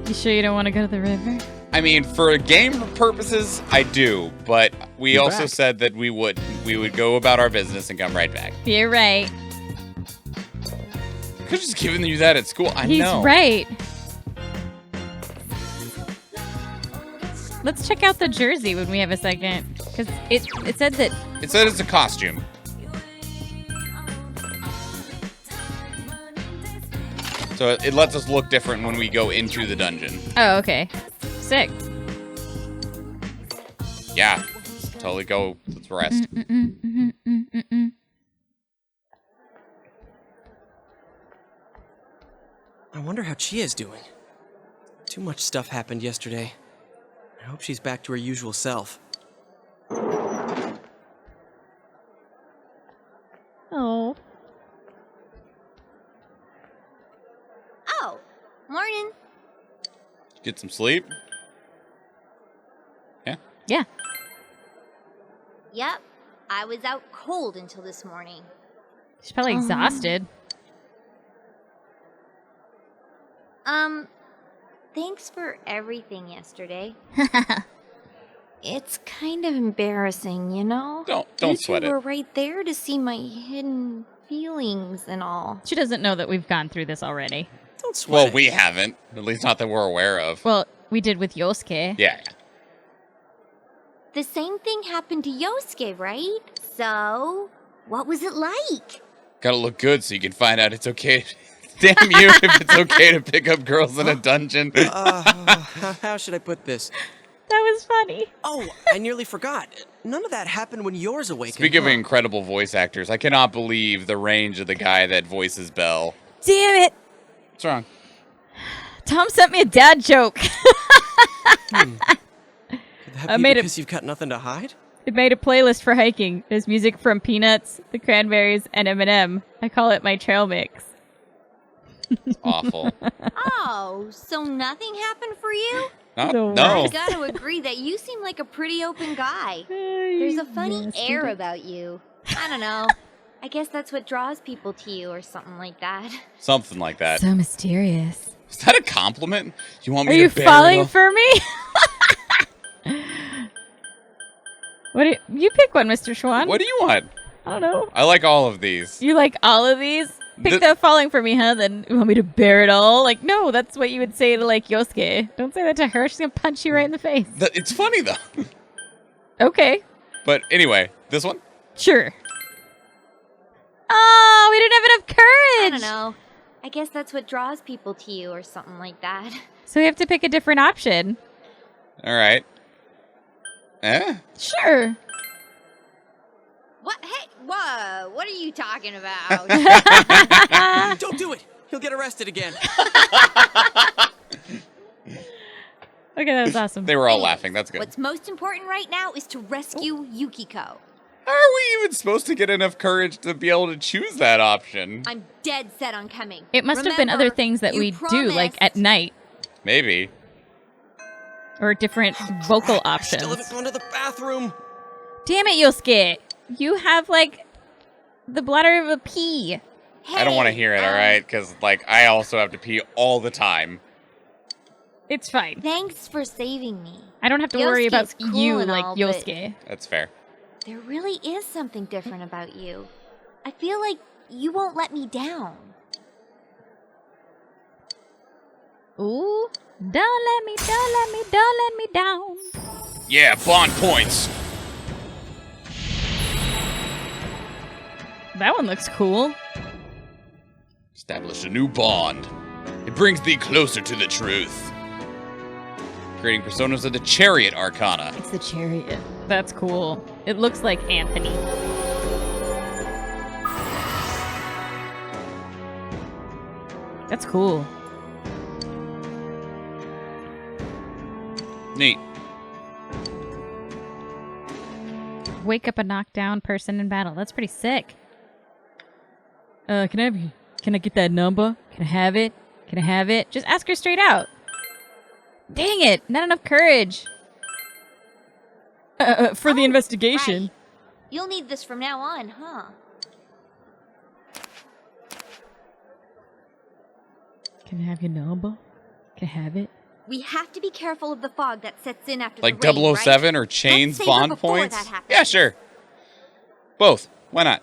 You sure you don't want to go to the river? I mean, for game purposes, I do, but we You're also back. said that we would go about our business and come right back. You're right. Could have just given you that at school. I He's know. right. Let's check out the jersey when we have a second. Because it said that... It said it's a costume. So it lets us look different when we go into the dungeon. Oh, okay. Sick. Yeah. Totally go. Let's rest. I wonder how Chie is doing. Too much stuff happened yesterday. I hope she's back to her usual self. Oh. Oh, morning. Get some sleep? Yeah? Yeah. Yep, I was out cold until this morning. She's probably exhausted. Thanks for everything yesterday. It's kind of embarrassing, you know? Don't sweat You it. were right there to see my hidden feelings and all. She doesn't know that we've gone through this already. Don't sweat Well, it. we haven't. At least not that we're aware of. Well, we did with Yosuke. Yeah. The same thing happened to Yosuke, right? So, what was it like? Gotta look good so you can find out it's okay. Damn you if it's okay to pick up girls in a dungeon. How should I put this? That was funny. Oh, I nearly forgot. None of that happened when yours awakened. Speaking of incredible voice actors, I cannot believe the range of the guy that voices Belle. Damn it. What's wrong? Tom sent me a dad joke. Could that I be made because you've got nothing to hide? It made a playlist for hiking. There's music from Peanuts, The Cranberries, and Eminem. I call it my trail mix. Awful. Oh, so nothing happened for you? No. I gotta agree that you seem like a pretty open guy. There's a funny air about you. I don't know. I guess that's what draws people to you or something like that. Something like that. So mysterious. Is that a compliment? You want me Are to you bear falling it all? for me? What do you pick one, Mr. Schwan? What do you want? I don't know. I like all of these. You like all of these? Pick that falling for me, huh? Then you want me to bear it all? Like, no, that's what you would say to, like, Yosuke. Don't say that to her. She's going to punch you right in the face. It's funny, though. Okay. But anyway, this one? Sure. Oh, we didn't have enough courage. I don't know. I guess that's what draws people to you or something like that. So we have to pick a different option. All right. Sure. What? Hey, whoa, what are you talking about? Don't do it! He'll get arrested again. Okay, that was awesome. They were all laughing. That's good. What's most important right now is to rescue Yukiko. How are we even supposed to get enough courage to be able to choose that option? I'm dead set on coming. It must have been other things that we do, like at night. Maybe. Or different vocal options. Still haven't gone to the bathroom. Damn it, Yosuke. You have, like, the bladder of a pea. I don't want to hear it, all right? Because, like, I also have to pee all the time. It's fine. Thanks for saving me. I don't have to worry about Yosuke's cool you and like all, but Yosuke. That's fair. There really is something different about you. I feel like you won't let me down. Ooh. Don't let me, don't let me, don't let me down. Yeah, bond points. That one looks cool. Establish a new bond. It brings thee closer to the truth. Creating personas of the Chariot Arcana. It's the Chariot. That's cool. It looks like Anthony. That's cool. Neat. Wake up a knockdown person in battle. That's pretty sick. Can I get that number? Can I have it? Can I have it? Just ask her straight out. Dang it, not enough courage. For the investigation. Right. You'll need this from now on, huh? Can I have your number? Can I have it? We have to be careful of the fog that sets in after Like the rain, 007 right? or Chains Let's save her bond before points? that happens. Yeah, sure. Both. Why not?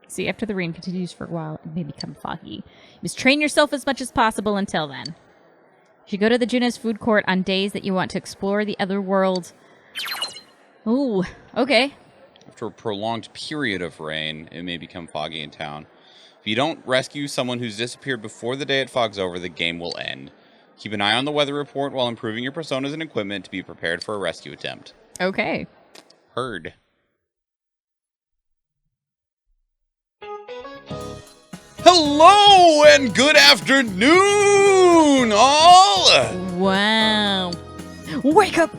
See, after the rain continues for a while, it may become foggy. You must train yourself as much as possible until then. You should go to the Juno's food court on days that you want to explore the other world. Ooh, okay. After a prolonged period of rain, it may become foggy in town. If you don't rescue someone who's disappeared before the day it fogs over, the game will end. Keep an eye on the weather report while improving your personas and equipment to be prepared for a rescue attempt. Okay. Heard. Hello and good afternoon, all! Wow. Wake up!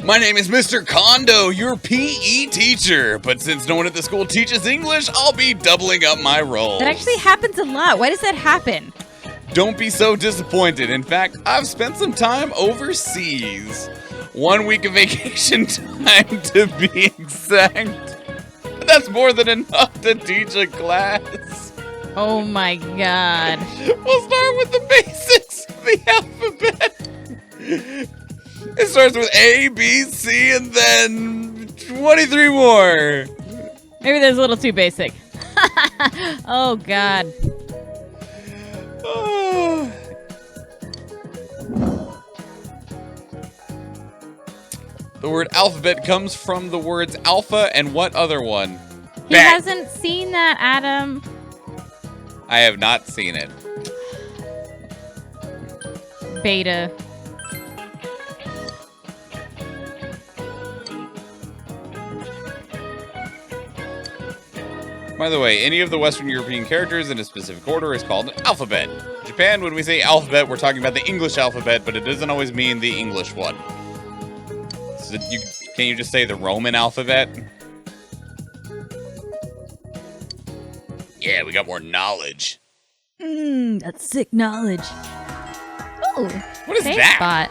My name is Mr. Kondo, your PE teacher, but since no one at the school teaches English, I'll be doubling up my role. That actually happens a lot. Why does that happen? Don't be so disappointed. In fact, I've spent some time overseas. 1 week of vacation time to be exact. That's more than enough to teach a class. Oh my god. We'll start with the basics of the alphabet. It starts with A, B, C, and then 23 more. Maybe that's a little too basic. Oh god. The word alphabet comes from the words alpha and what other one? He hasn't seen that, Adam. I have not seen it. Beta. By the way, any of the Western European characters in a specific order is called an alphabet. In Japan, when we say alphabet, we're talking about the English alphabet, but it doesn't always mean the English one. So can you just say the Roman alphabet? Yeah, we got more knowledge. That's sick knowledge. Ooh. What is save that? Spot.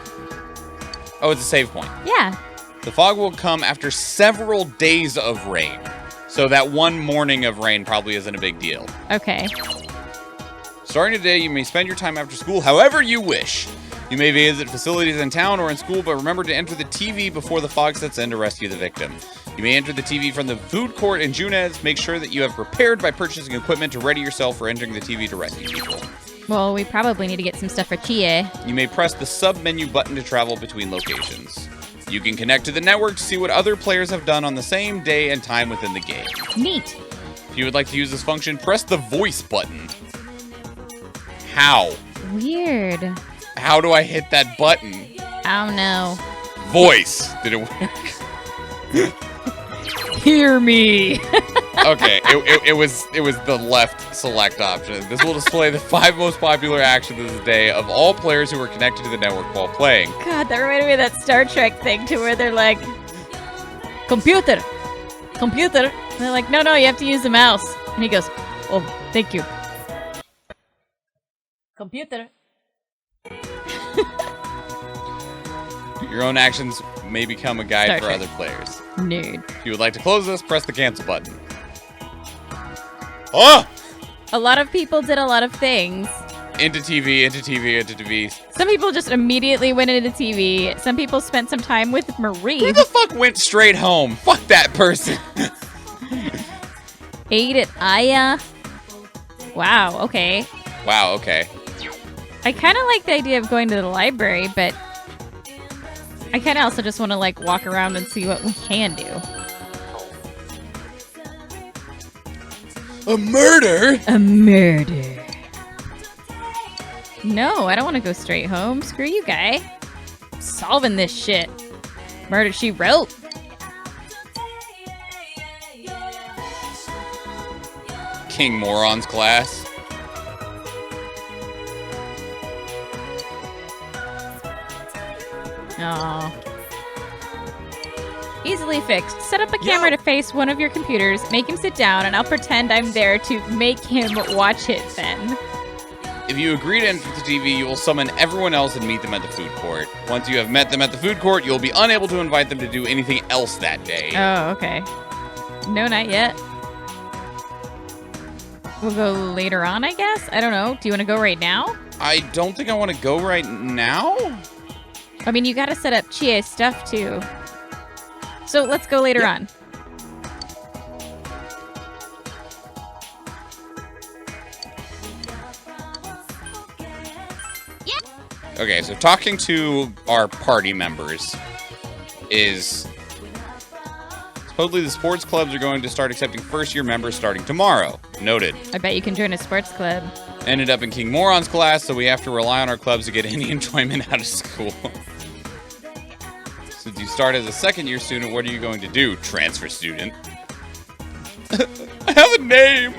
Oh, it's a save point. Yeah. The fog will come after several days of rain. So that one morning of rain probably isn't a big deal. Okay. Starting today, you may spend your time after school however you wish. You may visit facilities in town or in school, but remember to enter the TV before the fog sets in to rescue the victim. You may enter the TV from the food court in Junez. Make sure that you have prepared by purchasing equipment to ready yourself for entering the TV to rescue people. Well, we probably need to get some stuff for Chie. You may press the sub-menu button to travel between locations. You can connect to the network to see what other players have done on the same day and time within the game. Neat. If you would like to use this function, press the voice button. How? Weird. How do I hit that button? I don't know. Voice. Did it work? Hear me. Okay, it was the left select option. This will display the 5 most popular actions of the day of all players who were connected to the network while playing. God, that reminded me of that Star Trek thing to where they're like, computer. And they're like, no, you have to use the mouse. And he goes, oh, thank you. Computer. Your own actions may become a guide Star for Trek. other players. Nerd. If you would like to close this, press the cancel button. Oh! A lot of people did a lot of things. Into TV. Some people just immediately went into TV. Some people spent some time with Marie. Who the fuck went straight home? Fuck that person. Ate at Aya. Wow, okay. Wow, okay. I kind of like the idea of going to the library, but I kind of also just want to like walk around and see what we can do. A murder? A murder. No, I don't want to go straight home. Screw you, guy. I'm solving this shit. Murder, she wrote. King Morons class. Aw. Easily fixed. Set up a camera to face one of your computers, make him sit down, and I'll pretend I'm there to make him watch it then. If you agree to enter the TV, you will summon everyone else and meet them at the food court. Once you have met them at the food court, you'll be unable to invite them to do anything else that day. Oh, okay. No, not yet. We'll go later on, I guess? I don't know. Do you want to go right now? I don't think I want to go right now. I mean, you gotta set up Chie stuff, too. So let's go later on. Okay, so talking to our party members is... Supposedly the sports clubs are going to start accepting first-year members starting tomorrow. Noted. I bet you can join a sports club. Ended up in King Moron's class, so we have to rely on our clubs to get any enjoyment out of school. Since you start as a second-year student, what are you going to do, transfer student? I have a name!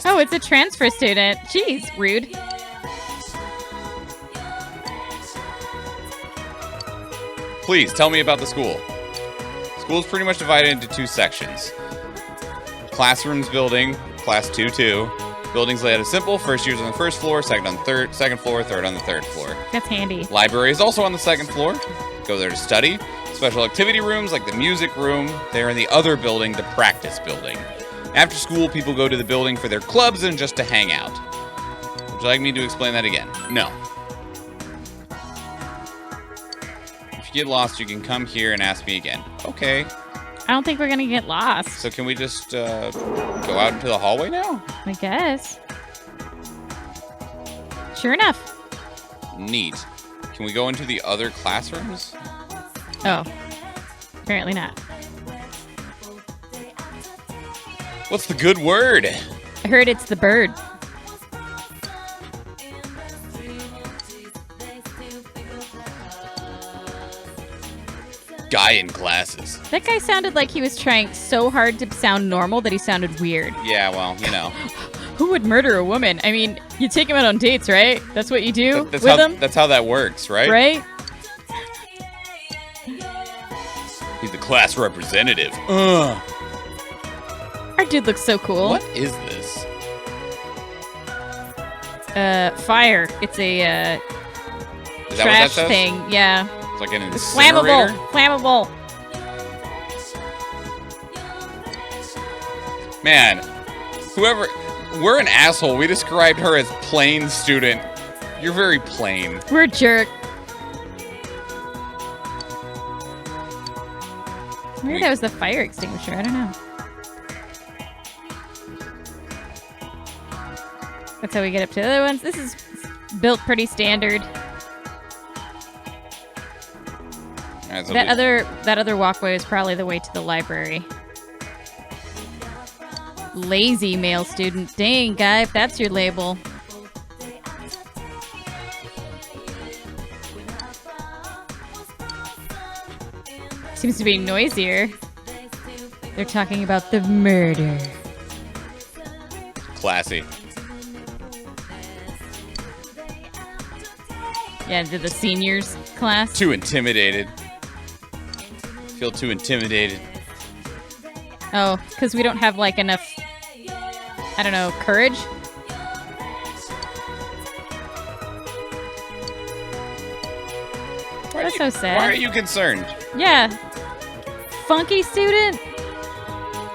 Oh, it's a transfer student. Jeez, rude. Please, tell me about the school. School is pretty much divided into 2 sections. Classrooms building, class 2-2. Buildings laid out as simple. First year's on the first floor, second floor, third on the third floor. That's handy. Library is also on the second floor. Go there to study. Special activity rooms like the music room. They're in the other building, the practice building. After school, people go to the building for their clubs and just to hang out. Would you like me to explain that again? No. If you get lost, you can come here and ask me again. Okay. I don't think we're gonna get lost. So can we just go out into the hallway now? I guess. Sure enough. Neat. Can we go into the other classrooms? Oh. Apparently not. What's the good word? I heard it's the bird. Guy in glasses. That guy sounded like he was trying so hard to sound normal that he sounded weird. Yeah, well, you know. Who would murder a woman? I mean, you take him out on dates, right? That's what you do with him? That's how that works, right? Right? He's the class representative. Our dude looks so cool. What is this? Fire. It's a Is that what that trash says? thing. Yeah. It's like an It's incinerator? flammable. Man, whoever... We're an asshole. We described her as plain student. You're very plain. We're a jerk. Maybe that was the fire extinguisher. I don't know. That's how we get up to the other ones. This is built pretty standard. Right, so That other walkway is probably the way to the library. Lazy male student. Dang, guy, if that's your label. Seems to be noisier. They're talking about the murder. Classy. Yeah, to the seniors class. Too intimidated. Feel too intimidated. Oh, because we don't have like enough, I don't know, courage? That's so sad. Why are you concerned? Yeah. Funky student?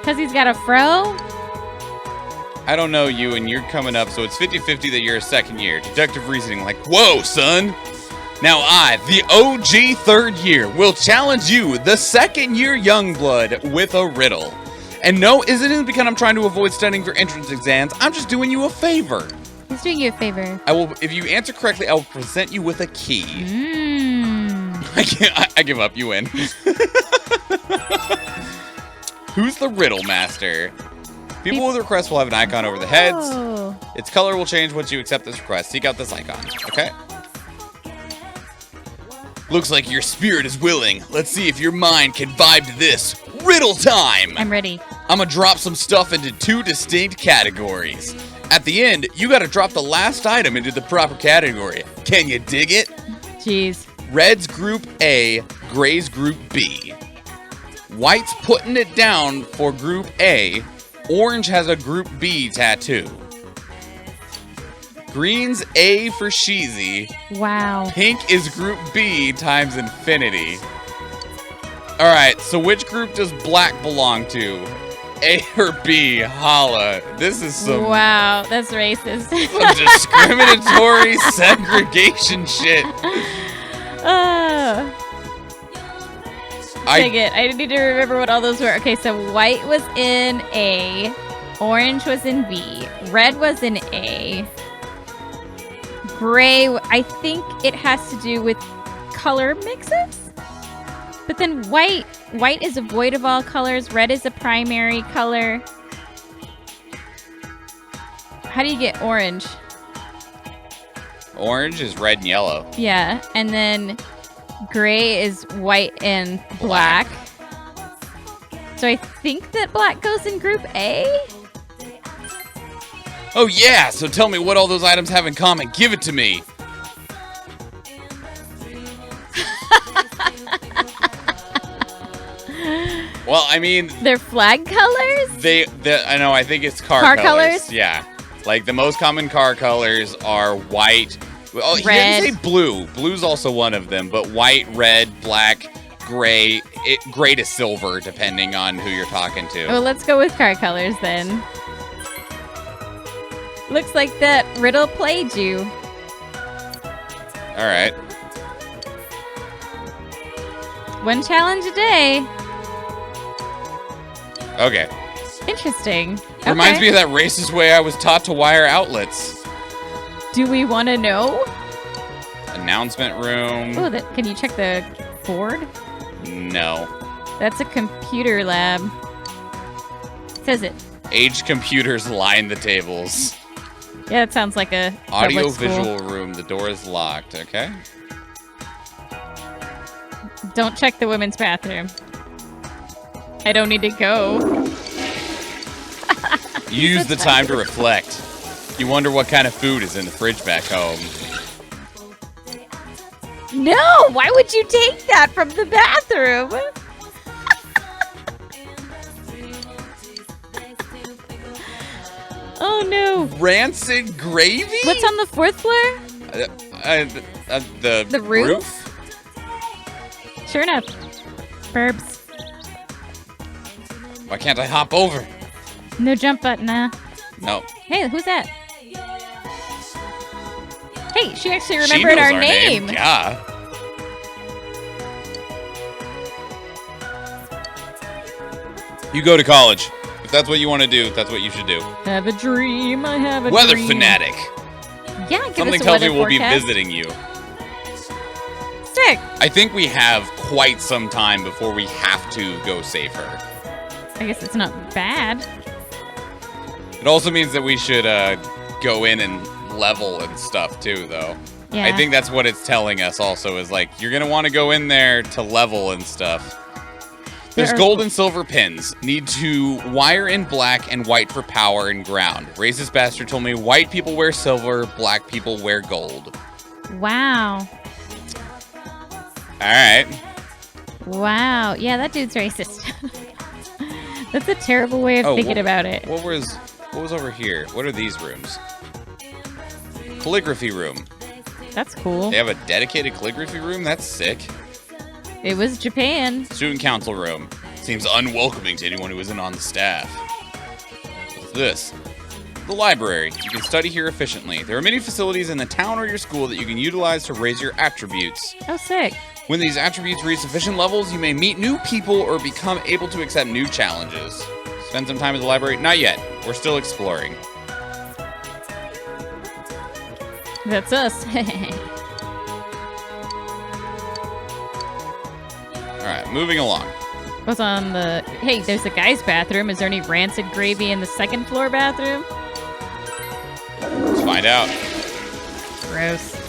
Because he's got a fro? I don't know you, and you're coming up, so it's 50-50 that you're a second year. Deductive reasoning, like, whoa, son! Now I, the OG third year, will challenge you, the second year Youngblood, with a riddle. And no, isn't because I'm trying to avoid studying for entrance exams. I'm just doing you a favor. He's doing you a favor. I will, if you answer correctly, I will present you with a key. I give up. You win. Who's the riddle master? People with requests will have an icon over the heads. Its color will change once you accept this request. Seek out this icon. Okay. Looks like your spirit is willing. Let's see if your mind can vibe to this. Riddle time! I'm ready. I'm gonna drop some stuff into 2 distinct categories. At the end, you gotta drop the last item into the proper category. Can you dig it? Jeez. Red's group A, Gray's group B. White's putting it down for group A. Orange has a group B tattoo. Green's A for Sheezy. Wow. Pink is group B times infinity. Alright, so which group does black belong to? A or B? Holla. This is some... Wow, that's racist. some discriminatory segregation shit. Dang it. I need to remember what all those were. Okay, so white was in A. Orange was in B. Red was in A. Gray, I think it has to do with color mix-ups? But then white is a void of all colors. Red is a primary color. How do you get orange? Orange is red and yellow. Yeah, and then gray is white and black. So I think that black goes in group A? Oh yeah, so tell me what all those items have in common. Give it to me. Well, I mean, They're flag colors? I know, I think it's car colors. Yeah. Like, the most common car colors are white. Oh, he didn't say blue. Blue's also one of them, but white, red, black, gray. Gray to silver, depending on who you're talking to. Well, let's go with car colors then. Looks like that riddle played you. All right. One challenge a day. Okay. Interesting. Reminds Okay. me of that racist way I was taught to wire outlets. Do we want to know? Announcement room. Oh, can you check the board? No. That's a computer lab. Says it. Aged computers line the tables. Yeah, it sounds like a Audio public school. visual room. The door is locked. Okay. Don't check the women's bathroom. I don't need to go. Use the time to reflect. You wonder what kind of food is in the fridge back home. No! Why would you take that from the bathroom? Oh no. Rancid gravy? What's on the fourth floor? The roof? Sure enough. Burbs. Why can't I hop over? No jump button, nah. No. Hey, who's that? Hey, she actually She remembered knows our name. Yeah. You go to college. If that's what you want to do, that's what you should do. Have a dream, I have a Weather dream. fanatic. Yeah, give Something us a tells me weather we'll be forecast. visiting you. Sick. I think we have quite some time before we have to go save her. I guess it's not bad. It also means that we should go in and level and stuff too, though. Yeah. I think that's what it's telling us also, is like, you're going to want to go in there to level and stuff. There's gold and silver pins. Need to wire in black and white for power and ground. Racist bastard told me white people wear silver, black people wear gold. Wow. All right. Wow. Yeah, that dude's racist. That's a terrible way of thinking about it. What was over here? What are these rooms? Calligraphy room. That's cool. They have a dedicated calligraphy room? That's sick. It was Japan. Student council room. Seems unwelcoming to anyone who isn't on the staff. What's this? The library. You can study here efficiently. There are many facilities in the town or your school that you can utilize to raise your attributes. Oh, sick. When these attributes reach sufficient levels, you may meet new people or become able to accept new challenges. Spend some time at the library? Not yet. We're still exploring. That's us. Alright, moving along. What's on the... Hey, there's a guy's bathroom. Is there any rancid gravy in the second floor bathroom? Let's find out. Gross.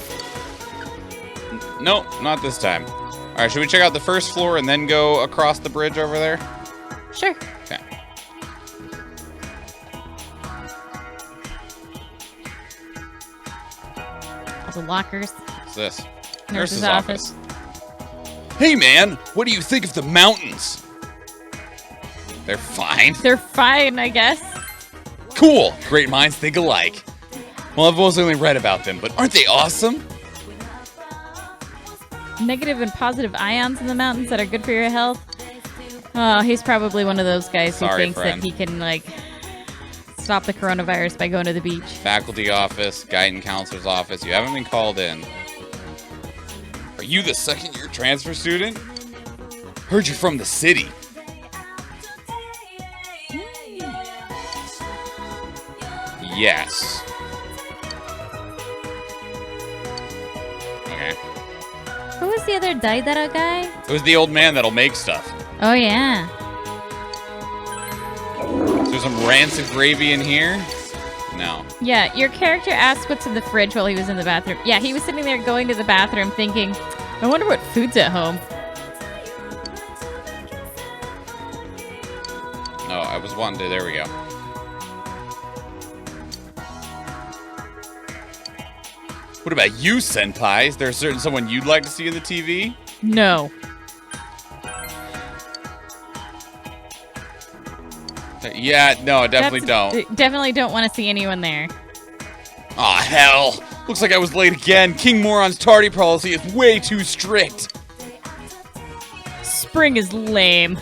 Nope, not this time. Alright, should we check out the first floor and then go across the bridge over there? Sure. Okay. All the lockers. What's this? Nurse's office. Hey man, what do you think of the mountains? They're fine. They're fine, I guess. Cool. Great minds think alike. Well, I've mostly only read about them, but aren't they awesome? Negative and positive ions in the mountains that are good for your health. Oh, he's probably one of those guys who Sorry, thinks friend. that he can, like, stop the coronavirus by going to the beach. Faculty office, guidance counselor's office. You haven't been called in. Are you the second-year transfer student? Heard you're from the city. Yes. Okay. Who was the other Daidara guy? It was the old man that'll make stuff. Oh, yeah. Is there some rancid gravy in here? No. Yeah, your character asked what's in the fridge while he was in the bathroom. Yeah, he was sitting there going to the bathroom thinking, I wonder what food's at home. Oh, I was wanting to. There we go. What about you, senpai? Is there a certain someone you'd like to see in the TV? No. Yeah, no, I definitely don't. Definitely don't want to see anyone there. Aw, hell. Looks like I was late again. King Moron's tardy policy is way too strict. Spring is lame.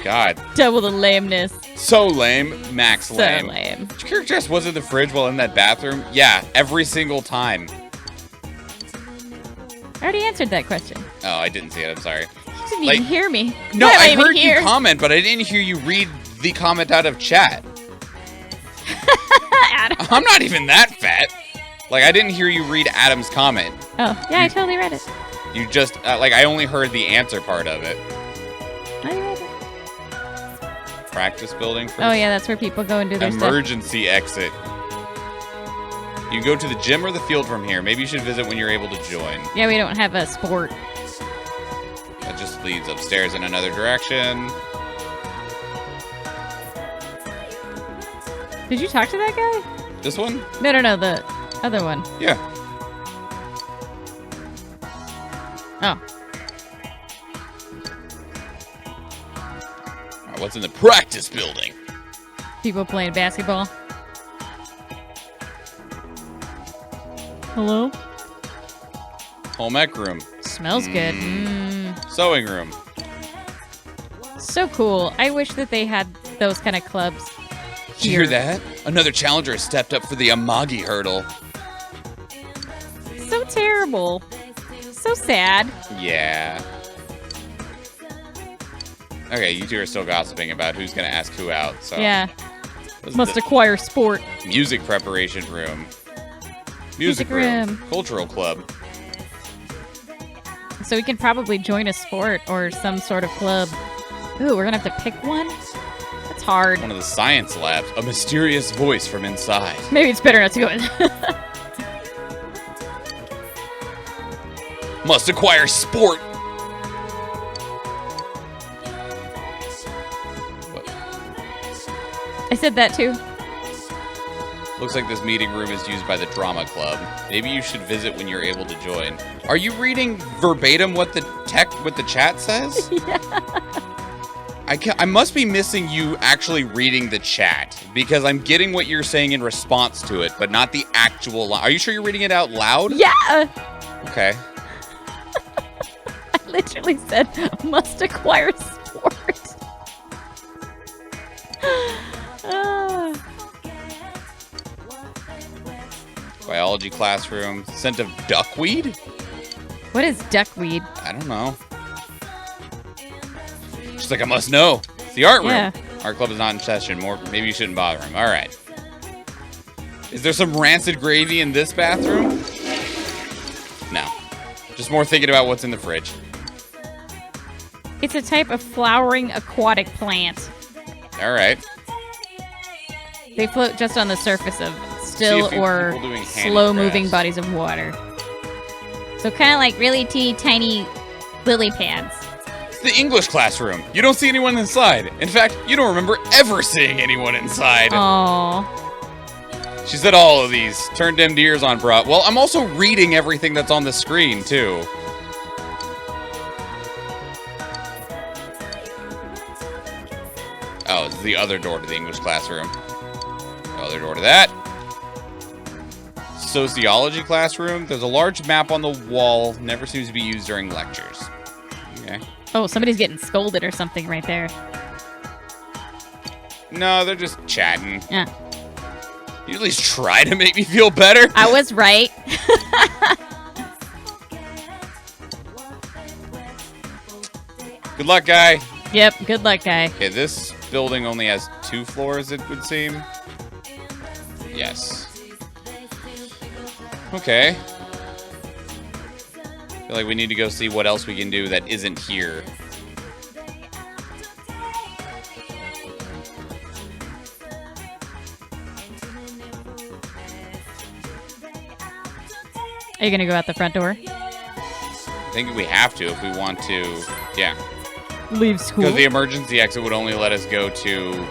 God. Double the lameness. So lame. Max lame. So lame. Did your character just was in the fridge while in that bathroom? Yeah, every single time. I already answered that question. Oh, I didn't see it. I'm sorry. You didn't even hear me. No, Why am I even heard here? you comment, but I didn't hear you read the comment out of chat. I'm not even that fat. Like, I didn't hear you read Adam's comment. Oh, yeah, I totally read it. You just, I only heard the answer part of it. I read it. Practice building for Oh, yeah, that's where people go and do their emergency exit. You can go to the gym or the field from here. Maybe you should visit when you're able to join. Yeah, we don't have a sport. That just leads upstairs in another direction. Did you talk to that guy? This one? No, the other one. Yeah. Oh. Alright, what's in the practice building? People playing basketball. Hello? Home ec room. Smells good. Sewing room. So cool. I wish that they had those kind of clubs. Did you hear that? Another challenger has stepped up for the Amagi hurdle. So terrible. So sad. Yeah. Okay, you two are still gossiping about who's going to ask who out, so... Yeah. Must acquire sport. Music preparation room. Music room. Cultural club. So we can probably join a sport or some sort of club. Ooh, we're going to have to pick one? That's hard. One of the science labs. A mysterious voice from inside. Maybe it's better not to go in. Must acquire sport. I said that too. Looks like this meeting room is used by the drama club. Maybe you should visit when you're able to join. Are you reading verbatim what the chat says? Yeah. I must be missing you actually reading the chat because I'm getting what you're saying in response to it, but not the actual line. Are you sure you're reading it out loud? Yeah. Okay. I literally said must acquire sport. Biology classroom. Scent of duckweed? What is duckweed? I don't know. She's like, I must know. It's the art room. Yeah. Art club is not in session. Maybe you shouldn't bother him. All right. Is there some rancid gravy in this bathroom? No. Just more thinking about what's in the fridge. It's a type of flowering aquatic plant. All right. They float just on the surface of still or slow-moving bodies of water. So kind of like really teeny tiny lily pads. It's the English classroom. You don't see anyone inside. In fact, you don't remember ever seeing anyone inside. Aww. She said all of these. Turn dimmed ears on, bro. Well, I'm also reading everything that's on the screen, too. Oh, it's the other door to the English classroom. Other door to that. Sociology classroom. There's a large map on the wall. Never seems to be used during lectures. Okay. Oh, somebody's getting scolded or something right there. No, they're just chatting. Yeah. You at least try to make me feel better. I was right. Good luck, guy. Yep, good luck, guy. Okay, this building only has 2 floors, it would seem. Yes. Okay. I feel like we need to go see what else we can do that isn't here. Are you gonna go out the front door? I think we have to if we want to, yeah. Leave school? Because the emergency exit would only let us go to...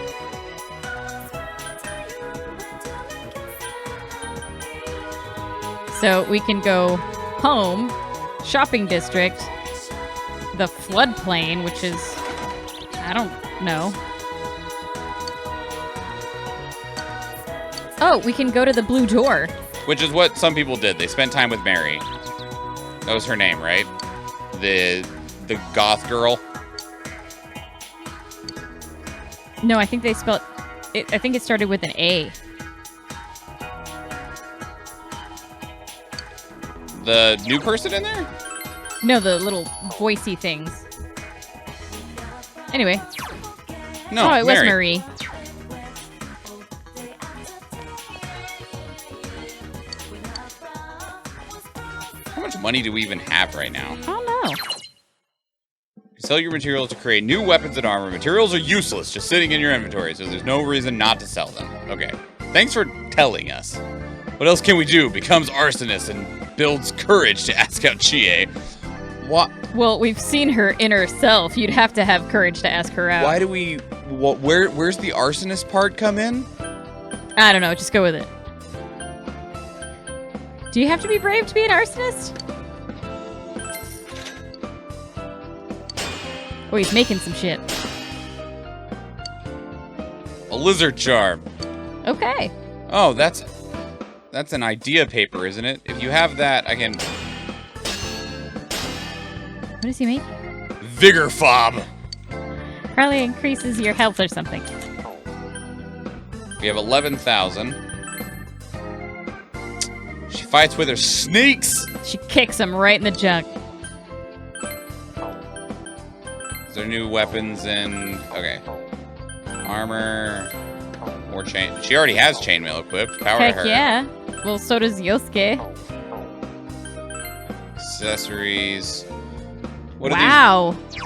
So we can go home, shopping district, the floodplain, which is, I don't know. Oh, we can go to the blue door. Which is what some people did. They spent time with Mary. That was her name, right? The goth girl. No, I think they spelled it. I think it started with an A. The new person in there? No, the little voicey things. Anyway. No, it was Marie. How much money do we even have right now? I don't know. Sell your materials to create new weapons and armor. Materials are useless, just sitting in your inventory, so there's no reason not to sell them. Okay. Thanks for telling us. What else can we do? Becomes arsonist and builds courage to ask out Chie. What? Well, we've seen her inner self. You'd have to have courage to ask her out. Why do we... where's the arsonist part come in? I don't know. Just go with it. Do you have to be brave to be an arsonist? Oh, he's making some shit. A lizard charm. Okay. Oh, that's an idea paper, isn't it? If you have that, I can... What does he make? Vigor fob. Probably increases your health or something. We have 11,000. She fights with her snakes. She kicks him right in the junk. Is there new weapons in... Okay. Armor. More chain. She already has chainmail equipped. Power to Heck her. yeah. Well, so does Yosuke. Accessories. What wow. are these?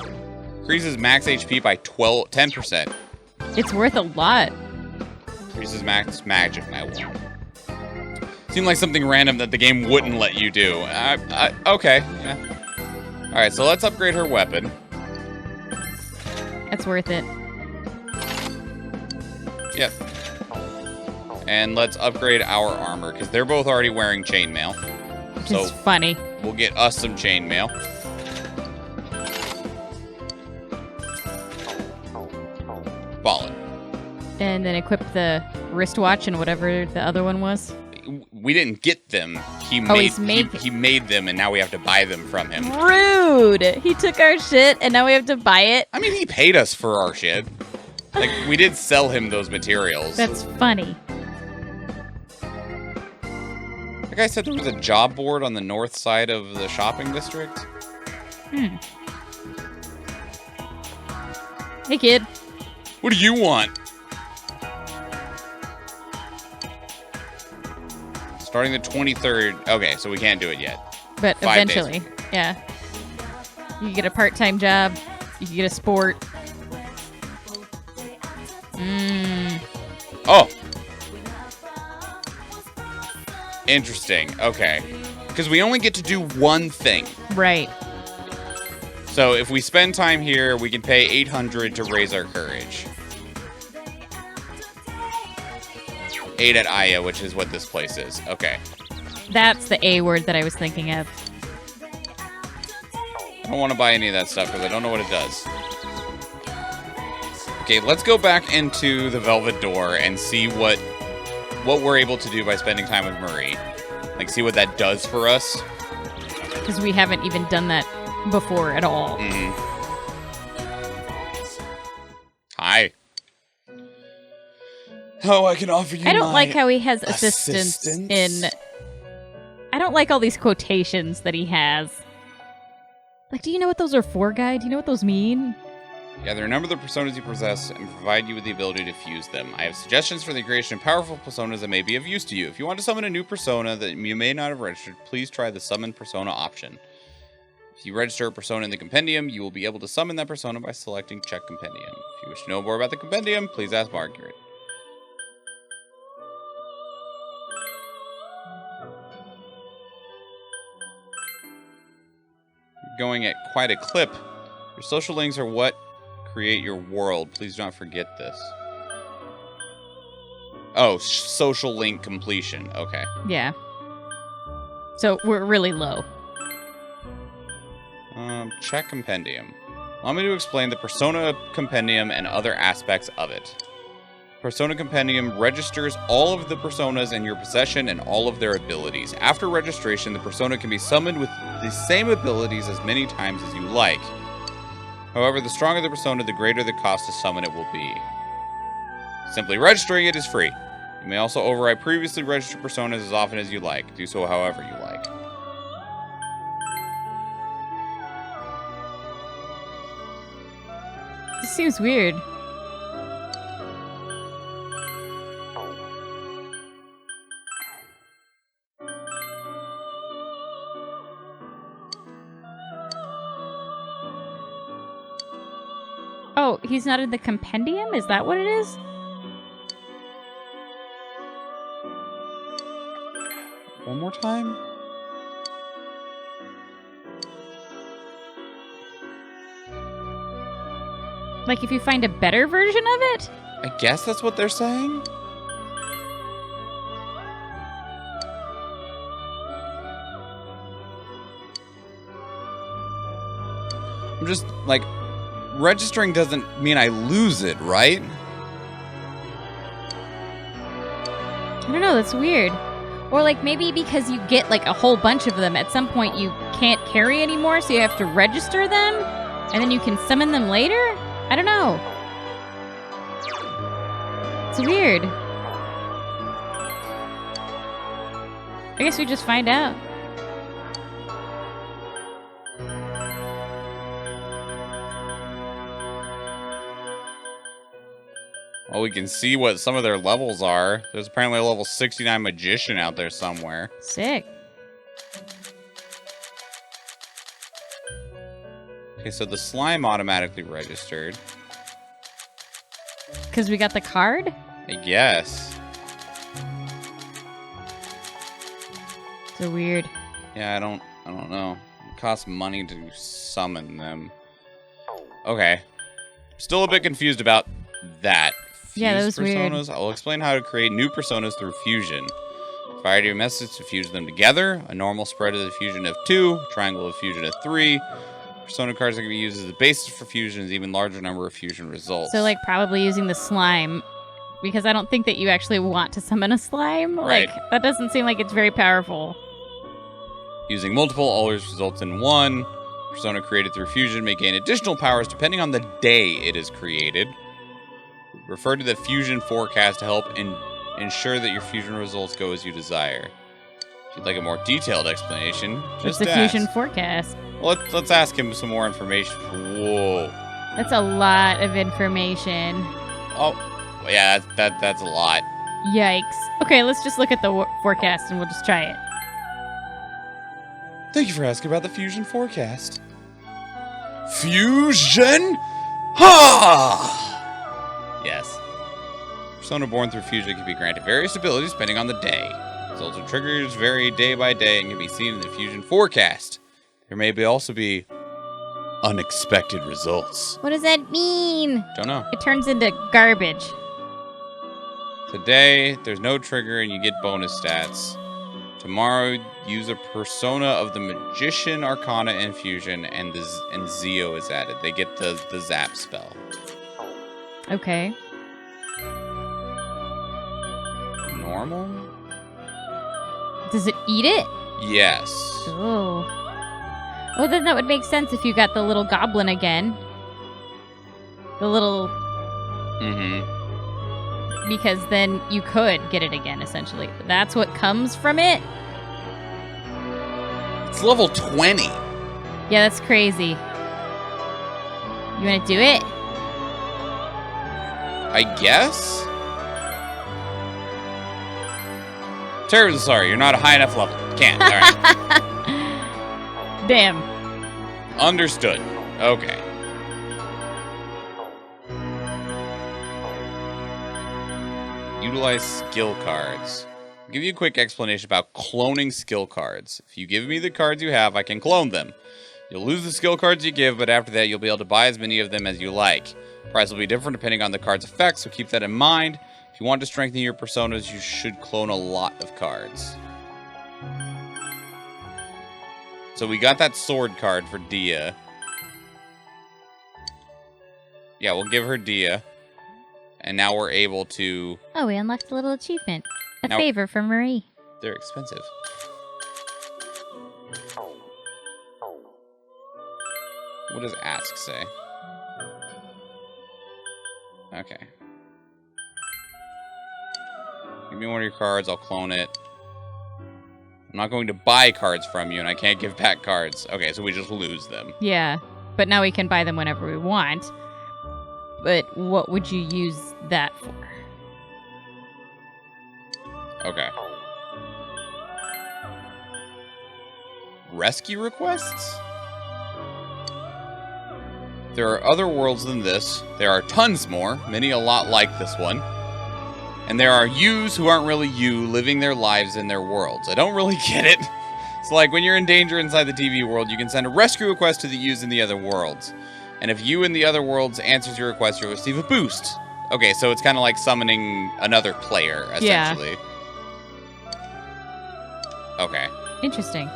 Increases max HP by 10%. It's worth a lot. Increases max magic. Seemed like something random that the game wouldn't let you do. Okay. Yeah. All right, so let's upgrade her weapon. That's worth it. Yep. And let's upgrade our armor, because they're both already wearing chainmail. Which is funny. We'll get us some chainmail. Ballin'. And then equip the wristwatch and whatever the other one was. We didn't get them. He made them, and now we have to buy them from him. Rude! He took our shit, and now we have to buy it. I mean, he paid us for our shit. Like, we did sell him those materials. That's funny. The guy said there was a job board on the north side of the shopping district. Hey, kid. What do you want? Starting the 23rd. Okay, so we can't do it yet. But 5 eventually, days. yeah. You can get a part-time job. You can get a sport. Oh! Interesting. Okay. Because we only get to do one thing. Right. So if we spend time here, we can pay 800 to raise our courage. 8 at Aya, which is what this place is. Okay. That's the A word that I was thinking of. I don't want to buy any of that stuff because I don't know what it does. Okay, let's go back into the Velvet Door and see what we're able to do by spending time with Marie. Like, see what that does for us. Because we haven't even done that before at all. Hi. Oh, I can offer you I don't my like how he has assistance in... I don't like all these quotations that he has. Like, do you know what those are for, guy? Do you know what those mean? Gather a number of the personas you possess and provide you with the ability to fuse them. I have suggestions for the creation of powerful personas that may be of use to you. If you want to summon a new persona that you may not have registered, please try the Summon Persona option. If you register a persona in the compendium, you will be able to summon that persona by selecting Check Compendium. If you wish to know more about the compendium, please ask Margaret. You're going at quite a clip. Your social links are what create your world. Please do not forget this. Oh, social link completion. Okay. Yeah. So we're really low. Check compendium. Allow me to explain the Persona Compendium and other aspects of it. Persona Compendium registers all of the personas in your possession and all of their abilities. After registration, the persona can be summoned with the same abilities as many times as you like. However, the stronger the persona, the greater the cost to summon it will be. Simply registering it is free. You may also override previously registered personas as often as you like. Do so however you like. This seems weird. Oh, he's not in the compendium? Is that what it is? One more time? Like if you find a better version of it? I guess that's what they're saying? I'm just, like, registering doesn't mean I lose it, right? I don't know, that's weird. Or like maybe because you get like a whole bunch of them, at some point you can't carry anymore, so you have to register them, and then you can summon them later? I don't know. It's weird. I guess we just find out. Well, we can see what some of their levels are. There's apparently a level 69 magician out there somewhere. Sick. Okay, so the slime automatically registered. Because we got the card? I guess. So weird. Yeah, I don't know. It costs money to summon them. Okay. Still a bit confused about that. Yeah, that was personas. weird. I'll explain how to create new personas through fusion. Fire your message to fuse them together. A normal spread is a fusion of 2. A triangle of fusion of 3. Persona cards that can be used as the basis for fusions, even larger number of fusion results. So like probably using the slime, because I don't think that you actually want to summon a slime. Right. Like that doesn't seem like it's very powerful. Using multiple always results in 1. Persona created through fusion may gain additional powers depending on the day it is created. Refer to the fusion forecast to help ensure that your fusion results go as you desire. If you'd like a more detailed explanation, What's just the ask. fusion forecast? Well, let's ask him some more information. Whoa. That's a lot of information. Oh, yeah, that's a lot. Yikes. Okay, let's just look at the forecast and we'll just try it. Thank you for asking about the fusion forecast. Fusion? Ha! Yes. Persona born through fusion can be granted various abilities depending on the day. Results and triggers vary day by day and can be seen in the fusion forecast. There may also be unexpected results. What does that mean? Don't know. It turns into garbage. Today, there's no trigger and you get bonus stats. Tomorrow, use a persona of the Magician, Arcana, and Fusion, and Zeo is added. They get the Zap spell. Okay. Normal? Does it eat it? Yes. Oh. Well, then that would make sense if you got the little goblin again. The little... Mm-hmm. Because then you could get it again, essentially. That's what comes from it? It's level 20. Yeah, that's crazy. You want to do it? I guess? Terribly sorry, you're not a high enough level. Can't. Alright. Damn. Understood. Okay. Utilize skill cards. I'll give you a quick explanation about cloning skill cards. If you give me the cards you have, I can clone them. You'll lose the skill cards you give, but after that, you'll be able to buy as many of them as you like. Price will be different depending on the card's effects, so keep that in mind. If you want to strengthen your personas, you should clone a lot of cards. So we got that sword card for Dia. Yeah, we'll give her Dia. And now we're able to... Oh, we unlocked a little achievement. A Now- favor from Marie. They're expensive. What does ask say? Okay. Give me one of your cards, I'll clone it. I'm not going to buy cards from you, and I can't give back cards. Okay, so we just lose them. Yeah, but now we can buy them whenever we want. But what would you use that for? Okay. Rescue requests? There are other worlds than this. There are tons more, many a lot like this one. And there are yous who aren't really you, living their lives in their worlds. I don't really get it. It's like when you're in danger inside the TV world, you can send a rescue request to the yous in the other worlds. And if you in the other worlds answers your request, you'll receive a boost. Okay, so it's kind of like summoning another player, essentially. Yeah. Okay. Interesting.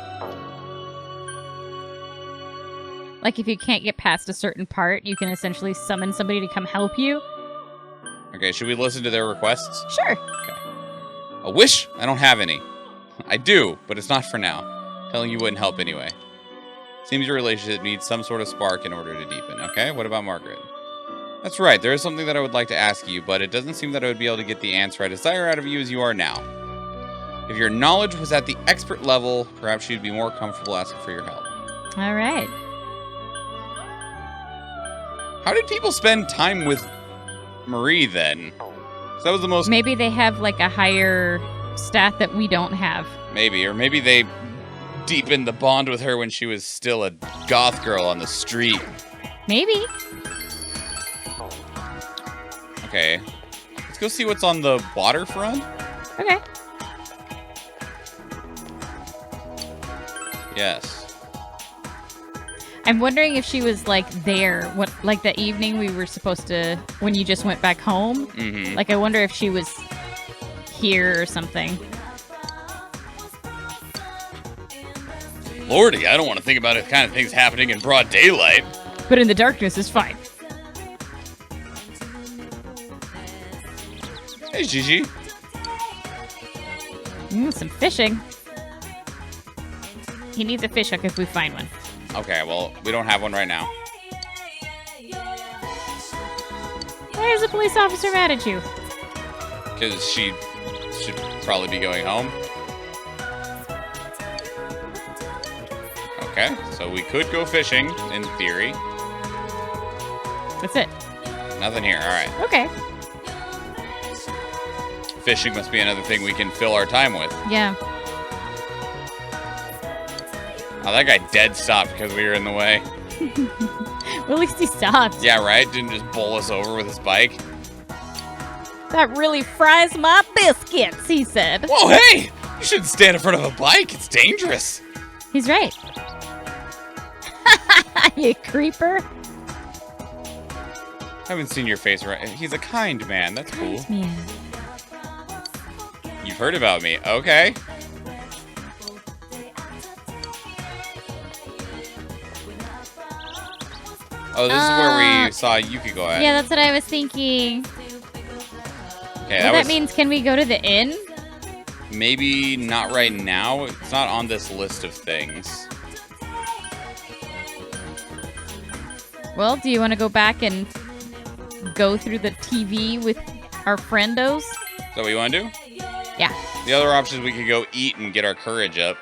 Like if you can't get past a certain part, you can essentially summon somebody to come help you. Okay, should we listen to their requests? Sure. Okay. A wish? I don't have any. I do, but it's not for now. Telling you wouldn't help anyway. Seems your relationship needs some sort of spark in order to deepen. Okay, what about Margaret? That's right, there is something that I would like to ask you, but it doesn't seem that I would be able to get the answer I desire out of you as you are now. If your knowledge was at the expert level, perhaps you'd be more comfortable asking for your help. All right. How did people spend time with Marie then? 'Cause that was the most... Maybe they have like a higher stat that we don't have. Maybe, or maybe they deepened the bond with her when she was still a goth girl on the street. Maybe. Okay. Let's go see what's on the waterfront. Okay. Yes. I'm wondering if she was like there, what like the evening we were supposed to, when you just went back home. Mm-hmm. Like I wonder if she was here or something. Lordy, I don't want to think about it kind of things happening in broad daylight. But in the darkness is fine. Hey, Gigi. Some fishing. He needs a fish hook if we find one. Okay, well, we don't have one right now. Why is the police officer mad at you? Because she should probably be going home. Okay, so we could go fishing, in theory. That's it. Nothing here, alright. Okay. Fishing must be another thing we can fill our time with. Yeah. Oh, that guy dead stopped because we were in the way. Well, at least he stopped. Yeah, right? Didn't just bowl us over with his bike. That really fries my biscuits, he said. Whoa, hey! You shouldn't stand in front of a bike. It's dangerous. He's right. You creeper. Haven't seen your face right. He's a kind man. That's cool. Man. You've heard about me. Okay. Oh, this is where we saw Yukiko at. Yeah, that's what I was thinking. Okay, That means can we go to the inn? Maybe not right now. It's not on this list of things. Well, do you want to go back and go through the TV with our friendos? Is that what you want to do? Yeah. The other option is we could go eat and get our courage up.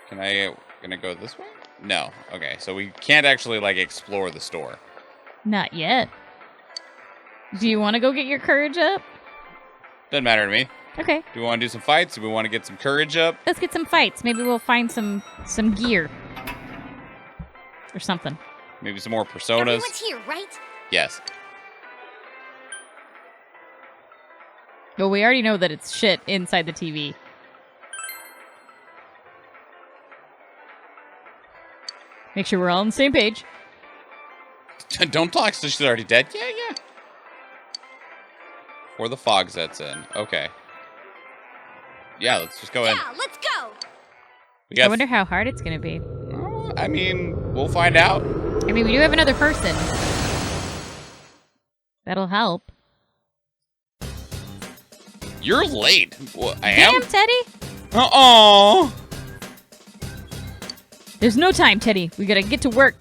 Can I go this way? No. Okay, so we can't actually, like, explore the store. Not yet. Do you want to go get your courage up? Doesn't matter to me. Okay. Do we want to do some fights? Do we want to get some courage up? Let's get some fights. Maybe we'll find some gear. Or something. Maybe some more personas? Everyone's here, right? Yes. Well, we already know that it's shit inside the TV. Make sure we're all on the same page. Don't talk so she's already dead. Yeah, yeah. Before the fog sets in. Okay. Yeah, let's just go in. Yeah, let's go. I wonder how hard it's gonna be. I mean, we'll find out. I mean, we do have another person. That'll help. You're late. Well, I am? Damn, Teddy. Uh-oh. There's no time, Teddy. We gotta get to work.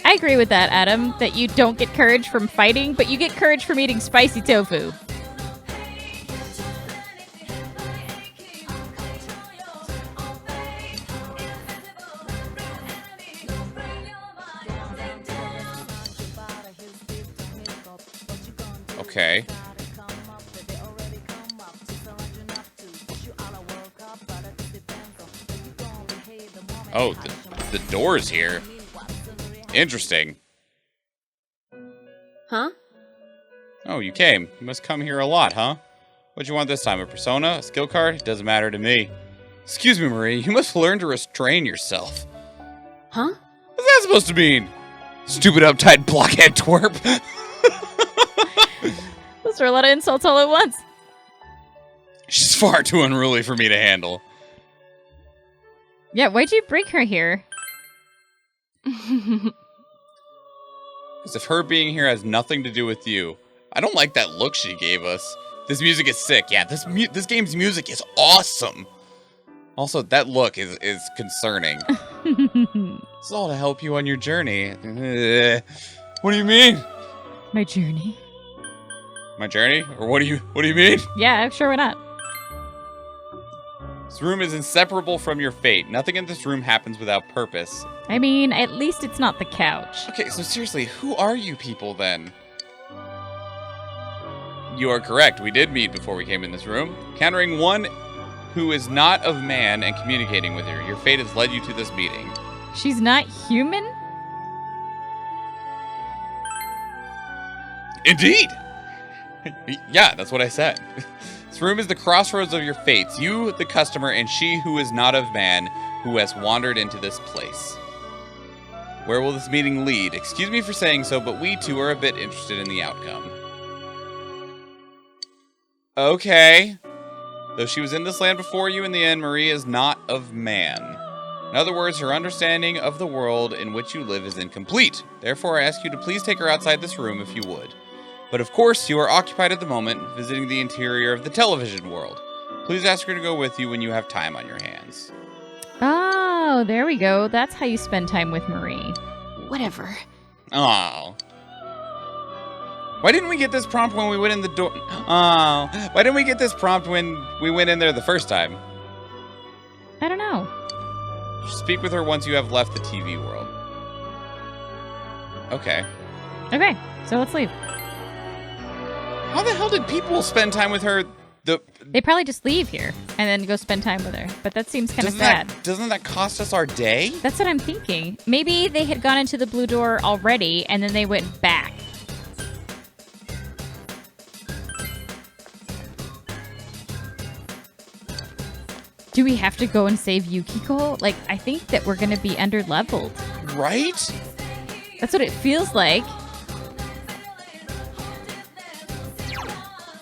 I agree with that, Adam, that you don't get courage from fighting, but you get courage from eating spicy tofu. Okay. Oh, the door's here. Interesting. Huh? Oh, you came. You must come here a lot, huh? What'd you want this time? A persona? A skill card? It doesn't matter to me. Excuse me, Marie. You must learn to restrain yourself. Huh? What's that supposed to mean? Stupid, uptight, blockhead twerp. Those are a lot of insults all at once. She's far too unruly for me to handle. Yeah, why'd you bring her here? As if her being here has nothing to do with you. I don't like that look she gave us. This music is sick. Yeah, this game's music is awesome. Also, that look is concerning. It's all to help you on your journey. What do you mean? My journey. My journey? Or what do you mean? Yeah, sure, why not? This room is inseparable from your fate. Nothing in this room happens without purpose. I mean, at least it's not the couch. Okay, so seriously, who are you people then? You are correct. We did meet before we came in this room. Encountering one who is not of man and communicating with her. Your fate has led you to this meeting. She's not human? Indeed! Yeah, that's what I said. This room is the crossroads of your fates. You, the customer, and she who is not of man, who has wandered into this place. Where will this meeting lead? Excuse me for saying so, but we too are a bit interested in the outcome. Okay. Though she was in this land before you, in the end, Marie is not of man. In other words, her understanding of the world in which you live is incomplete. Therefore, I ask you to please take her outside this room if you would. But of course, you are occupied at the moment, visiting the interior of the television world. Please ask her to go with you when you have time on your hands. Oh, there we go. That's how you spend time with Marie. Whatever. Oh. Why didn't we get this prompt when we went in the door? Oh. Why didn't we get this prompt when we went in there the first time? I don't know. Speak with her once you have left the TV world. Okay. Okay, so let's leave. How the hell did people spend time with her? They probably just leave here and then go spend time with her. But that seems kind of sad. Doesn't that cost us our day? That's what I'm thinking. Maybe they had gone into the blue door already and then they went back. Do we have to go and save Yukiko? Like, I think that we're going to be under-leveled. Right? That's what it feels like.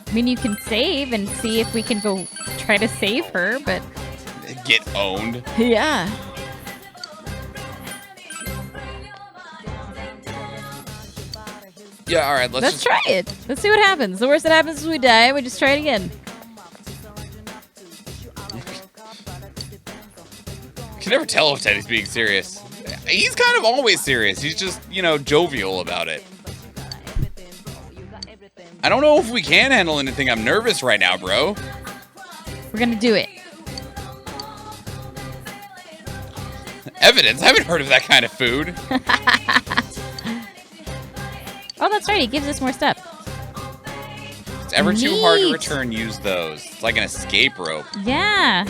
I mean, you can save and see if we can go try to save her, but... Get owned. Yeah. Yeah, all right, let's try it. Let's see what happens. The worst that happens is we die. We just try it again. You can never tell if Teddy's being serious. He's kind of always serious. He's just, jovial about it. I don't know if we can handle anything. I'm nervous right now, bro. We're gonna do it. Evidence? I haven't heard of that kind of food. Oh, that's right. He gives us more stuff. If it's ever too hard to return, use those. It's like an escape rope. Yeah.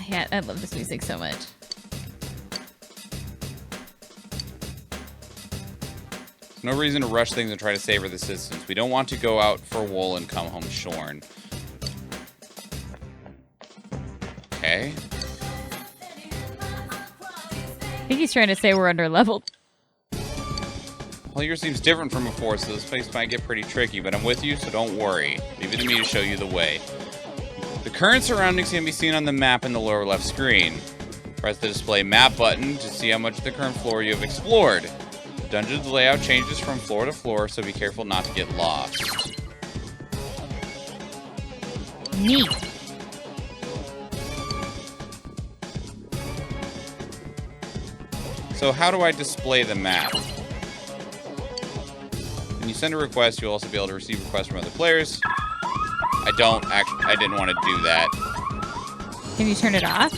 Yeah, I love this music so much. No reason to rush things and try to savor the distance. We don't want to go out for wool and come home shorn. Okay. I think he's trying to say we're under leveled. Well, yours seems different from before, so this place might get pretty tricky, but I'm with you, so don't worry. Leave it to me to show you the way. The current surroundings can be seen on the map in the lower left screen. Press the display map button to see how much of the current floor you have explored. The dungeon's layout changes from floor to floor, so be careful not to get lost. Neat. So how do I display the map? When you send a request, you'll also be able to receive requests from other players. I didn't want to do that. Can you turn it off?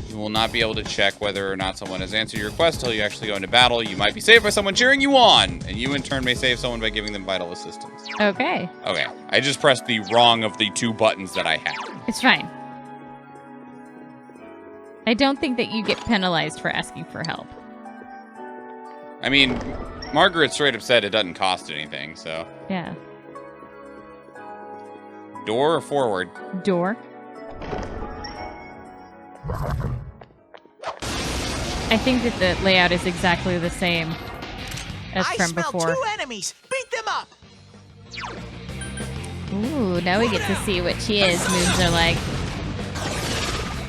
You will not be able to check whether or not someone has answered your request until you actually go into battle. You might be saved by someone cheering you on, and you in turn may save someone by giving them vital assistance. Okay. Okay, I just pressed the wrong of the 2 buttons that I had. It's fine. I don't think that you get penalized for asking for help. I mean, Margaret straight up said it doesn't cost anything, so. Yeah. Door or forward? Door. I think that the layout is exactly the same as from before. I smell 2 enemies. Beat them up. Ooh, now we get to see what Chie's moves are like.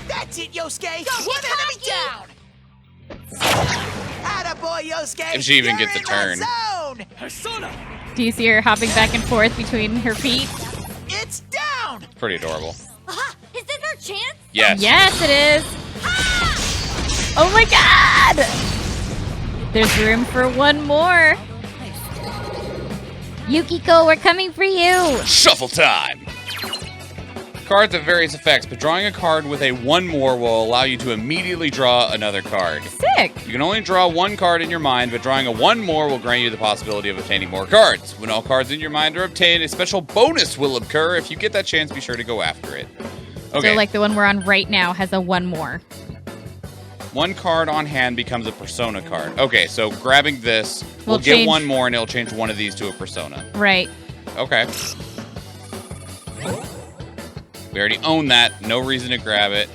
That's it, Yosuke. 1 enemy down. Attaboy, Yosuke. If she even You're gets a in turn. the zone. Do you see her hopping back and forth between her feet? It's down. Pretty adorable. Is this our chance? Yes. Yes, it is. Oh my god! There's room for 1 more. Yukiko, we're coming for you. Shuffle time. Cards have various effects, but drawing a card with a 1 more will allow you to immediately draw another card. Sick. You can only draw 1 card in your mind, but drawing a 1 more will grant you the possibility of obtaining more cards. When all cards in your mind are obtained, a special bonus will occur. If you get that chance, be sure to go after it. Okay. So like the one we're on right now has a 1 more. 1 card on hand becomes a persona card. Okay, so grabbing this, we'll get change- 1 more and it'll change one of these to a persona. Right. Okay. We already own that. No reason to grab it.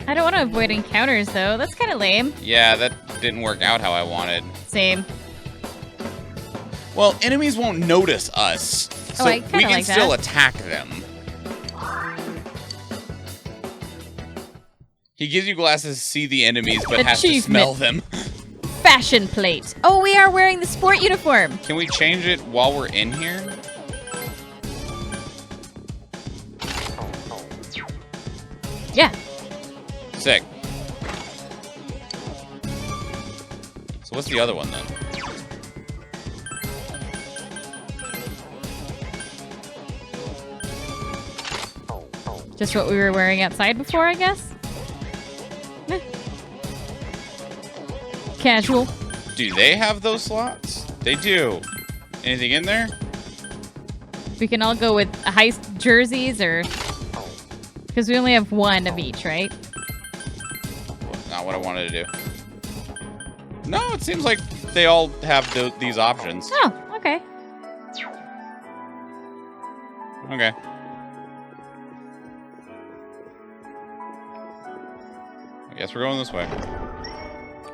I don't want to avoid encounters though. That's kind of lame. Yeah, that didn't work out how I wanted. Same. Well, enemies won't notice us. So I we kinda can like still that. attack them. He gives you glasses to see the enemies, but has to Achievement. smell them. Fashion plate. Oh, we are wearing the sport uniform. Can we change it while we're in here? Yeah. Sick. So what's the other one then? Just what we were wearing outside before, I guess. Eh. Casual. Do they have those slots? They do. Anything in there? We can all go with heist jerseys or... Because we only have 1 of each, right? Not what I wanted to do. No, it seems like they all have these options. Oh, okay. Okay. I guess we're going this way.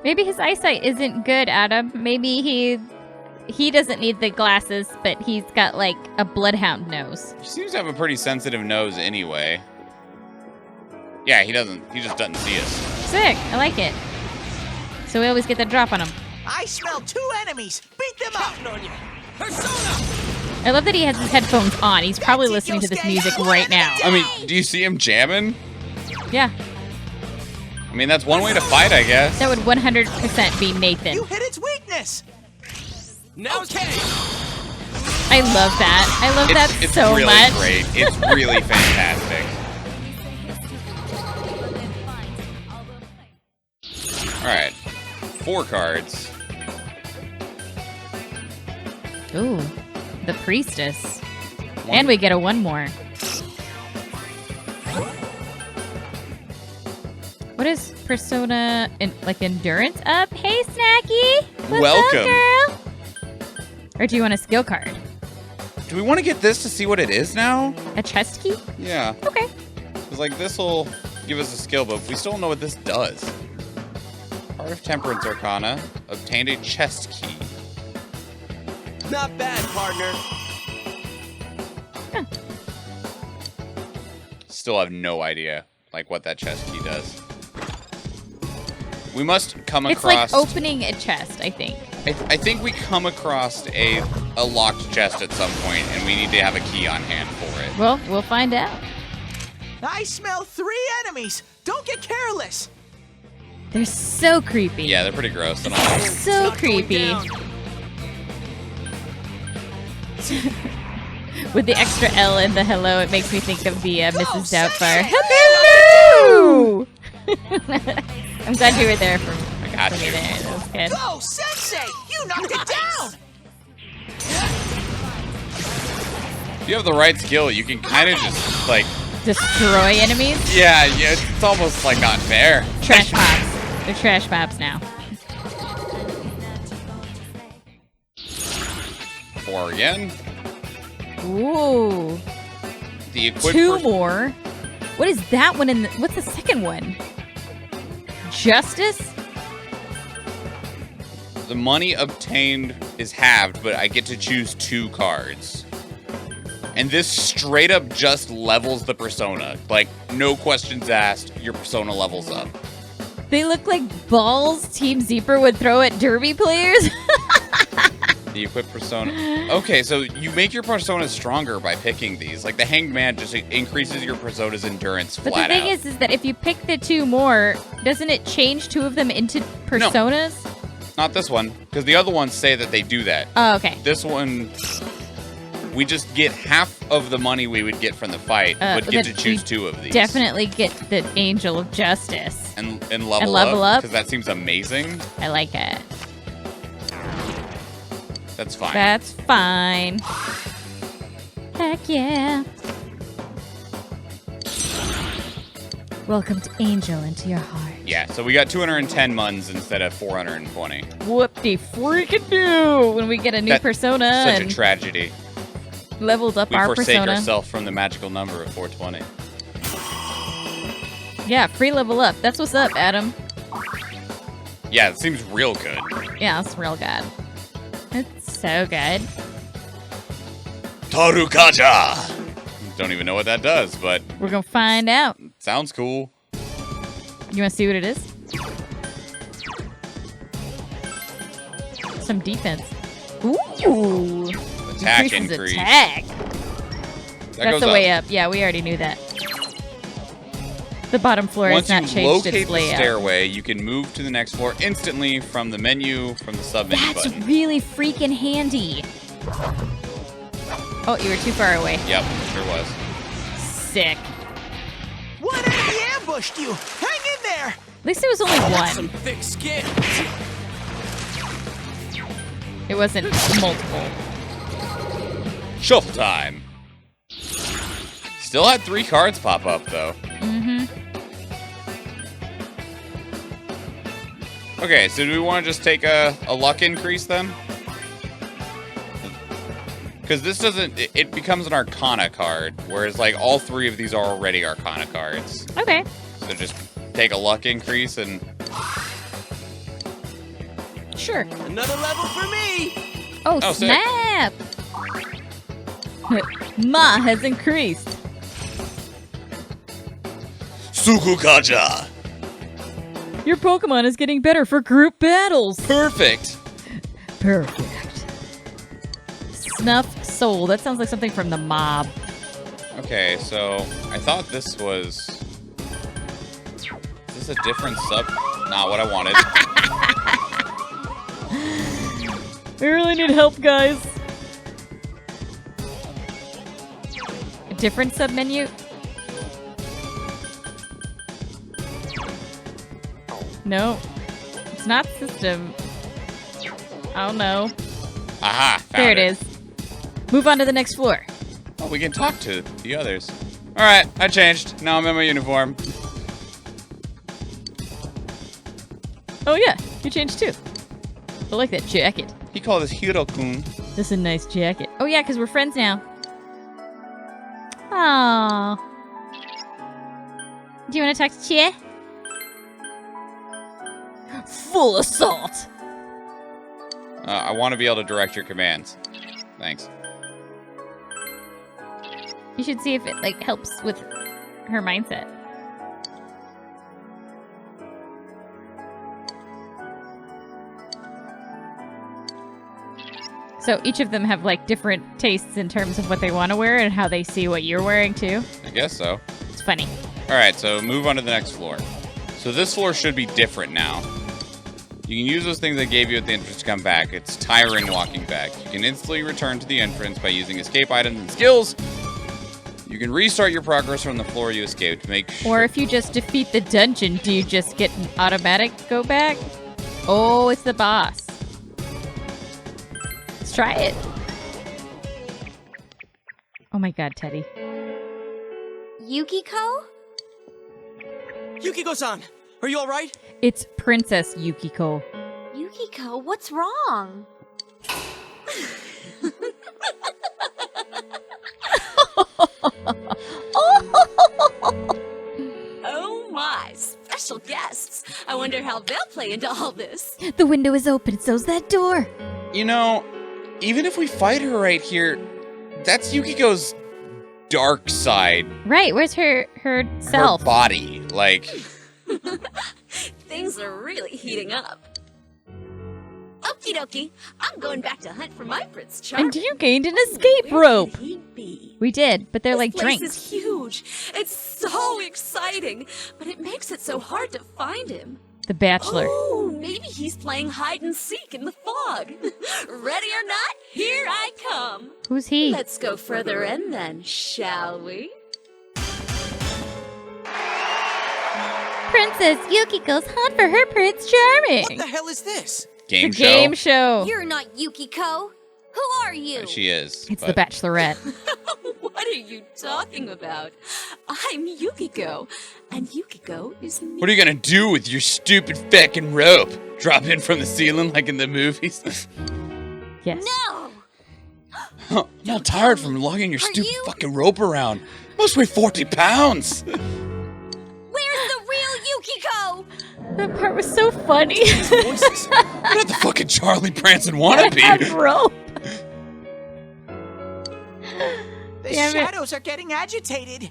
Maybe his eyesight isn't good, Adam. Maybe he doesn't need the glasses, but he's got like a bloodhound nose. He seems to have a pretty sensitive nose anyway. Yeah, he just doesn't see us. Sick. I like it. So we always get the drop on him. I smell 2 enemies. Beat them up. I love that he has his headphones on. He's probably listening to this music right now. I mean, do you see him jamming? Yeah. I mean, that's one way to fight, I guess. That would 100% be Nathan. You hit its weakness. Now, okay. I love that. I love that It's so really much. great. It's really fantastic. Alright. 4 cards. Ooh, the priestess. And we get a 1 more. What is persona like endurance up? Hey, Snacky. What's Welcome. up, girl? Or do you want a skill card? Do we want to get this to see what it is now? A chest key? Yeah. Okay. It's like, this will give us a skill, but we still don't know what this does. Heart of Temperance Arcana. Obtained a chest key. Not bad, partner. Still have no idea, like, what that chest key does. We must come It's across... like opening a chest, I think. I think we come across a locked chest at some point, and we need to have a key on hand for it. Well, we'll find out. I smell 3 enemies. Don't get careless. They're so creepy. Yeah, they're pretty gross. I don't like them. So creepy. With the extra L in the hello, it makes me think of the Mrs. Doubtfire. Hello! I'm glad you were there for me there. That was good. Go, Sensei! You knocked it down! If you have the right skill, you can kind of just, like... Destroy enemies? Yeah, it's almost, like, not fair. Trash mobs. They're trash mobs now. 4 again. Ooh. The equip 2 more. What is that one in the... What's the second one? Justice? The money obtained is halved, but I get to choose 2 cards. And this straight up just levels the persona. Like, no questions asked, your persona levels up. They look like balls Team Zeeper would throw at derby players. The equipped persona. Okay, so you make your persona stronger by picking these. Like, the Hanged Man just increases your persona's endurance But flat the thing out. is that if you pick the 2 more, doesn't it change 2 of them into personas? No, not this one, because the other ones say that they do that. Oh, okay. This one, we just get half of the money we would get from the fight, but get to choose 2 of these. Definitely get the Angel of Justice. And level up, because that seems amazing. I like it. That's fine. That's fine. Heck yeah. Welcome to Angel into your heart. Yeah, so we got 210 muns instead of 420. Whoop-de-freaking-do when we get a new persona. Such a and tragedy. leveled up We our forsake persona. ourselves from the magical number of 420. Yeah, free level up. That's what's up, Adam. Yeah, it seems real good. Yeah, it's real good. It's so good. Tarukaja! Don't even know what that does, but We're gonna find out. sounds cool. You wanna see what it is? Some defense. Ooh! Attack Increases increase. attack. That That's goes the up. way up. Yeah, we already knew that. The bottom floor Once has not you changed locate its the layout. stairway, you can move to the next floor instantly from the menu, from the sub-menu That's button. really freaking handy. Oh, you were too far away. Yep, sure was. Sick. One enemy ambushed you! Hang in there! At least it was only one. Some thick skin. It wasn't multiple. Shuffle time. Still had 3 cards pop up, though. Mm-hmm. Okay, so do we want to just take a luck increase then? Because this doesn't... It becomes an Arcana card, whereas, like, all 3 of these are already Arcana cards. Okay. So just take a luck increase and... Sure. Another level for me! Oh, Oh, sick. snap! Ma has increased. Sukukaja! Your Pokemon is getting better for group battles. Perfect! Perfect. Snuff Soul. That sounds like something from the mob. Okay, so I thought this was... Is this a different sub? Not what I wanted. We really need help, guys. A different submenu? No. It's not system. Oh no. Aha! Found There it is. Move on to the next floor. Oh, we can talk to the others. Alright, I changed. Now I'm in my uniform. Oh yeah, you changed too. I like that jacket. He called us Hirokun. This is a nice jacket. Oh yeah, because we're friends now. Aww. Do you want to talk to Chie? Full assault. I want to be able to direct your commands. Thanks. You should see if it like helps with her mindset. So each of them have like different tastes in terms of what they want to wear and how they see what you're wearing too. I guess so. It's funny. All right, so move on to the next floor. So this floor should be different now. You can use those things I gave you at the entrance to come back. It's Tyron walking back. You can instantly return to the entrance by using escape items and skills. You can restart your progress from the floor you escaped to make sure. Or if you just defeat the dungeon, do you just get an automatic go back? Oh, it's the boss. Let's try it. Oh my god, Teddy. Yukiko? Yukiko-san, are you alright? It's Princess Yukiko. Yukiko, what's wrong? Oh my, special guests. I wonder how they'll play into all this. The window is open, so's that door. You know, even if we fight her right here, that's Yukiko's dark side. Right, where's her self? Her body, like. Things are really heating up. Okie dokie, I'm going back to hunt for my Prince Charming. And you gained an escape rope. Where could he be? We did, but they're This like place drinks. is huge. It's so exciting, but it makes it so hard to find him. The Bachelor. Oh, maybe he's playing hide and seek in the fog. Ready or not, here I come. Who's he? Let's go further in then, shall we? Princess Yukiko's hunt for her Prince Charming. What the hell is this? Game the show. game show. You're not Yukiko. Who are you? She is. It's but- the Bachelorette. What are you talking about? I'm Yukiko, and Yukiko is me. What are you gonna do with your stupid feckin' rope? Drop in from the ceiling like in the movies? Yes. No! I'm all tired from lugging your stupid fucking rope around. Must weigh 40 pounds. Where's the real Yukiko? That part was so funny. Voices. You're not the fucking Charlie Branson wannabe. Rope. The Damn it. shadows are getting agitated.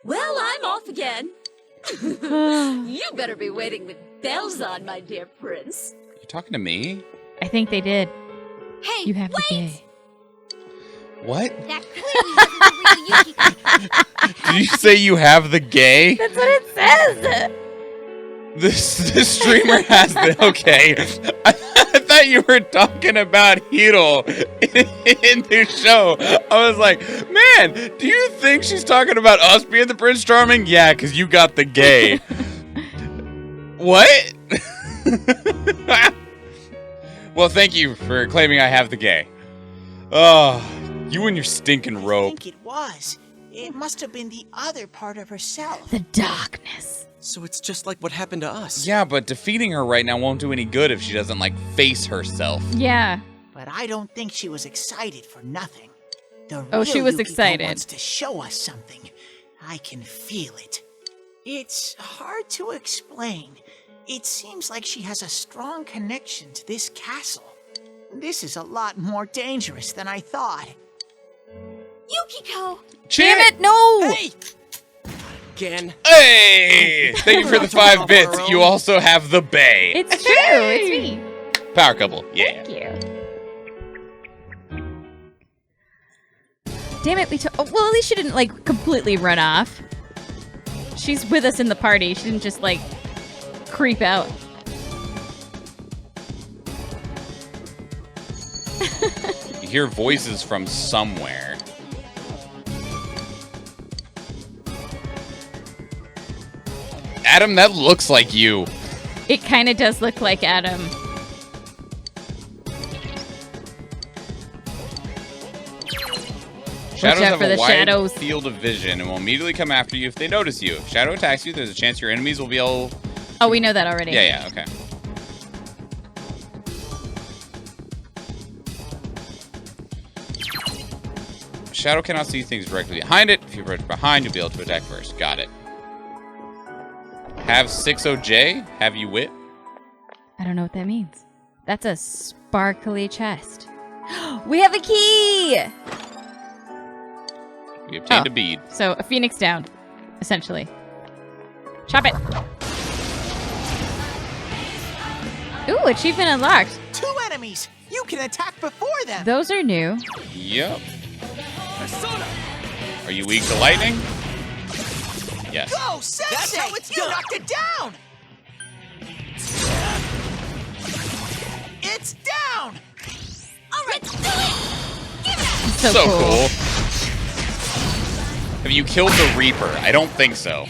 Well, I'm off again. You better be waiting with bells on, my dear prince. You talking to me? I think they did. Hey, You have wait! the gay. What? That clearly wasn't the real Yukiko. Did you say you have the gay? That's what it says. This streamer has the okay. I thought you were talking about Hiro in the show. I was like, man, do you think she's talking about us being the Prince Charming? Yeah, because you got the gay. What? Well, thank you for claiming I have the gay. Oh, you and your stinking I rope. think it was. It must have been the other part of herself. The darkness. So it's just like what happened to us. Yeah, but defeating her right now won't do any good if she doesn't, like, face herself. Yeah. But I don't think she was excited for nothing. The Oh, real she was Yukiko excited. wants to show us something. I can feel it. It's hard to explain. It seems like she has a strong connection to this castle. This is a lot more dangerous than I thought. Yukiko! Damn it, no! Hey! Again. Hey! Thank you for the 5 bits. You also have the bay. It's true. It's me. Power couple. Yeah. Thank you. Damn it, well, at least she didn't, like, completely run off. She's with us in the party. She didn't just, like, creep out. You hear voices from somewhere. Adam, that looks like you. It kind of does look like Adam. Shadows out have for a the wide shadows. field of vision and will immediately come after you if they notice you. If Shadow attacks you, there's a chance your enemies will be able... Oh, we know that already. Yeah, okay. Shadow cannot see things directly behind it. If you approach behind, you'll be able to attack first. Got it. Have 60J? Have you wit? I don't know what that means. That's a sparkly chest. We have a key! We obtained a bead. So a phoenix down, essentially. Chop it. Ooh, achievement unlocked. 2 enemies! You can attack before them! Those are new. Yep. Are you weak to lightning? Yes. Go, Sensei! You knocked it down! It's down! Alright, do it! Give it up! So cool. Have you killed the Reaper? I don't think so.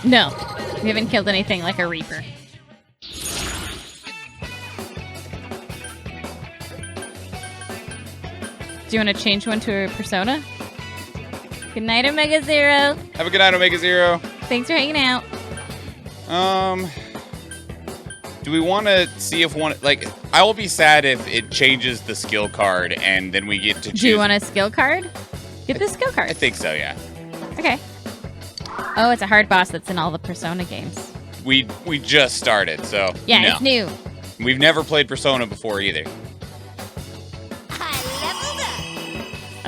No, we haven't killed anything like a Reaper. Do you want to change one to a persona? Good night, Omega Zero. Have a good night, Omega Zero. Thanks for hanging out. Do we want to see if one... Like, I will be sad if it changes the skill card and then we get to choose... Do you want a skill card? Get the skill card. I think so, yeah. Okay. Oh, it's a hard boss that's in all the Persona games. We just started, so... Yeah, no. it's new. We've never played Persona before either.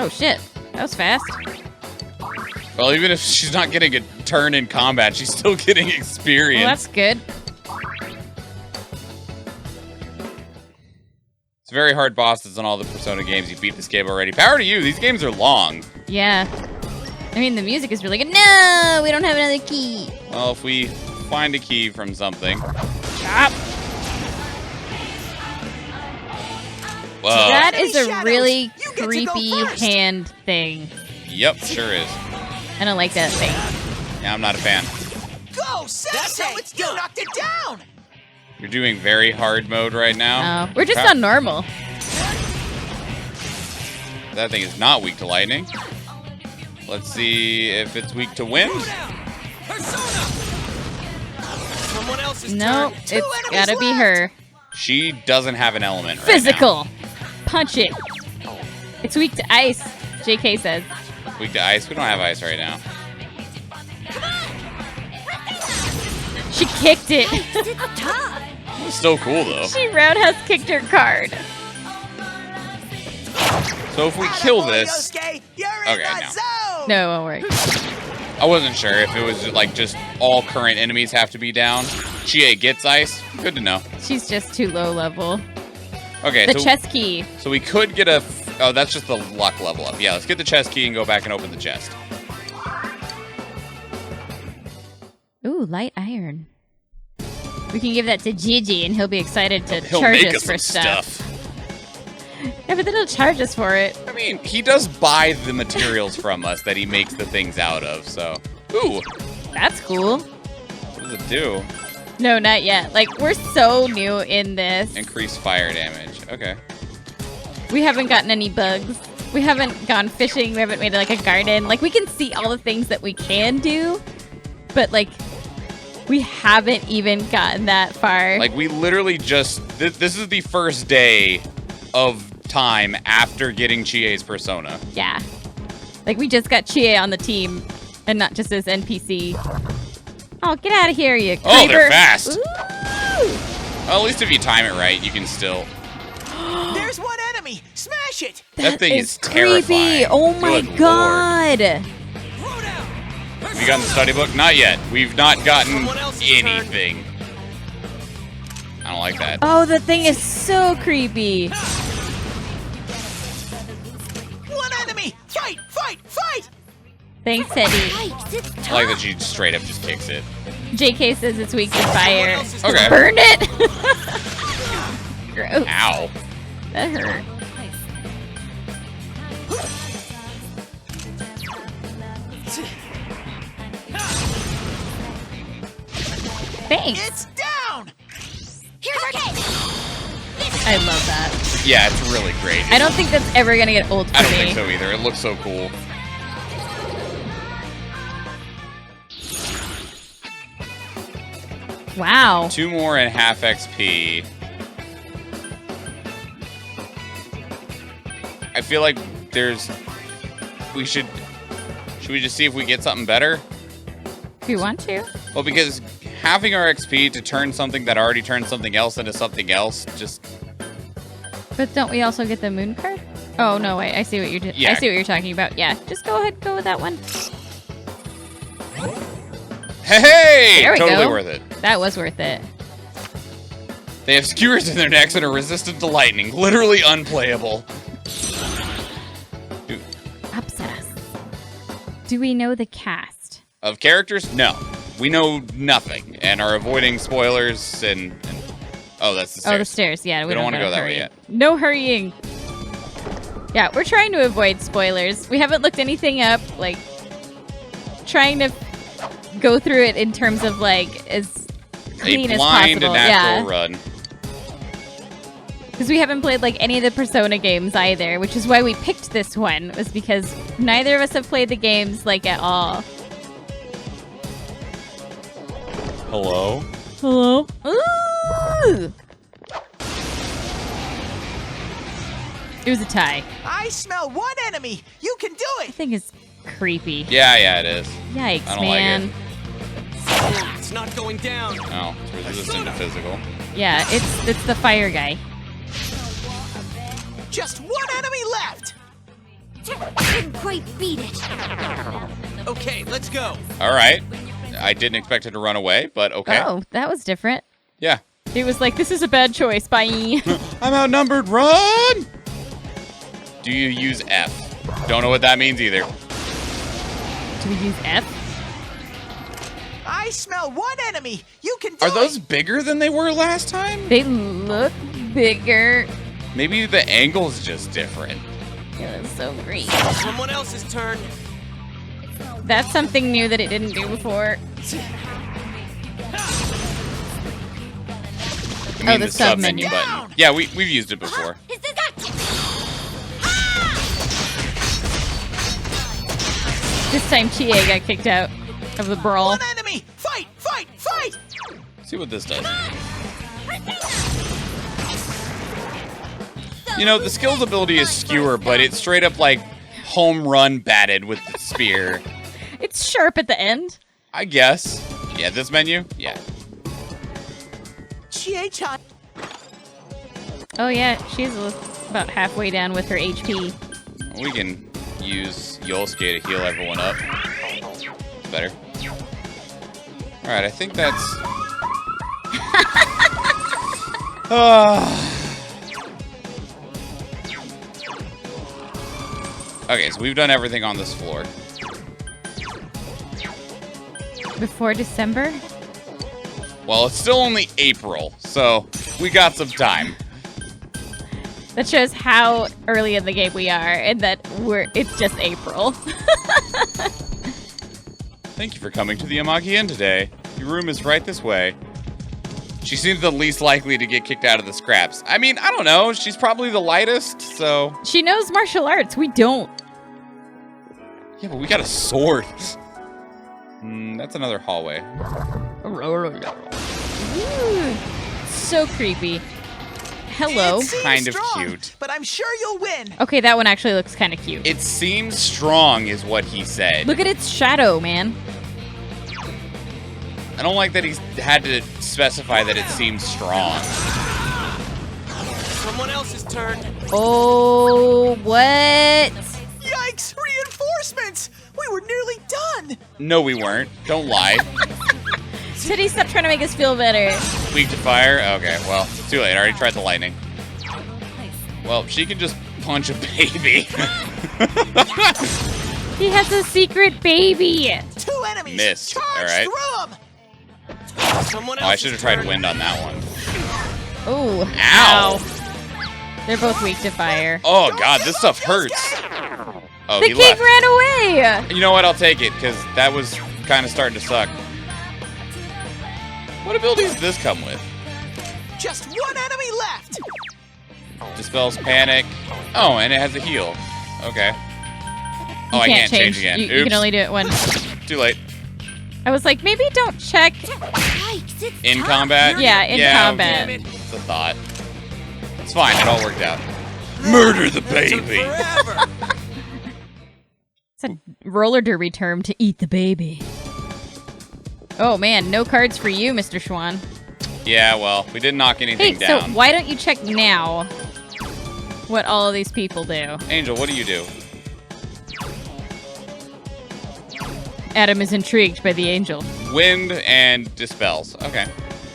Oh, shit. That was fast. Well, even if she's not getting a turn in combat, she's still getting experience. Well, that's good. It's a very hard boss that's in all the Persona games. You beat this game already. Power to you. These games are long. Yeah. I mean, the music is really good. No, we don't have another key. Well, if we find a key from something. Chop. Whoa. That is a really creepy hand thing. Yep, sure is. I don't like that thing. Yeah, I'm not a fan. Go, Sensei! You knocked it down! You're doing very hard mode right now. Oh, we're just on normal. That thing is not weak to lightning. Let's see if it's weak to wind. Someone else's No, turn. it's gotta be her. She doesn't have an element right Physical. Punch it. It's weak to ice, JK says. now. Weak to ice? We don't have ice right now. She kicked it. It's so cool, though. She roundhouse kicked her card. So if we kill this... Okay, no. No, it won't work. I wasn't sure if it was like just all current enemies have to be down. Chie gets ice. Good to know. She's just too low level. Okay, The so, chest key. So we could get a... Oh, that's just the luck level up. Yeah, let's get the chest key and go back and open the chest. Ooh, light iron. We can give that to Gigi and he'll be excited to He'll charge make us for some stuff. Yeah, but then he'll charge us for it. I mean, he does buy the materials from us that he makes the things out of, so... Ooh! That's cool. What does it do? No, not yet. Like, we're so new in this. Increase fire damage. Okay. We haven't gotten any bugs. We haven't gone fishing. We haven't made like a garden. Like, we can see all the things that we can do, but like, we haven't even gotten that far. Like, we literally just... This is the first day of time after getting Chie's persona. Yeah. Like, we just got Chie on the team and not just as NPC. Oh, get out of here, you creeper. Oh, they're fast. Ooh. Well, at least if you time it right, you can still... There's one enemy! Smash it! That thing is creepy. terrifying. Oh my Good god. Lord. Have you gotten the study book? Not yet. We've not gotten anything. I don't like that. Oh, the thing is so creepy. One enemy! Fight! Fight! Fight! Thanks, Teddy. I like that she straight up just kicks it. JK says it's weak to fire. Okay. Burn it! Gross. Ow. That hurt. Thanks. It's down! Here's our cake! I love that. Yeah, it's really great. I don't think that's ever gonna get old for I don't me. think so either. It looks so cool. Wow. 2 more and half XP. I feel like there's we should we just see if we get something better? If you want to. Well, because having our XP to turn something that already turned something else into something else just... But don't we also get the moon card? Oh, no, wait. I see what you're Yeah. I see what you're talking about. Yeah, just go ahead. Go with that one. Hey! There we Totally go. worth it. That was worth it. They have skewers in their necks and are resistant to lightning. Literally unplayable. Dude. Upset us. Do we know the cast? Of characters? No. We know nothing and are avoiding spoilers and oh, that's the stairs. Oh, the stairs. Yeah, We don't want to go that way yet. No hurrying. Yeah, we're trying to avoid spoilers. We haven't looked anything up, like, trying to go through it in terms of, like, as clean A as blind possible. and natural Yeah. run. Because we haven't played, like, any of the Persona games either, which is why we picked this one, was because neither of us have played the games, like, at all. Hello? Hello? Ooh! It was a tie. I smell one enemy. You can do I it. think it's creepy. Yeah, it is. Yikes, I don't man. like it. It's not going down. Oh, it's resistant to physical. Yeah, it's the fire guy. Just one enemy left. Didn't quite beat it. Okay, let's go. All right. I didn't expect it to run away, but okay. Oh, that was different. Yeah. It was like, this is a bad choice. Bye. I'm outnumbered. Run! Do you use F? Don't know what that means either. Do we use F? I smell one enemy. You can do Are it. those bigger than they were last time? They look bigger. Maybe the angle's just different. It was so green. Someone else's turn. That's something new that it didn't do before. I mean, the the sub sub menu menu. button. Yeah, we've used it before. This time Chie got kicked out of the brawl. One enemy. Fight, fight, fight. See what this does. You know, the skills ability is skewer, but it's straight up like home run batted with the spear. It's sharp at the end. I guess. Yeah, this menu? Yeah. Chie-chan. Oh yeah, she's about halfway down with her HP. We can use Yosuke to heal everyone up. It's better. Alright, I think that's... Okay, so we've done everything on this floor. Before December? Well, it's still only April, so we got some time. That shows how early in the game we are, and that it's just April. Thank you for coming to the Amagi Inn today. Your room is right this way. She seems the least likely to get kicked out of the scraps. I mean, I don't know. She's probably the lightest, so... She knows martial arts. We don't. Yeah, but we got a sword. That's another hallway. Ooh, so creepy. Hello. It seems Kind of strong, cute. but I'm sure you'll win. Okay, that one actually looks kind of cute. It seems strong, is what he said. Look at its shadow, man. I don't like that he's had to specify that it seems strong. Someone else's turn. Oh, what? Yikes! Reinforcements! We were nearly done. No, we weren't. Don't lie. Teddy, stop trying to make us feel better. Weak to fire? Okay, well, too late. I already tried the lightning. Well, she can just punch a baby. He has a secret baby. 2 enemies. Missed. Charge All right. through 'em. Someone Oh, I else's should have tried turn. wind on that one. Oh, Ow. They're both weak to fire. Oh, God, this stuff hurts. Oh, The he king left. ran away. You know what? I'll take it, because that was kind of starting to suck. What abilities does this come with? Just 1 enemy left. Dispels panic. Oh, and it has a heal. Okay. Oh, You I can't change again. You Oops. can only do it once. Too late. I was like, maybe don't check. Yikes, it's In tough. combat? Yeah, in combat. It's a thought. It's fine. It all worked out. Murder the baby. Forever. It's a roller derby term to eat the baby. Oh man, no cards for you, Mr. Schwan. Yeah, well, we didn't knock anything down. So why don't you check now what all of these people do? Angel, what do you do? Adam is intrigued by the angel. Wind and dispels. Okay.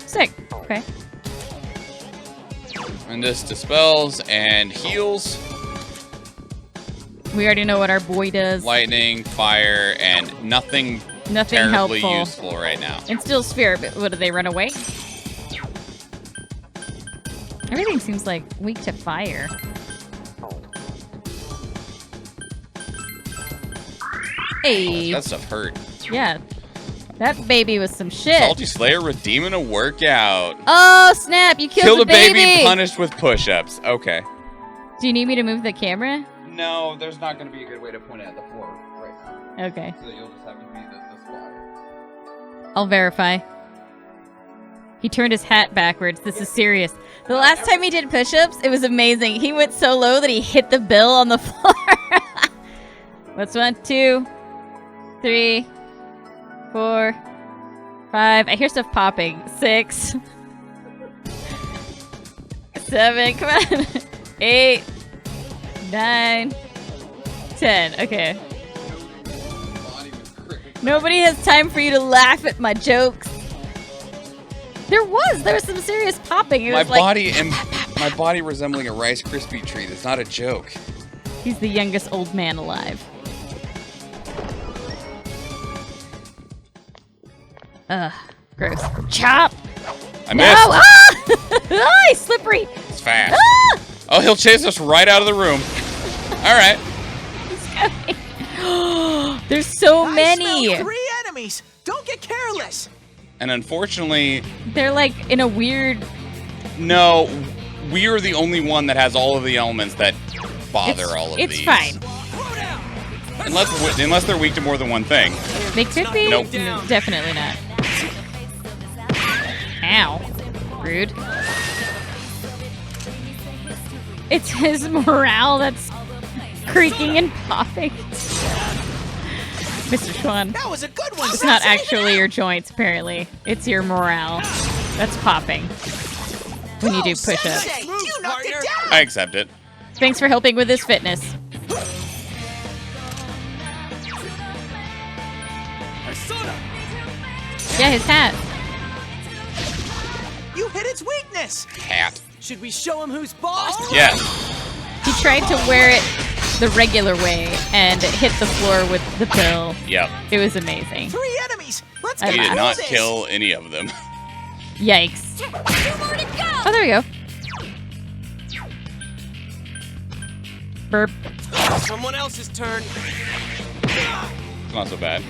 Sick. Okay. And this dispels and heals. We already know what our boy does. Lightning, fire, and nothing terribly helpful. useful right now. And still sphere, but what, do they run away? Everything seems like weak to fire. Hey. That stuff hurt. Yeah. That baby was some shit. Salty Slayer redeeming a workout. Oh, snap. You killed a the baby. punished with push-ups. Okay. Do you need me to move the camera? No, there's not going to be a good way to point it at the floor right now. Okay. So you'll just have to be the spot. I'll verify. He turned his hat backwards. This is serious. The last time he did push-ups, it was amazing. He went so low that he hit the bill on the floor. What's 1, 2, 3, 4, 5. I hear stuff popping. 6, 7. Come on. 8, 9, 10. Okay. Nobody has time for you to laugh at my jokes. There was some serious popping. It was My body resembling a Rice Krispie treat. It's not a joke. He's the youngest old man alive. Ugh, gross. Chop! I missed. Ah! He's slippery. It's fast. Ah! Oh, he'll chase us right out of the room. All right. There's so I many. smell 3 enemies. Don't get careless. And unfortunately, They're like in a weird. no, we are the only one that has all of the elements that bother all of these. It's fine. Unless they're weak to more than one thing. They could be. Nope. No, definitely not. Ow. Rude. It's his morale that's creaking and popping. Mr. Schwan. That was a good one. It's not actually your joints, apparently. It's your morale that's popping when you do push-ups. I accept it. Thanks for helping with his fitness. Yeah, his hat. You hit its weakness. Hat. Should we show him who's boss? Yes. He tried to wear it the regular way and hit the floor with the pill. Yep. It was amazing. 3 enemies. Let's He get did not this. kill any of them. Yikes. Oh, there we go. Burp. Someone else's turn. It's not so bad.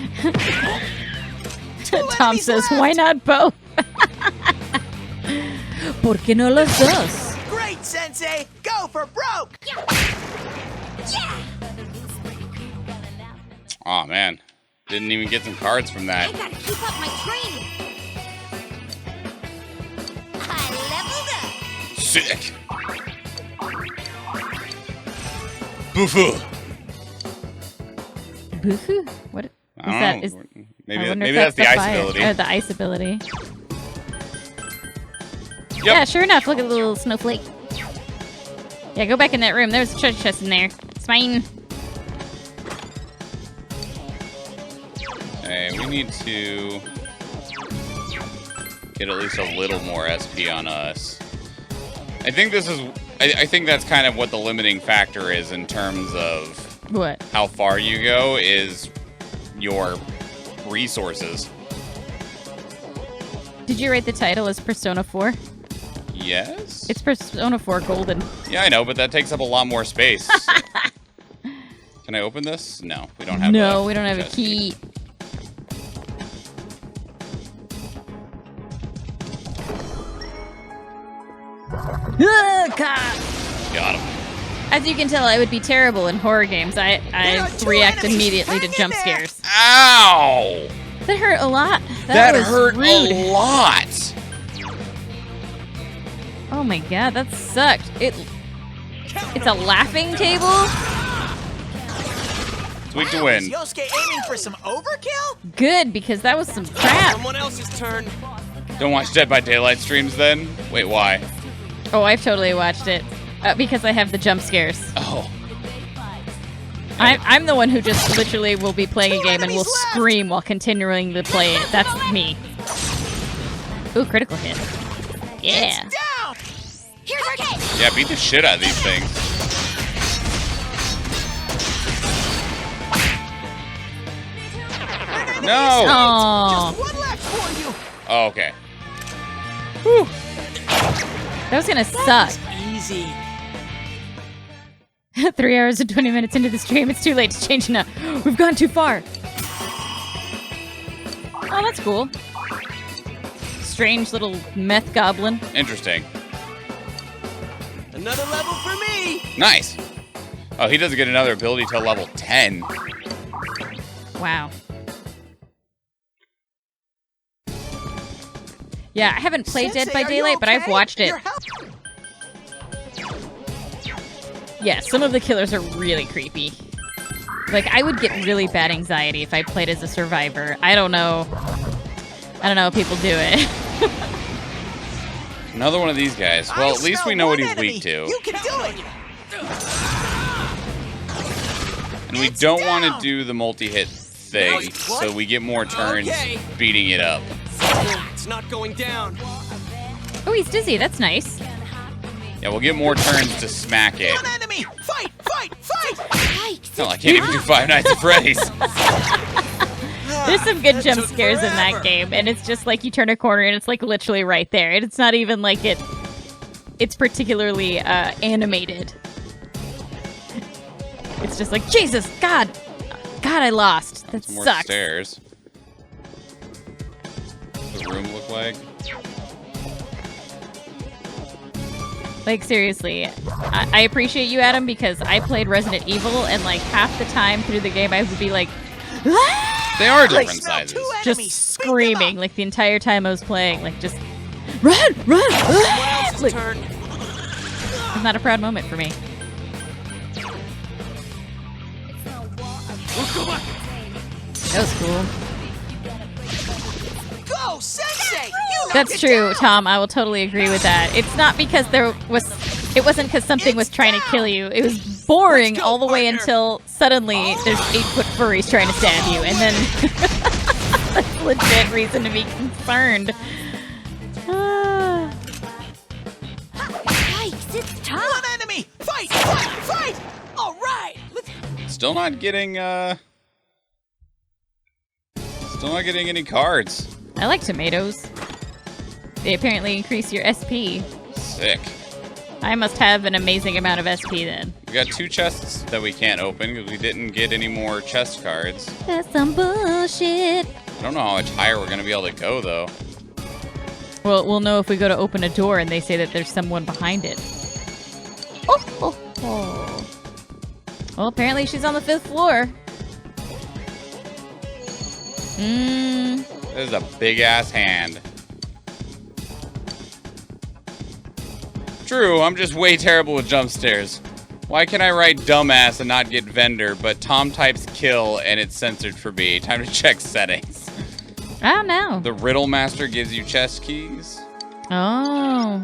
Tom says, why not both? ¿Por qué no los dos? Great, Sensei. Go for broke. Oh man, didn't even get some cards from that. I gotta keep up my training. I leveled up. Sick. Boo-foo. Boo-hoo? What is I don't that? know. Is, Maybe I wonder if that's the ice fire. ability. The ice ability. Yep. Yeah, sure enough. Look at the little snowflake. Yeah, go back in that room. There's a treasure chest in there. It's mine. Okay, we need to get at least a little more SP on us. I think this is. I think that's kind of what the limiting factor is in terms of What? how far you go is your resources. Did you write the title as Persona 4? Yes? It's Persona 4 Golden. Yeah, I know, but that takes up a lot more space. Can I open this? No, we don't have No, we don't have a key. Got him. As you can tell, I would be terrible in horror games. I react immediately to jump scares. Ow! That hurt a lot. That was hurt rude. a lot. Oh my god, that sucked. It's a laughing table? It's weak to Wow, win. is Yosuke aiming for some overkill? Good, because that was some crap. Someone else's turn. Don't watch Dead by Daylight streams then? Wait, why? Oh, I've totally watched it. Because I have the jump scares. Oh. I'm the one who just literally will be playing a game and will scream while continuing to play it. That's me. Ooh, critical hit. Yeah. Yeah, beat the shit out of these things. No! Oh. Just one left for you. Oh, okay. Whew. That was gonna suck. Easy. 3 hours and 20 minutes into the stream, it's too late to change now. We've gone too far. Oh, that's cool. Strange little meth goblin. Interesting. Another level for me. Nice. Oh, he doesn't get another ability till level 10. Wow. Yeah, I haven't played Dead by Daylight, but I've watched it. Yeah, some of the killers are really creepy. Like, I would get really bad anxiety if I played as a survivor. I don't know how people do it. Another one of these guys. Well, at least we know what he's weak to. You can do it. And we don't want to do the multi-hit thing, so we get more turns beating it up. It's not going down. Oh, he's dizzy. That's nice. Yeah, we'll get more turns to smack it. One enemy. Fight, fight, fight. Hell, I can't even do Five Nights at Freddy's. There's some good jump scares in that game, and it's just like you turn a corner and it's like literally right there. And it's not even like it's particularly animated. It's just like, Jesus, God, I lost. That Some more sucks. stairs. What's the room look like? Like, seriously, I appreciate you, Adam, because I played Resident Evil, and like half the time through the game, I would be like, "Ah!" They are different sizes. Just screaming like the entire time I was playing, like just run, ah! Like, it's not a proud moment for me. That was cool. Go, Sensei! That's true, Tom. I will totally agree with that. It's not because it wasn't because something was trying to kill you. It was boring all the way until suddenly there's 8-foot furries trying to stab you, and then that's a legit reason to be concerned. Yikes, it's time. One enemy. Fight, fight, fight. All right. Still not getting any cards. I like tomatoes. They apparently increase your SP. Sick. I must have an amazing amount of SP then. We got 2 chests that we can't open because we didn't get any more chest cards. That's some bullshit. I don't know how much higher we're gonna be able to go though. Well, we'll know if we go to open a door and they say that there's someone behind it. Oh. Well, apparently she's on the 5th floor. This is a big ass hand. True, I'm just way terrible with jump scares. Why can I write dumbass and not get vendor, but Tom types kill and it's censored for me? Time to check settings. I don't know. The Riddle Master gives you chest keys. Oh.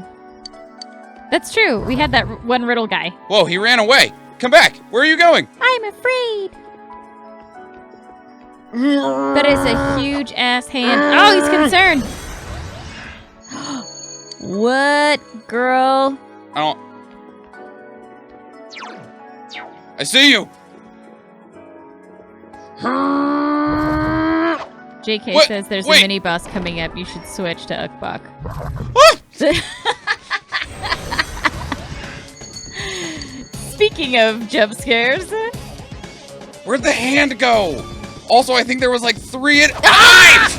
That's true. We had that one riddle guy. Whoa, he ran away. Come back. Where are you going? I'm afraid. That is a huge ass hand. Oh, he's concerned. What, girl? I see you. JK says there's a mini boss coming up. You should switch to Ukbok. Speaking of jump scares, where'd the hand go? Also, I think there was like 3 at times.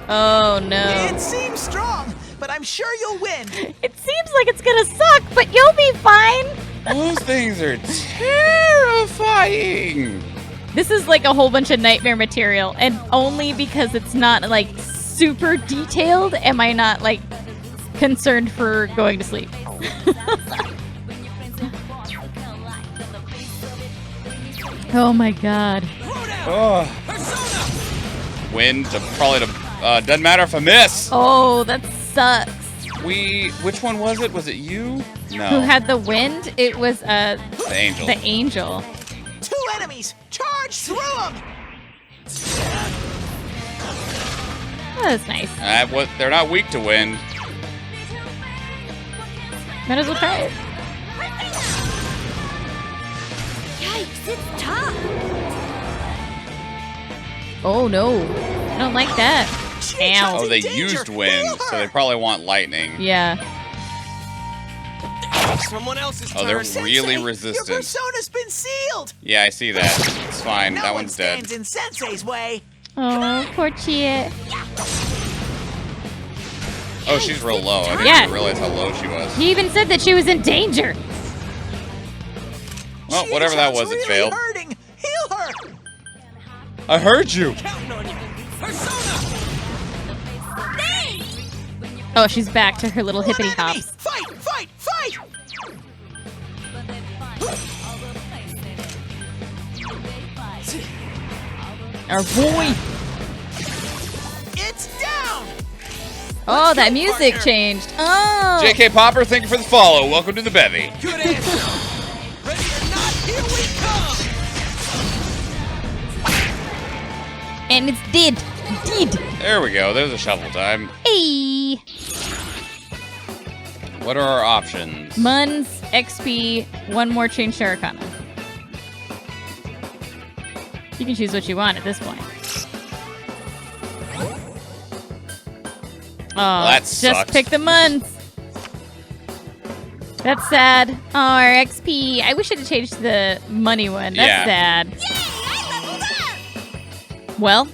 Oh no. It seems strong, but I'm sure you'll win. It seems like it's gonna suck, but you'll be fine. Those things are terrifying. This is like a whole bunch of nightmare material, and only because it's not like super detailed am I not like concerned for going to sleep. Oh my god. Oh. Wind to probably to doesn't matter if I miss. Oh, that sucks. Which one was it? Was it you? No. Who had the wind? It was the angel. The angel. 2 enemies! Charge through them! Oh, that's nice. They're not weak to wind. Might as well try it. Yikes, it's tough. Oh no. I don't like that. Ow. Oh, they used wind, so they probably want lightning. Yeah. Someone else's Oh, they're turn. really Your resistant. persona's been sealed! Yeah, I see that. It's fine. No That one one's dead. stands in Sensei's way. Oh, poor Chie. Oh, she's real low. I didn't Yeah. even realize how low she was. He even said that she was in danger. Well, whatever that was, it failed. Hurting. Heal her. I heard you. Oh, she's back to her little hippity hops. Fight! Fight! Fight! Our boy. It's down. Oh, that music changed. Oh. JK Popper, thank you for the follow. Welcome to the bevy. Good answer. Ready or not, here we come. And it's dead. Dead. There we go. There's a shovel time. Hey. What are our options? Muns, XP, one more change to Arcana. You can choose what you want at this point. Oh, that just sucks. pick the Muns. That's sad. Oh, our XP. I wish it had changed to the money one. That's sad. Well,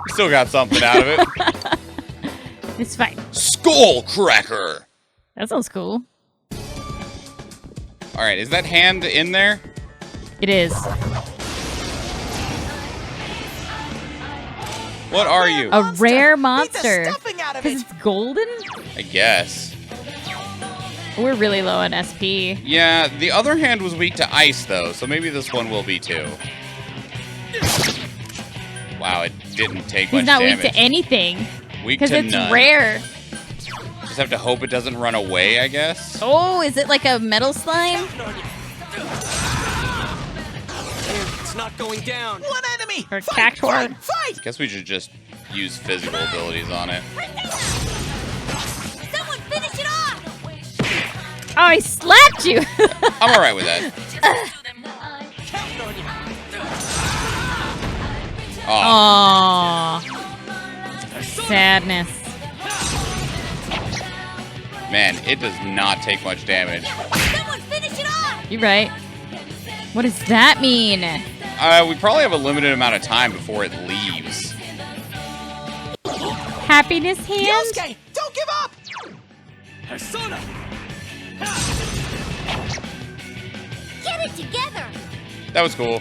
Still got something out of it. it's fine. Skull Cracker. That sounds cool. All right, is that hand in there? It is. What are you? A rare monster. Stuffing out of Because it. it's golden? I guess. We're really low on SP. Yeah, the other hand was weak to ice, though, so maybe this one will be too. Wow, it didn't take He's much not damage. weak to anything. Weak Because to it's none. rare. Just have to hope it doesn't run away, I guess. Oh, is it like a metal slime? It's not going down. One enemy. Or cactuar? Fight! Guess we should just use physical abilities on it. Someone finish it off. Oh, I slapped you. I'm alright with that. Aww. Sadness. Man, it does not take much damage. Someone finish it off. You're right. What does that mean? We probably have a limited amount of time before it leaves. Happiness hand? Yosuke, don't give up. Get it together. That was cool.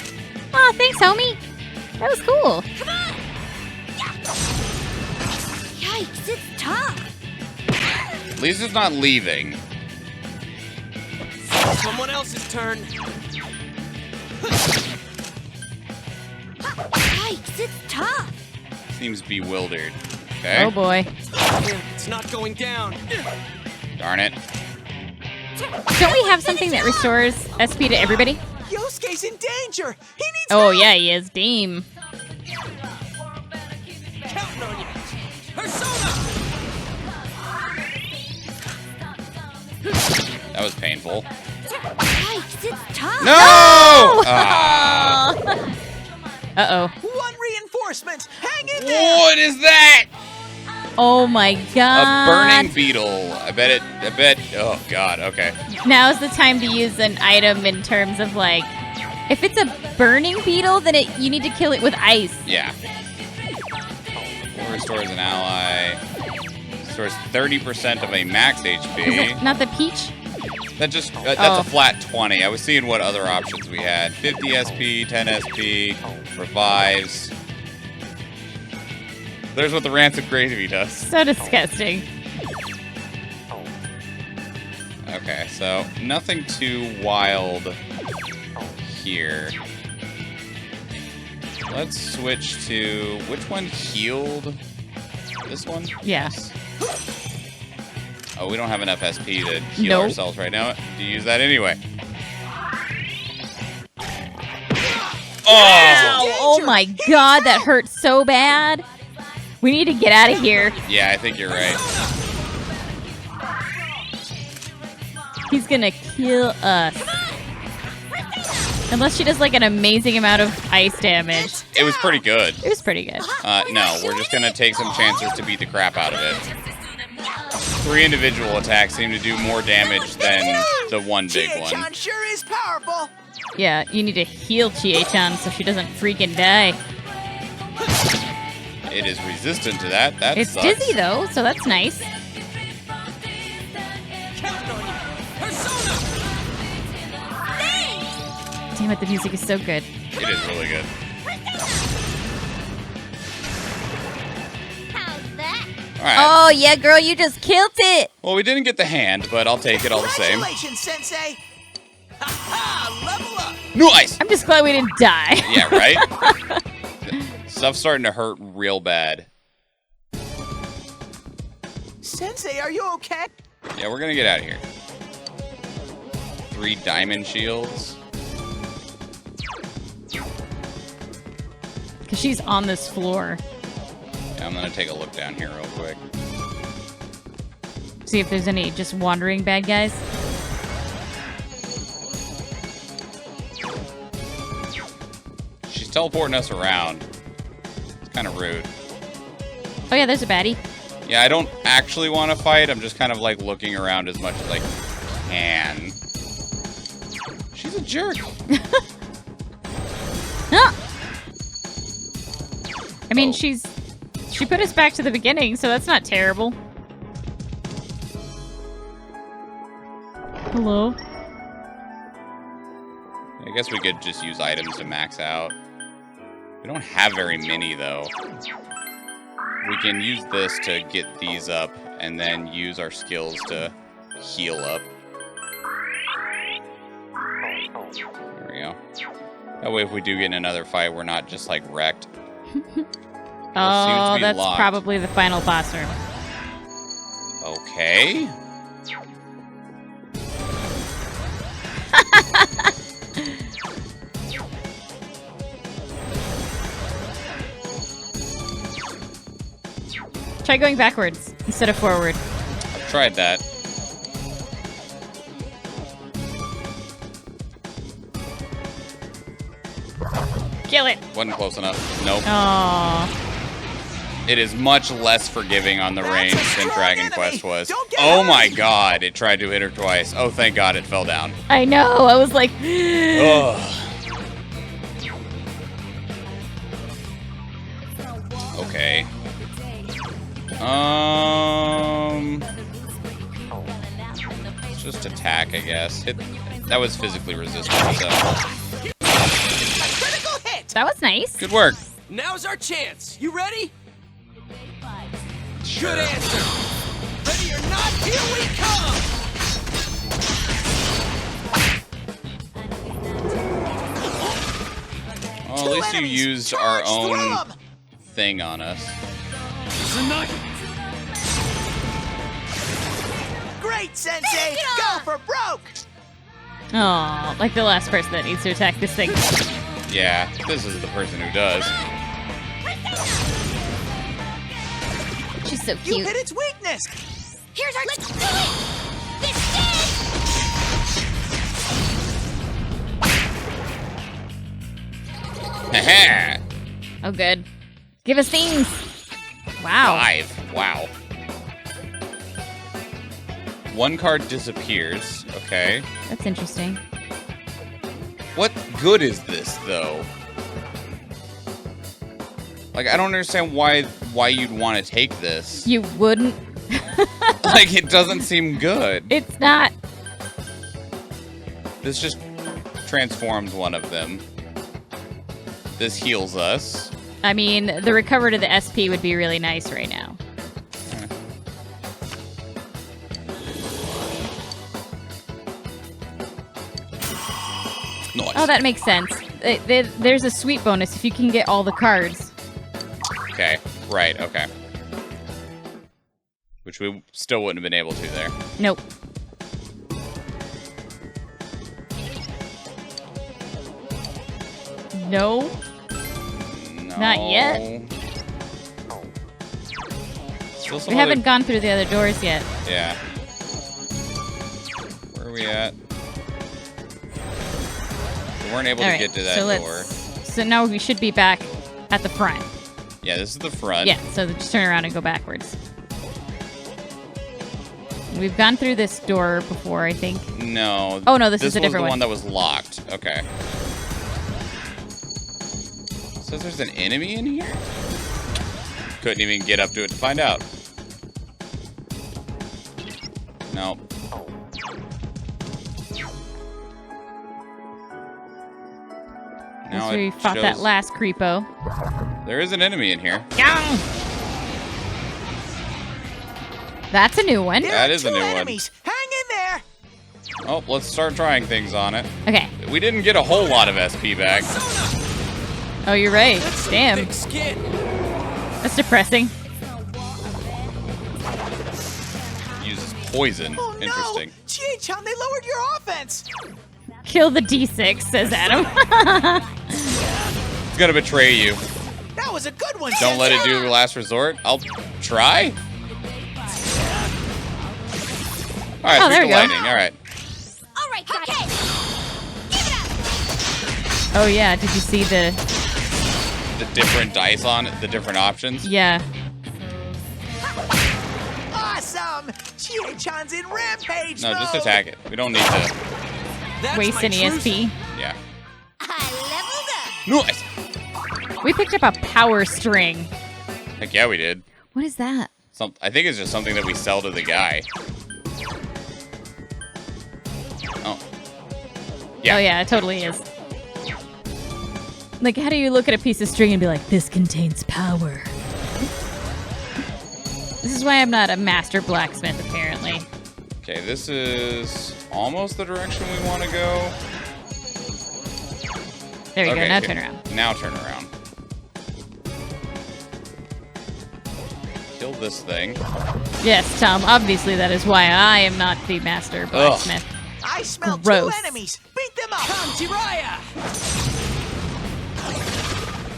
Oh, thanks, homie. That was cool. Come on. Yikes, it's tough. At least it's not leaving. Someone else's turn. Yikes, it's tough. Seems bewildered. Okay. Oh boy. It's not going down. Darn it. Don't we have something that restores SP to everybody? Yosuke's in danger. He needs Oh, help. yeah, he is. Deem. Counting on you. That was painful. Yikes, it's tough. No! Ah. Uh-oh. One reinforcement. Hang in there. What is that? Oh my A god. burning beetle. I bet. Oh, God. Okay. Now's the time to use an item in terms of like, if it's a burning beetle, then you need to kill it with ice. Yeah. Restores an ally. Restores 30% of a max HP. Is it not the peach? That just that's Oh. a flat 20. I was seeing what other options we had. 50 SP, 10 SP, revives. There's what the rancid gravy does. So disgusting. Okay, so nothing too wild here. Let's switch to which one healed? This one? Yeah. Oh, we don't have enough SP to heal ourselves right now. To use that anyway. Ow! Oh my god, that hurt so bad. We need to get out of here. Yeah, I think you're right. He's gonna kill us. Unless she does like an amazing amount of ice damage. It was pretty good. It was pretty good. No, we're just gonna take some chances to beat the crap out of it. 3 individual attacks seem to do more damage than the one big one. Chie-chan sure is powerful. Yeah, you need to heal Chie-chan so she doesn't freaking die. It is resistant to that. That It's sucks. dizzy though, so that's nice. Damn it, the music is so good. It is really good. All right. Oh yeah, girl, you just killed it. Well, we didn't get the hand, but I'll take it all the same. Congratulations, Sensei. Ha-ha, level up. Nice. I'm just glad we didn't die. Yeah, right? Stuff's starting to hurt real bad. Sensei, are you okay? Yeah, we're gonna get out of here. 3 diamond shields. Because she's on this floor. Yeah, I'm gonna take a look down here real quick. See if there's any just wandering bad guys. She's teleporting us around. It's kind of rude. Oh yeah, there's a baddie. Yeah, I don't actually want to fight. I'm just kind of like looking around as much as I can. She's a jerk. Ah! I mean, she put us back to the beginning, so that's not terrible. Hello? I guess we could just use items to max out. We don't have very many, though. We can use this to get these up, and then use our skills to heal up. There we go. That way, if we do get in another fight, we're not just, like, wrecked. Oh, that's locked. probably the final boss room. Okay. Try going backwards instead of forward. I've tried that. Kill it. Wasn't close enough. Nope. Aww. It is much less forgiving on the range than Dragon Quest was. Oh my god, it tried to hit her twice. Oh, thank god it fell down. I know, I was like... Ugh. Okay. Let's just attack, I guess. That was physically resistant, so... That was nice. Good work. Now's our chance. You ready? Sure. Good answer. Ready or not, here we come! Well, at least you used our own thing on us. Great, Sensei! Go for broke! Aw, like the last person that needs to attack this thing. Yeah, this is the person who does. She's so You cute. hit its weakness! Here's our... Let's do it! This Haha! Oh, good. Give us things. Wow. 5. Wow. 1 card disappears. Okay. That's interesting. What good is this, though? Like, I don't understand why you'd want to take this. You wouldn't. Like, it doesn't seem good. It's not. This just transforms one of them. This heals us. I mean, the recover to the SP would be really nice right now. Nice. Oh, that makes sense. there's a sweet bonus if you can get all the cards. Okay, right, okay. Which we still wouldn't have been able to there. Nope. No. Not yet. We haven't gone through the other doors yet. Yeah. Where are we at? We weren't able to get to that door. So now we should be back at the front. Yeah, this is the front. Yeah, so just turn around and go backwards. We've gone through this door before, I think. No. Oh, no, this is a different one. one. That was locked. Okay. Says there's an enemy in here? Couldn't even get up to it to find out. Nope. Now we fought that last creepo. There is an enemy in here. That's a new one. That is a new one. Hang in there. Oh, let's start trying things on it. Okay. We didn't get a whole lot of SP back. Oh, you're right. Damn. That's depressing. Uses poison. Oh, no. Interesting. Chie-chan, they lowered your offense. Kill the D6, says Adam. It's gonna betray you. That was a good one. Don't let it do last resort. I'll try. All right, there we go. lightning. All right. All right, okay. Oh yeah, did you see the different dice on it, the different options? Yeah. Awesome! Chie-chan's in rampage No, just mode. attack it. We don't need to waste any SP. Yeah. I leveled up. Nice. We picked up a power string. Heck yeah, we did. What is that? I think it's just something that we sell to the guy. Oh. Yeah. Oh yeah, it totally is. Like, how do you look at a piece of string and be like, this contains power? This is why I'm not a master blacksmith, apparently. Okay, this is almost the direction we want to go. There you go, now here. turn around. Now turn around. Kill this thing. Yes, Tom, obviously that is why I am not the master blacksmith. I smell Gross. 2 enemies. Beat them up. Come, Jiraiya.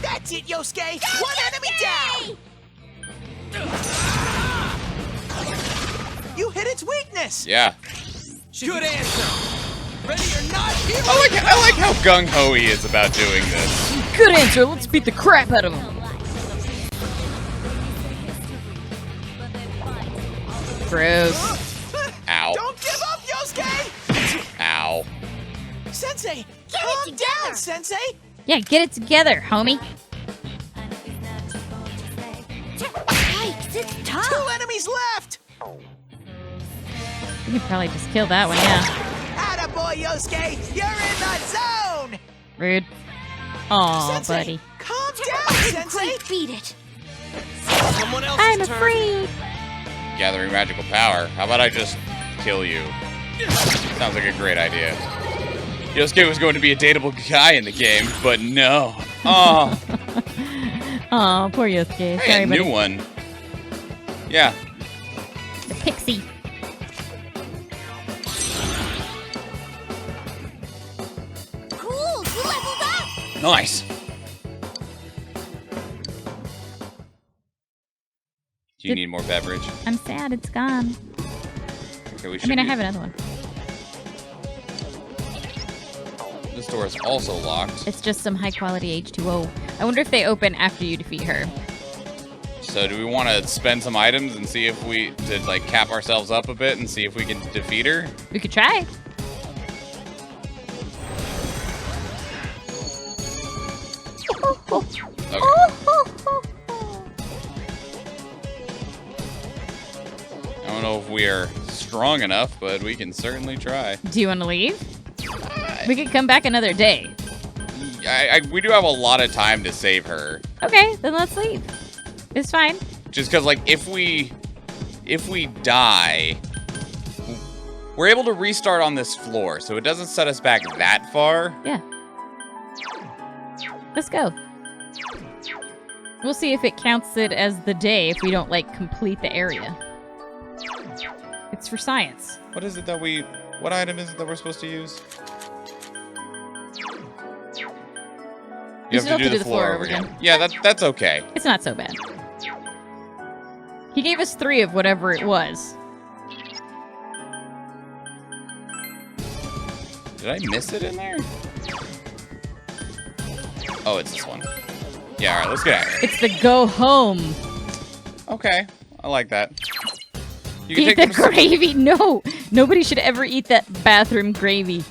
That's it, Yosuke. Go, One enemy down. You hit its weakness. Yeah. Good answer. Ready or not, here I like how gung-ho he is about doing this. Good answer, let's beat the crap out of him. Gross. Ow. Don't give up, Yosuke. Ow. Sensei, Get calm it together. down, Sensei. Yeah, get it together, homie. Yikes, it's tough. 2 enemies left. You could probably just kill that one, yeah. Attaboy, Yosuke. You're in the zone. Rude. Aw, Sensei, buddy. calm down, Sensei. Beat it. Someone else's I'm turn. afraid. Gathering magical power. How about I just kill you? Sounds like a great idea. Yosuke was going to be a dateable guy in the game, but no. Oh. Aw, poor Yosuke. Hey, Sorry, a buddy. new one. Yeah. The pixie. Cool, you leveled up. Nice. Do you need more beverage? I'm sad it's gone. Okay, we I should. mean, I have another one. This door is also locked. It's just some high-quality H2O. I wonder if they open after you defeat her. So do we want to spend some items and see if we to like cap ourselves up a bit and see if we can defeat her? We could try. Okay. I don't know if we are strong enough, but we can certainly try. Do you want to leave? We could come back another day. We do have a lot of time to save her. Okay, then let's leave. It's fine. Just because, like, if we die, we're able to restart on this floor, so it doesn't set us back that far. Yeah. Let's go. We'll see if it counts it as the day if we don't, like, complete the area. It's for science. What is it that what item is it that we're supposed to use? You have to do the floor over again. Yeah, that's okay. It's not so bad. He gave us 3 of whatever it was. Did I miss it in there? Oh, it's this one. Yeah, all right, let's get out of here. It's the go home. Okay, I like that. You Eat the gravy. No, nobody should ever eat that bathroom gravy.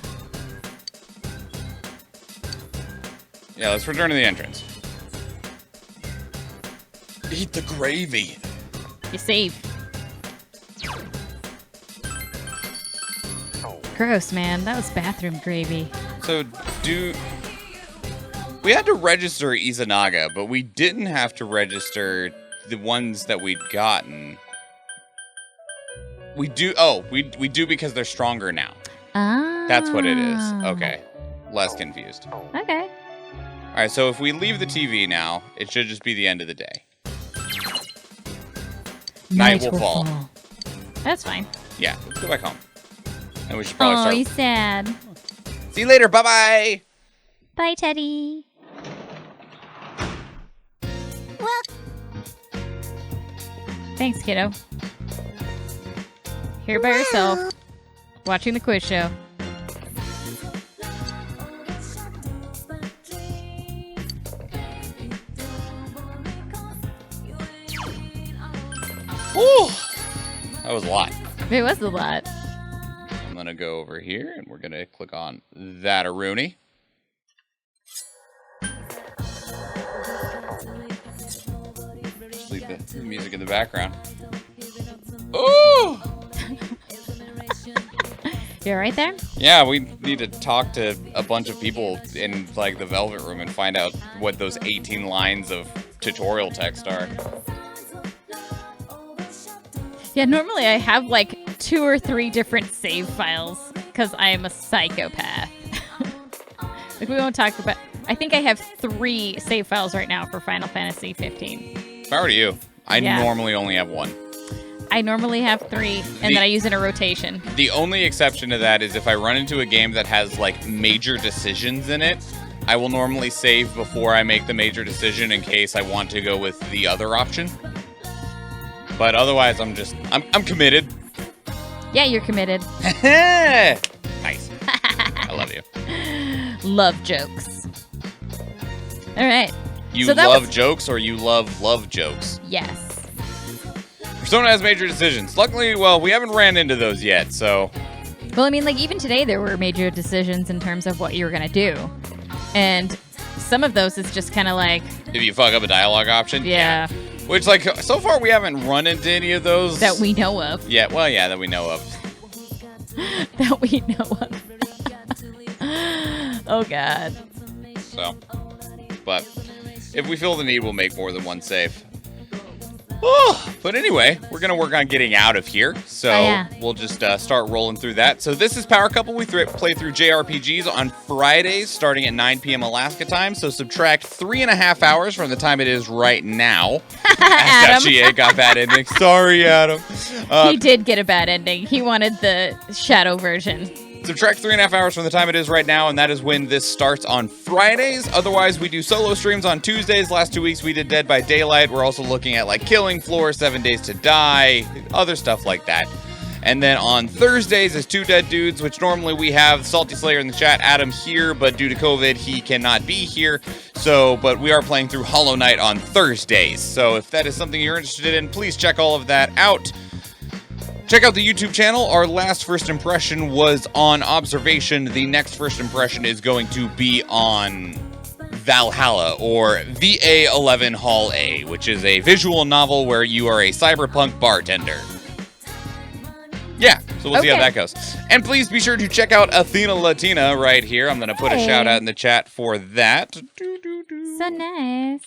Yeah, let's return to the entrance. Eat the gravy. You save. Gross, man. That was bathroom gravy. So, we had to register Izanaga, but we didn't have to register the ones that we'd gotten. We do. Oh, we do because they're stronger now. Ah. That's what it is. Okay. Less confused. Okay. All right, so if we leave the TV now, it should just be the end of the day. Night will fall. That's fine. Yeah, let's go back home. And we should probably start. Oh, he's sad. See you later. Bye-bye. Bye, Teddy. Well, thanks, kiddo. Here by yourself, watching the quiz show. Woo! That was a lot. It was a lot. I'm going to go over here, and we're going to click on that Rooney. Just leave the music in the background. Ooh! You're right there? Yeah, we need to talk to a bunch of people in, like, the Velvet Room and find out what those 18 lines of tutorial text are. Yeah, normally I have like 2 or 3 different save files because I am a psychopath. Like we won't talk about. I think I have 3 save files right now for Final Fantasy 15. If I were you, I normally only have 1. I normally have 3, and then I use in a rotation. The only exception to that is if I run into a game that has like major decisions in it, I will normally save before I make the major decision in case I want to go with the other option. But otherwise, I'm committed. Yeah, you're committed. Nice. I love you. Love jokes. All right. You love jokes or you love jokes? Yes. Persona has major decisions. Luckily, well, we haven't ran into those yet, so. Well, I mean, like even today there were major decisions in terms of what you were going to do. And some of those is just kind of like. If you fuck up a dialogue option? Yeah. Which, like, so far we haven't run into any of those. That we know of. Yeah, well, yeah, that we know of. That we know of. Oh, God. So, but if we feel the need, we'll make more than one save. Oh, but anyway, we're going to work on getting out of here. So we'll just start rolling through that. So this is PowerCouple. We play through JRPGs on Fridays starting at 9 p.m. Alaska time. So subtract 3.5 hours from the time it is right now. Adam. Chie got bad ending. Sorry, Adam. He did get a bad ending. He wanted the shadow version. Subtract 3.5 hours from the time it is right now, and that is when this starts on Fridays. Otherwise, we do solo streams on Tuesdays. Last 2 weeks, we did Dead by Daylight. We're also looking at, like, Killing Floor, 7 Days to Die, other stuff like that. And then on Thursdays is Two Dead Dudes, which normally we have Salty Slayer in the chat, Adam here, but due to COVID, he cannot be here. So, but we are playing through Hollow Knight on Thursdays. So if that is something you're interested in, please check all of that out. Check out the YouTube channel. Our last first impression was on Observation. The next first impression is going to be on Valhalla, or VA11 Hall A, which is a visual novel where you are a cyberpunk bartender. Yeah, so we'll see how that goes. And please be sure to check out Athena Latina right here. I'm going to put a shout out in the chat for that. So nice.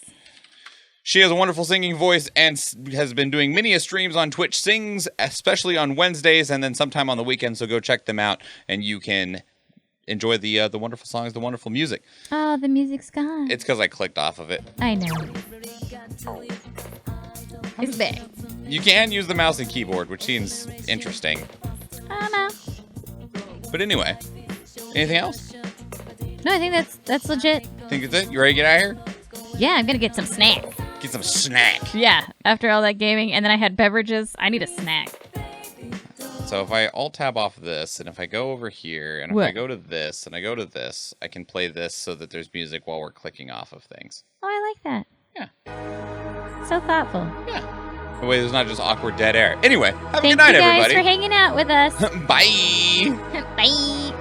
She has a wonderful singing voice and has been doing many streams on Twitch Sings, especially on Wednesdays and then sometime on the weekend, so go check them out and you can enjoy the wonderful songs, the wonderful music. Oh, the music's gone. It's because I clicked off of it. I know. It's there. You can use the mouse and keyboard, which seems interesting. I don't know. But anyway, anything else? No, I think that's legit. Think it's it? You ready to get out of here? Yeah, I'm gonna get some snacks. Get some snack. Yeah, after all that gaming, and then I had beverages. I need a snack. So if I alt-tab off this, and if I go over here, and if I go to this, and I go to this, I can play this so that there's music while we're clicking off of things. Oh, I like that. Yeah. So thoughtful. Yeah. The way there's not just awkward dead air. Anyway, have a Thank good night, you guys everybody. for hanging out with us. Bye. Bye.